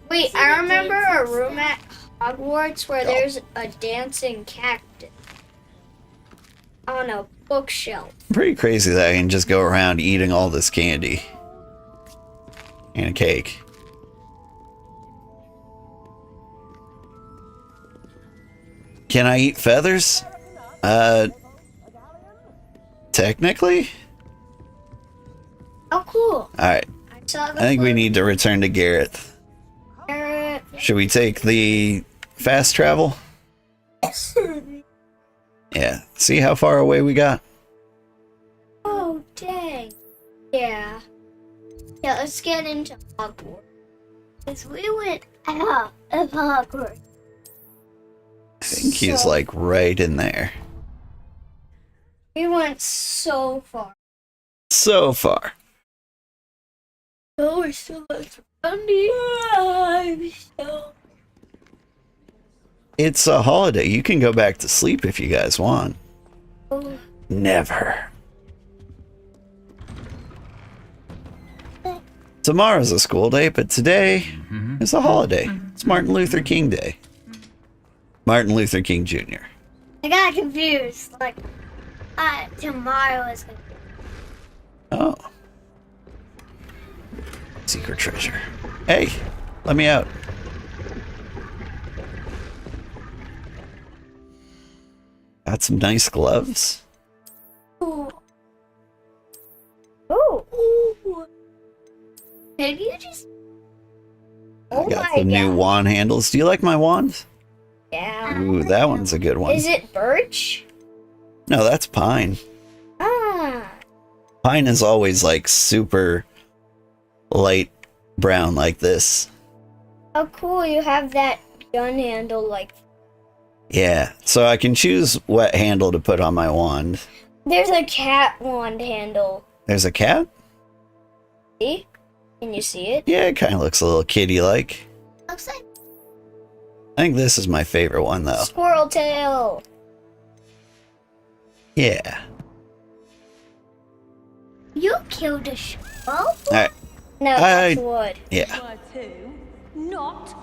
Wait, I remember a room at Hogwarts where there's a dancing cactus on a bookshelf. Pretty crazy that I can just go around eating all this candy. And a cake. Can I eat feathers? Technically? Oh, cool. Alright. I think we need to return to Gareth. Should we take the fast travel? Yeah. See how far away we got? Oh, dang. Yeah. Yeah, let's get into Hogwarts. Because we went out of Hogwarts. I think he's like right in there. We went so far. So far. Oh, we're still at I'm so... It's a holiday. You can go back to sleep if you guys want. Oh. Never. Tomorrow's a school day, but today is a holiday. It's Martin Luther King Day. Martin Luther King Jr. I got confused. Like, tomorrow is gonna be... Oh. Secret treasure. Hey, Let me out. Got some nice gloves. Ooh. Ooh. Did you just... I got some new wand handles. Do you like my wand? Yeah. Ooh, that one's a good one. Is it birch? No, that's pine. Ah. Pine is always like super light brown like this. How cool you have that gun handle like. Yeah, so I can choose what handle to put on my wand. There's a cat wand handle. There's a cat? See? Can you see it? Yeah, it kind of looks a little kitty-like. Looks like I think this is my favorite one, though. squirrel tail. Yeah. You killed a squirrel? Alright. No, that's wood. Yeah. Not.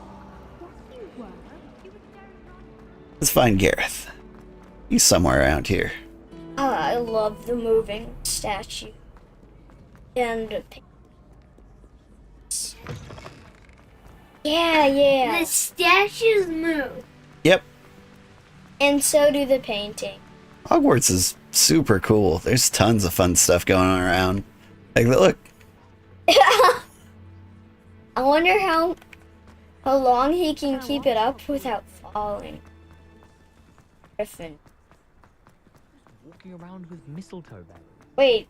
Let's find Gareth. He's somewhere around here. I love the moving statue. And yeah. The statues move. Yep. And so do the painting. Hogwarts is super cool. There's tons of fun stuff going on around. Like, look. I wonder how long he can keep it up without falling. Griffin. Walking around with mistletoe berries. Wait,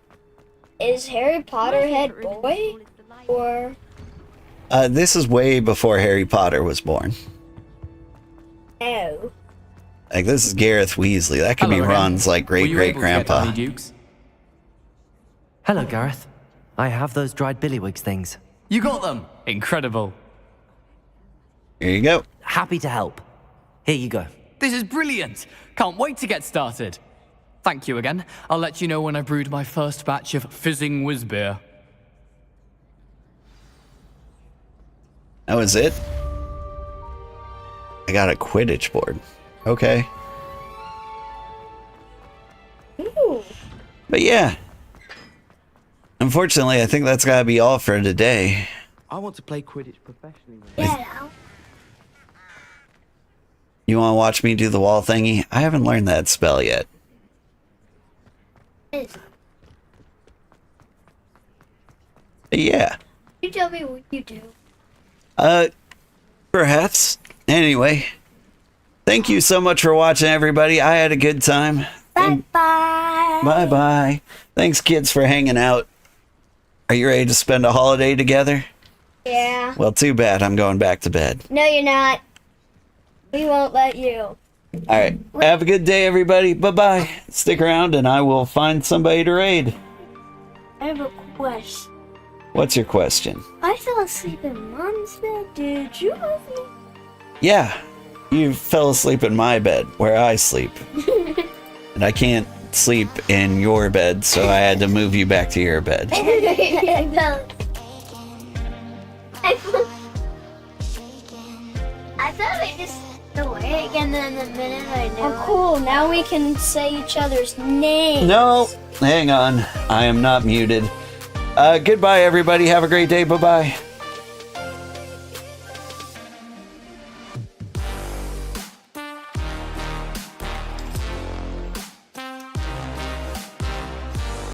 is Harry Potter head boy? Or... This is way before Harry Potter was born. Oh. Like, this is Gareth Weasley. That could be Hello, Ron's, like, great-great-grandpa. Hello, Gareth. I have those dried billywigs things. You got them! Incredible. Here you go. Happy to help. Here you go. This is brilliant! Can't wait to get started. Thank you again. I'll let you know when I've brewed my first batch of fizzing whiz beer. That was it? I got a Quidditch board. Okay. Ooh. But yeah. Unfortunately, I think that's gotta be all for today. I want to play Quidditch professionally. Yeah. You wanna watch me do the wall thingy? I haven't learned that spell yet. Yeah. You tell me what you do. Perhaps. Anyway. Thank you so much for watching, everybody. I had a good time. Bye-bye. Bye-bye. Thanks, kids, for hanging out. Are you ready to spend a holiday together? Yeah. Well, too bad. I'm going back to bed. No, you're not. We won't let you. All right. Have a good day, everybody. Bye-bye. Stick around, and I will find somebody to raid. I have a question. What's your question? I fell asleep in Mom's bed. Did you move me? Yeah. You fell asleep in my bed, where I sleep. And I can't sleep in your bed, so I had to move you back to your bed. I thought I just awake, and then the minute I knew. Oh, cool. Now we can say each other's names. No, hang on. I am not muted. Goodbye, everybody. Have a great day. Bye-bye.